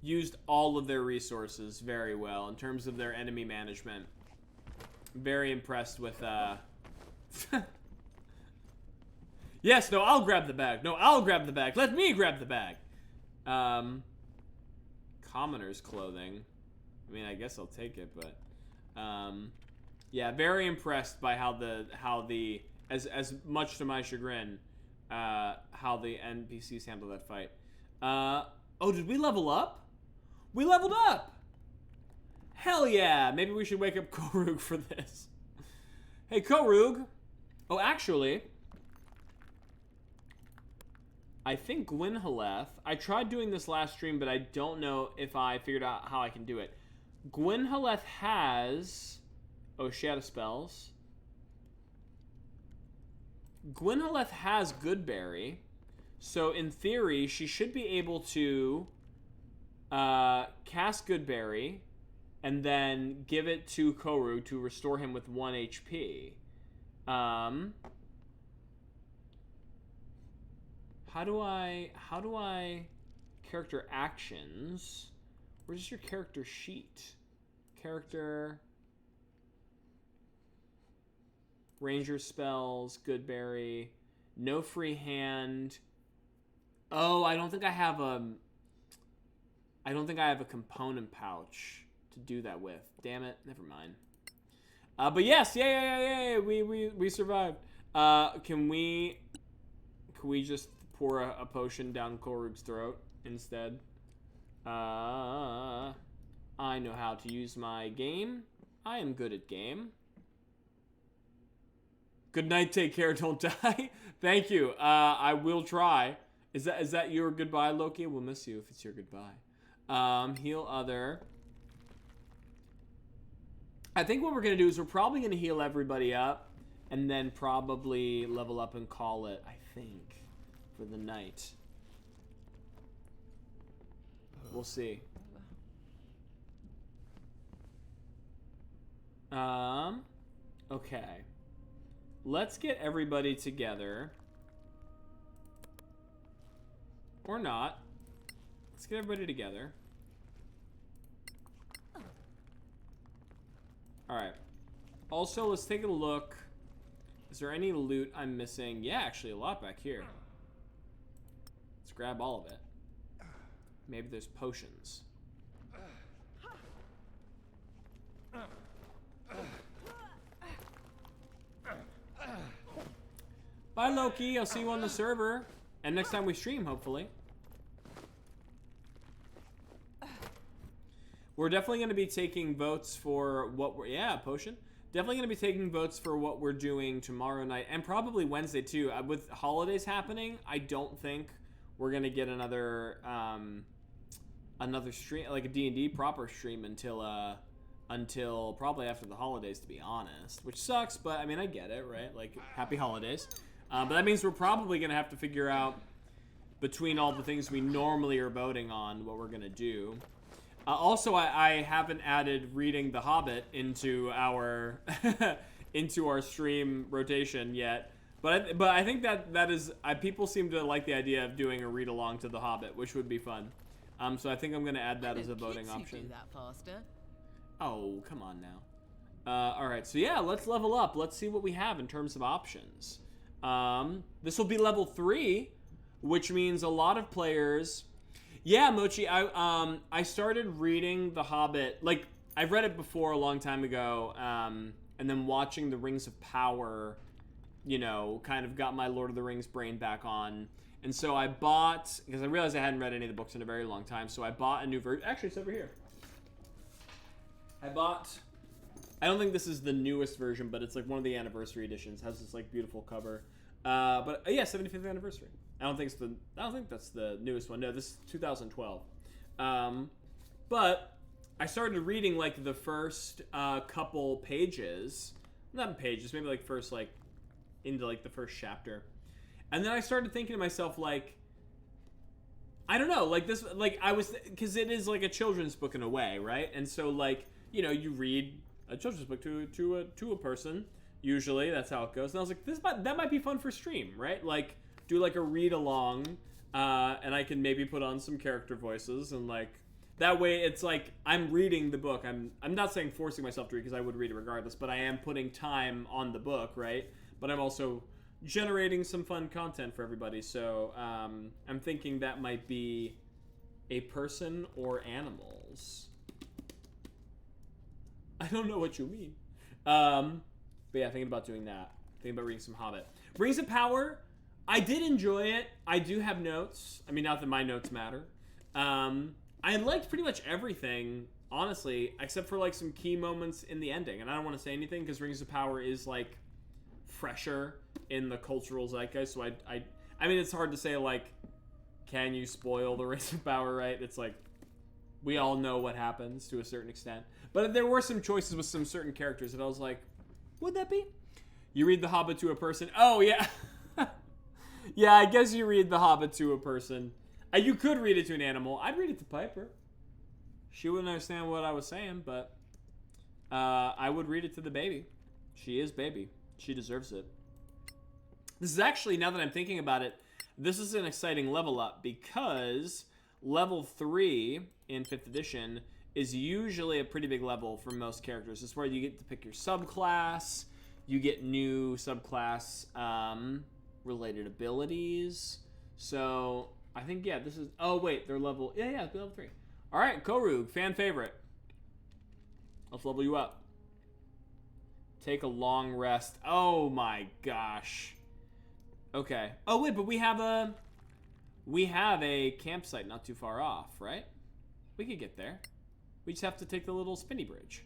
used all of their resources very well in terms of their enemy management. Very impressed with, Yes, no, I'll grab the bag. No, I'll grab the bag. Let me grab the bag. Commoner's clothing. I mean, I guess I'll take it, but... yeah, very impressed by how the as much to my chagrin, how the NPCs handle that fight. Oh, did we level up? We leveled up! Hell yeah! Maybe we should wake up Korug for this. Hey, Korug. Oh, actually... I think Gwynhaleth... I tried doing this last stream, but I don't know if I figured out how I can do it. Gwynhaleth has... Oh, Shadow Spells. Gwynhaleth has Goodberry. So, in theory, she should be able to cast Goodberry and then give it to Koru to restore him with 1 HP. How do I character actions? Where's your character sheet? Character Ranger spells, Goodberry, no free hand. Oh, I don't think I have a component pouch to do that with. Damn it, never mind. But yes, yeah, we survived. Can we just pour a potion down Korug's throat instead? I know how to use my game. I am good at game. Good night, take care, don't die. Thank you. I will try. Is that your goodbye, Loki? We'll miss you if it's your goodbye. Heal other. I think what we're gonna do is we're probably gonna heal everybody up and then probably level up and call it, I think, for the night. We'll see. Okay. Let's get everybody together. Or not. Let's get everybody together. Alright. Also, let's take a look. Is there any loot I'm missing? Yeah, actually, a lot back here. grab all of it. Maybe there's potions. Bye, Loki. I'll see you on the server. And next time we stream, hopefully. We're definitely going to be taking votes for what we're... Yeah, potion. Definitely going to be taking votes for what we're doing tomorrow night. And probably Wednesday, too. With holidays happening, I don't think we're going to get another stream, like a D&D proper stream until probably after the holidays, to be honest. Which sucks, but, I mean, I get it, right? Like, happy holidays. But that means we're probably going to have to figure out, between all the things we normally are voting on, what we're going to do. Also, I haven't added reading The Hobbit into our into our stream rotation yet, but I think that is people seem to like the idea of doing a read along to The Hobbit, which would be fun. So I think I'm gonna add that as a voting option. Do that faster. Oh, come on now. All right, so yeah, let's level up. Let's see what we have in terms of options. This will be level 3, which means a lot of players. Yeah, Mochi, I started reading The Hobbit. Like, I've read it before a long time ago, and then watching The Rings of Power, you know, kind of got my Lord of the Rings brain back on. And so I bought, because I realized I hadn't read any of the books in a very long time, so I bought a new version. Actually, it's over here. I don't think this is the newest version, but it's like one of the anniversary editions. It has this like beautiful cover. But yeah, 75th anniversary. I don't think that's the newest one. No, this is 2012. But I started reading like the first couple pages, not pages, maybe like first like into like the first chapter, and then I started thinking to myself like, I don't know, like this, like I was, because it is like a children's book in a way, right? And so like, you know, you read a children's book to a person. Usually that's how it goes. And I was like, that might be fun for stream, right? Like, do like a read along, and I can maybe put on some character voices, and like that way it's like I'm reading the book. I'm not saying forcing myself to read, because I would read it regardless, but I am putting time on the book, right? But I'm also generating some fun content for everybody. So I'm thinking that might be a person or animals. I don't know what you mean. But yeah, thinking about doing that. Thinking about reading some Hobbit. Rings of Power, I did enjoy it. I do have notes. I mean, not that my notes matter. I liked pretty much everything, honestly, except for like some key moments in the ending. And I don't want to say anything because Rings of Power is like fresher in the cultural zeitgeist. So I mean, it's hard to say like, can you spoil the Rings of Power, right? It's like, we all know what happens to a certain extent. But there were some choices with some certain characters that I was like, would that be? You read The Hobbit to a person. Oh, yeah. Yeah, I guess you read The Hobbit to a person. You could read it to an animal. I'd read it to Piper. She wouldn't understand what I was saying, but I would read it to the baby. She is baby. She deserves it. This is actually, now that I'm thinking about it, this is an exciting level up because level 3 in 5th edition is usually a pretty big level for most characters. It's where you get to pick your subclass, you get new subclass related abilities. So I think, yeah, this is, oh wait, they're level, yeah, level 3. All right, Korug, fan favorite. Let's level you up. Take a long rest. Oh my gosh. Okay. Oh wait, but we have a campsite not too far off, right? We could get there. We just have to take the little spinny bridge.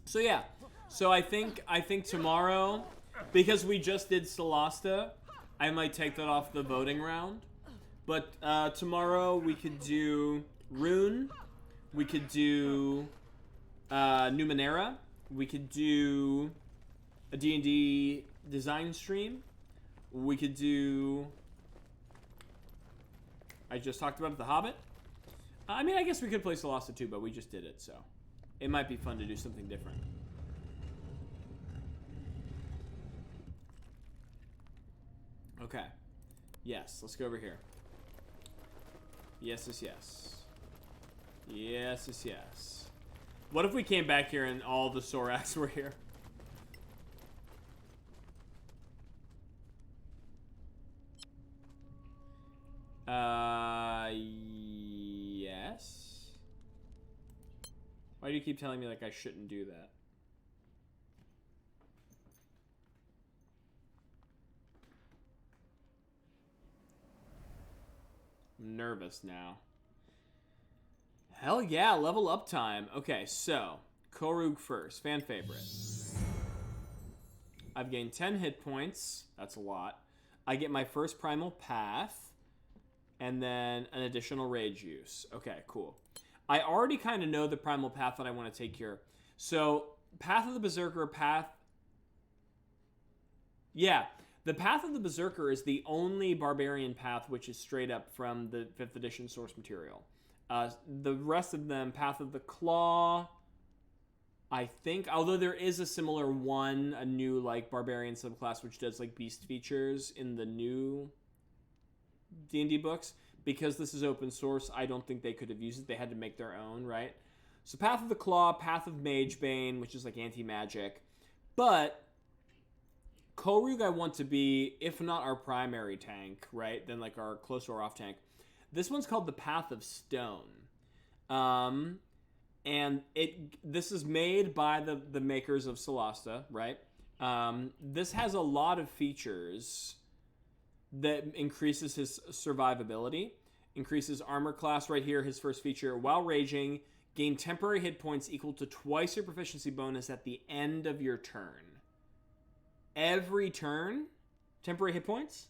So yeah. So I think tomorrow, because we just did Solasta, I might take that off the voting round. But tomorrow we could do Rune. We could do Numenera. We could do a D&D design stream. We could do... I just talked about The Hobbit. I mean, I guess we could play Solasta too, but we just did it, so it might be fun to do something different. Okay. Yes, let's go over here. Yes, yes, yes. Yes, yes, yes. What if we came back here and all the Sorraks were here? Why do you keep telling me like I shouldn't do that? I'm nervous now. Hell yeah, level up time. Okay, so Korug first, fan favorite. I've gained 10 hit points. That's a lot. I get my first primal path, and then an additional rage use. Okay, cool. I already kind of know the primal path that I want to take here. So, Path of the Berserker, Yeah, the Path of the Berserker is the only barbarian path which is straight up from the 5th edition source material. The rest of them, Path of the Claw, I think, although there is a similar one, a new like barbarian subclass which does like beast features in the new D&D books. Because this is open source, I don't think they could have used it. They had to make their own, right? So Path of the Claw, Path of Magebane, which is like anti-magic. But Korug I want to be, if not our primary tank, right? Then like our close or off tank. This one's called the Path of Stone. And this is made by the makers of Solasta, right? This has a lot of features that increases his survivability, increases armor class right here, his first feature. While raging, gain temporary hit points equal to twice your proficiency bonus at the end of your turn. Every turn, temporary hit points?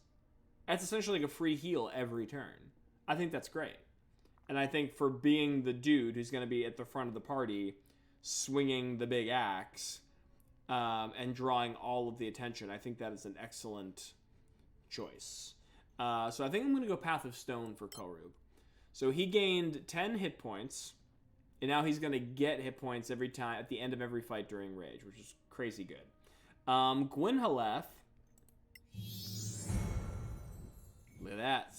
That's essentially like a free heal every turn. I think that's great. And I think for being the dude who's going to be at the front of the party, swinging the big axe, and drawing all of the attention, I think that is an excellent choice. So I think I'm going to go Path of Stone for Korug. So he gained 10 hit points, and now he's going to get hit points every time at the end of every fight during Rage, which is crazy good. Gwynhaleth. Look at that.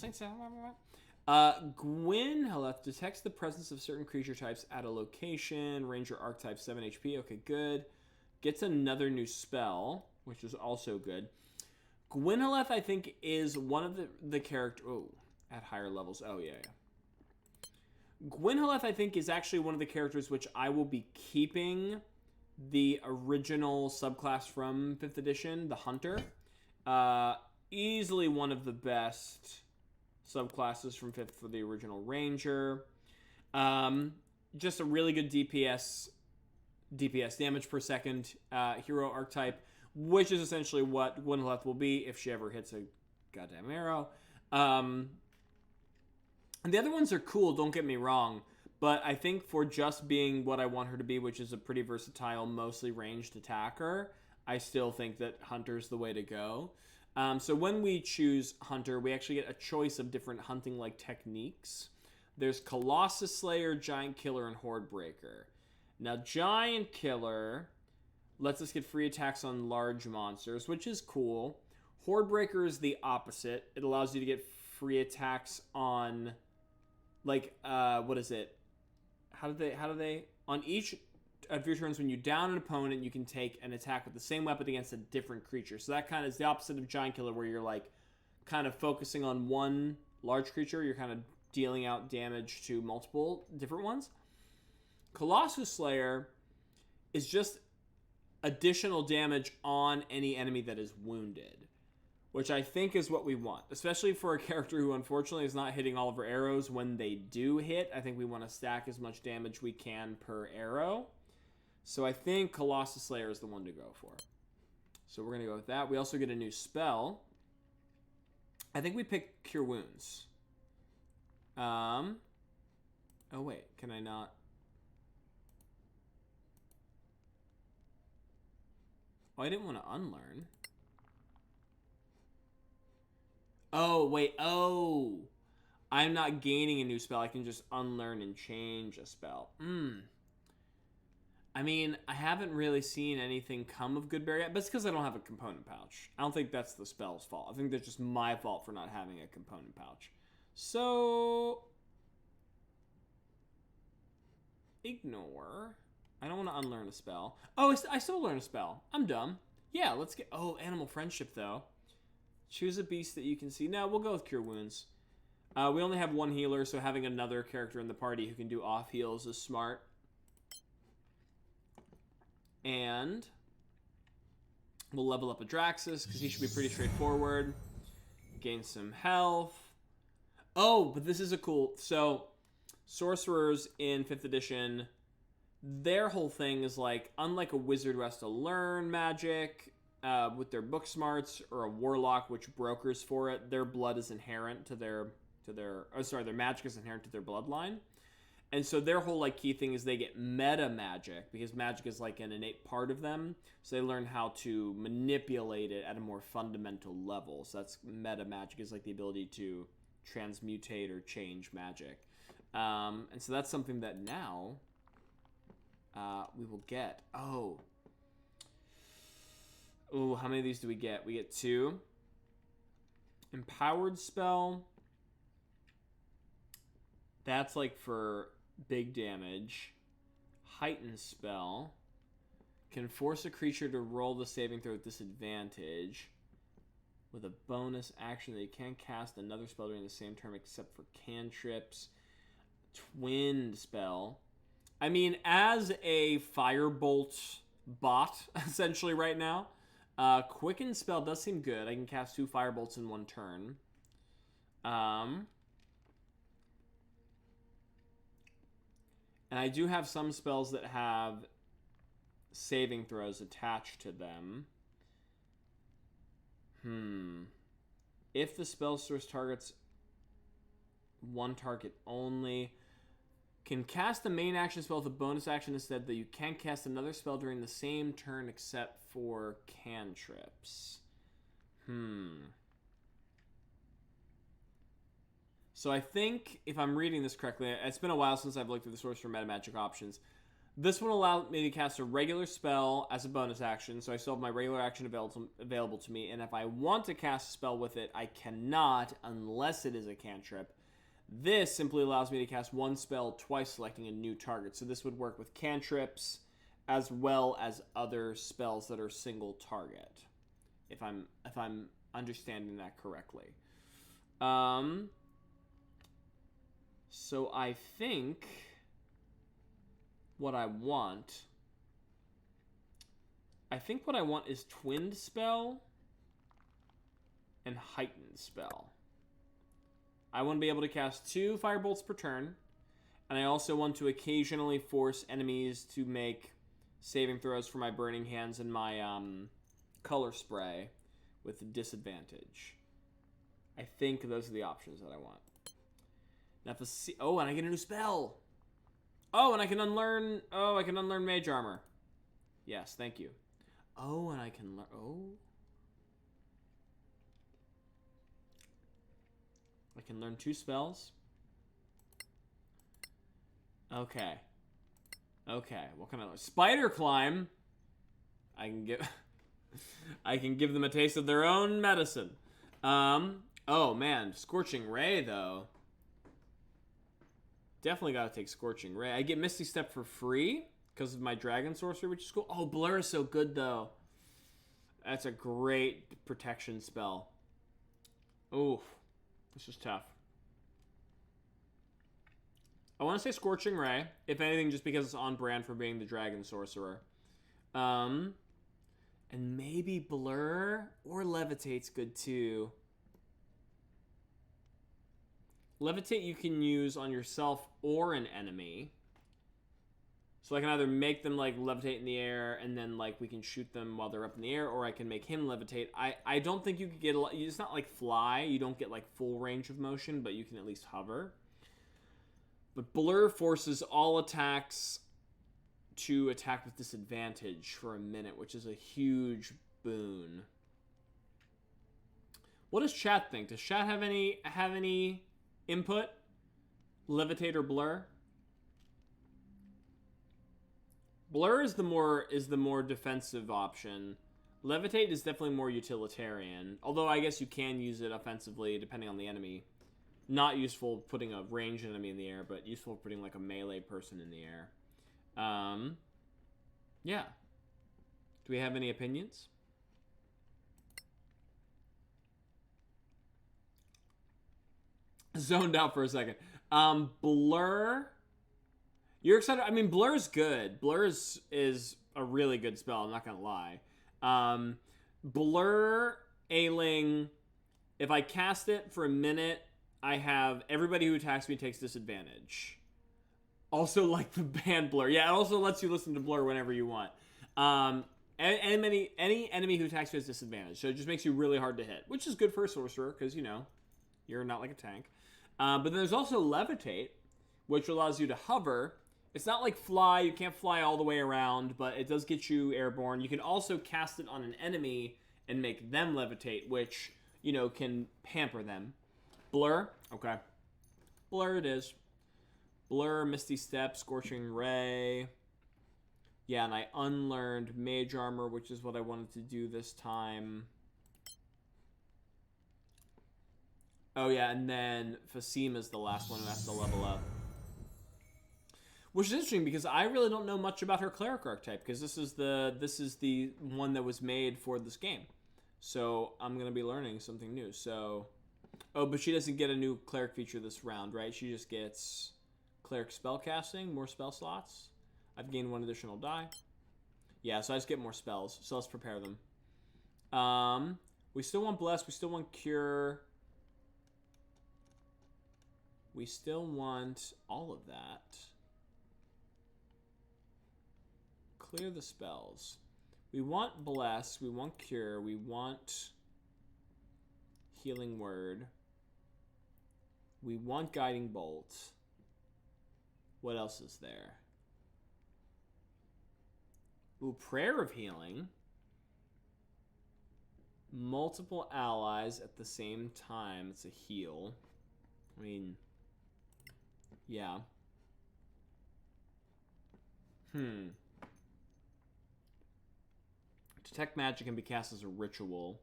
Gwynhaleth detects the presence of certain creature types at a location. Ranger archetype 7 HP. Okay, good. Gets another new spell, which is also good. Gwynhaleth, I think, is one of the character... Oh, at higher levels. Oh, yeah. Gwynhaleth, I think, is actually one of the characters which I will be keeping the original subclass from 5th edition, the Hunter. Easily one of the best subclasses from 5th for the original Ranger. Just a really good DPS damage per second hero archetype, which is essentially what Gwynhaleth will be if she ever hits a goddamn arrow. And the other ones are cool, don't get me wrong, but I think for just being what I want her to be, which is a pretty versatile, mostly ranged attacker, I still think that Hunter's the way to go. So when we choose Hunter, we actually get a choice of different hunting-like techniques. There's Colossus Slayer, Giant Killer, and Horde Breaker. Now, Giant Killer lets us get free attacks on large monsters, which is cool. Horde Breaker is the opposite. It allows you to get free attacks on, like, what is it? How do they? On each of your turns, when you down an opponent, you can take an attack with the same weapon against a different creature. So that kind of is the opposite of Giant Killer, where you're, like, kind of focusing on one large creature. You're kind of dealing out damage to multiple different ones. Colossus Slayer is just additional damage on any enemy that is wounded, which I think is what we want, especially for a character who unfortunately is not hitting all of her arrows when they do hit. I think we want to stack as much damage we can per arrow. So I think Colossus Slayer is the one to go for. So we're going to go with that. We also get a new spell. I think we pick Cure Wounds. Oh wait, can I not? Oh, I didn't want to unlearn. Oh, wait. Oh. I'm not gaining a new spell. I can just unlearn and change a spell. I mean, I haven't really seen anything come of Goodberry yet, but it's because I don't have a component pouch. I don't think that's the spell's fault. I think that's just my fault for not having a component pouch. So... Ignore... I don't want to unlearn a spell. Oh, I still learn a spell. I'm dumb. Yeah, let's get... Oh, Animal Friendship, though. Choose a beast that you can see. No, we'll go with Cure Wounds. We only have one healer, so having another character in the party who can do off heals is smart. And we'll level up Adraxis, because he should be pretty straightforward. Gain some health. Oh, but this is a cool... So, sorcerers in 5th edition, their whole thing is like, unlike a wizard who has to learn magic with their book smarts, or a warlock which brokers for it, their blood is inherent to their magic is inherent to their bloodline. And so their whole like key thing is they get meta magic, because magic is like an innate part of them. So they learn how to manipulate it at a more fundamental level. So that's meta magic, is like the ability to transmutate or change magic. And so that's something that now we will get. Oh, how many of these do we get? We get 2. Empowered spell. That's like for big damage. Heightened spell. Can force a creature to roll the saving throw with disadvantage. With a bonus action that you can't cast another spell during the same term except for cantrips. Twinned spell. I mean, as a firebolt bot, essentially right now, Quicken spell does seem good. I can cast 2 firebolts in one turn. And I do have some spells that have saving throws attached to them. If the spell source targets one target only, can cast the main action spell with a bonus action instead, that you can't cast another spell during the same turn except for cantrips. So I think, if I'm reading this correctly, it's been a while since I've looked at the source for meta magic options. This one allowed me to cast a regular spell as a bonus action, so I still have my regular action available to me, and if I want to cast a spell with it, I cannot unless it is a cantrip. This simply allows me to cast one spell twice, selecting a new target. So this would work with cantrips as well as other spells that are single target, if I'm understanding that correctly. So I think what I want is Twinned spell and Heightened spell. I want to be able to cast 2 firebolts per turn, and I also want to occasionally force enemies to make saving throws for my Burning Hands and my Color Spray with disadvantage. I think those are the options that I want. Now, and I get a new spell. Oh, and I can unlearn. Oh, I can unlearn Mage Armor. Yes, thank you. Oh, and I can learn. Oh. I can learn 2 spells. Okay. What can I learn? Spider Climb. I can give them a taste of their own medicine. Oh man, Scorching Ray though. Definitely gotta take Scorching Ray. I get Misty Step for free because of my Dragon Sorcery, which is cool. Oh, Blur is so good though. That's a great protection spell. Oof. This is tough. I want to say Scorching Ray, if anything, just because it's on brand for being the Dragon Sorcerer. And maybe Blur or Levitate's good too. Levitate you can use on yourself or an enemy. So I can either make them like levitate in the air and then like we can shoot them while they're up in the air, or I can make him levitate. I don't think you could get it's not like fly. You don't get like full range of motion, but you can at least hover. But Blur forces all attacks to attack with disadvantage for a minute, which is a huge boon. What does chat think? Does chat have any input? Levitate or Blur? Blur is the more defensive option. Levitate is definitely more utilitarian. Although I guess you can use it offensively depending on the enemy. Not useful putting a ranged enemy in the air, but useful putting like a melee person in the air. Yeah. Do we have any opinions? Zoned out for a second. Blur You're excited? I mean, Blur's good. Blur is a really good spell, I'm not gonna lie. Blur, Ailing, if I cast it for a minute, I have everybody who attacks me takes disadvantage. Also, like the band Blur. Yeah, it also lets you listen to Blur whenever you want. Any enemy who attacks you has disadvantage, so it just makes you really hard to hit, which is good for a sorcerer, because, you know, you're not like a tank. But then there's also Levitate, which allows you to hover. It's not like fly, you can't fly all the way around, but it does get you airborne. You can also cast it on an enemy and make them levitate, which, you know, can hamper them. Blur, okay. Blur it is. Blur, Misty Step, Scorching Ray. Yeah, and I unlearned Mage Armor, which is what I wanted to do this time. Oh yeah, and then Fasim is the last one who has to level up. Which is interesting because I really don't know much about her cleric archetype, because this is the one that was made for this game. So I'm gonna be learning something new. So, oh, but she doesn't get a new cleric feature this round, right? She just gets cleric spellcasting, more spell slots. I've gained 1 additional die. Yeah, so I just get more spells. So let's prepare them. We still want Bless. We still want Cure. We still want all of that. Clear the spells. We want Bless. We want Cure. We want Healing Word. We want Guiding Bolt. What else is there? Ooh, Prayer of Healing. Multiple allies at the same time. It's a heal. I mean, yeah. Detect magic can be cast as a ritual.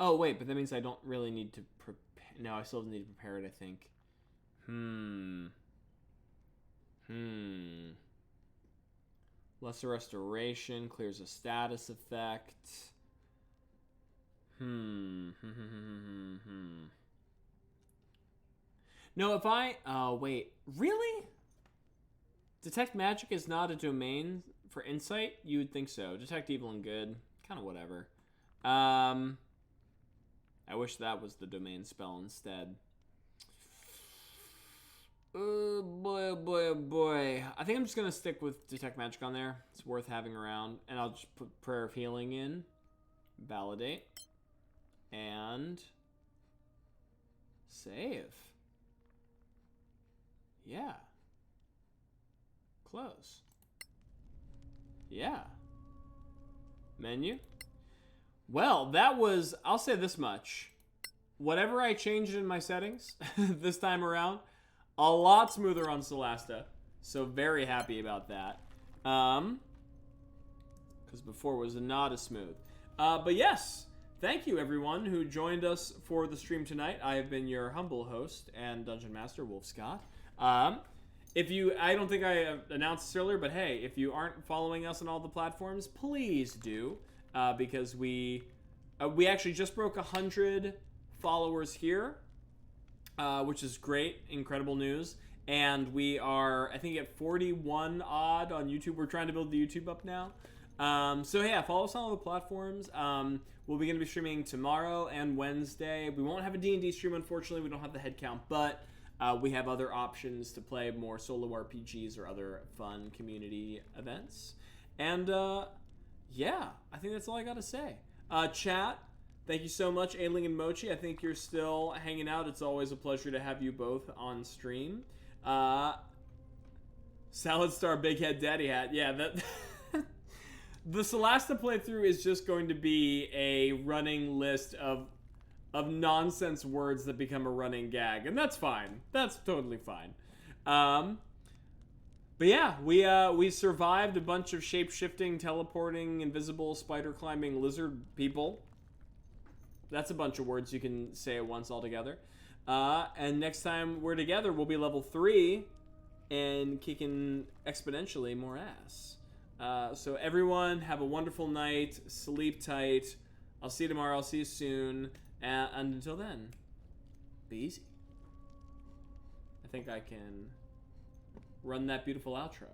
Oh, wait, but that means I don't really need to prepare. No, I still need to prepare it, I think. Lesser Restoration clears a status effect. No, if I... Oh, wait. Really? Detect Magic is not a domain for Insight? You would think so. Detect Evil and Good. Kind of whatever. I wish that was the domain spell instead. Oh boy, oh boy, oh boy. I think I'm just going to stick with Detect Magic on there. It's worth having around. And I'll just put Prayer of Healing in. Validate. And... save. Yeah. Close. Yeah. Menu. Well, that was... I'll say this much. Whatever I changed in my settings this time around... a lot smoother on Solasta, so very happy about that. Because before it was not as smooth. But yes, thank you everyone who joined us for the stream tonight. I have been your humble host and Dungeon Master, Wolfe Scott. If you, I don't think I announced this earlier, but hey, if you aren't following us on all the platforms, please do, because we actually just broke 100 followers here. Which is great, incredible news. And we are, I think, at 41 odd on YouTube. We're trying to build the YouTube up now. So yeah, follow us on all the platforms. We'll be going to be streaming tomorrow and Wednesday. We won't have a D&D stream, unfortunately. We don't have the head count, but we have other options to play more solo RPGs or other fun community events. And yeah, I think that's all I got to say. Chat. Thank you so much, Ailing and Mochi. I think you're still hanging out. It's always a pleasure to have you both on stream. Salad Star Big Head Daddy Hat. Yeah, that the Solasta playthrough is just going to be a running list of nonsense words that become a running gag, and that's fine. That's totally fine. But yeah, we survived a bunch of shape-shifting, teleporting, invisible, spider-climbing lizard people. That's a bunch of words you can say at once altogether. And next time we're together, we'll be level 3 and kicking exponentially more ass. So everyone, have a wonderful night. Sleep tight. I'll see you tomorrow. I'll see you soon. And until then, be easy. I think I can run that beautiful outro.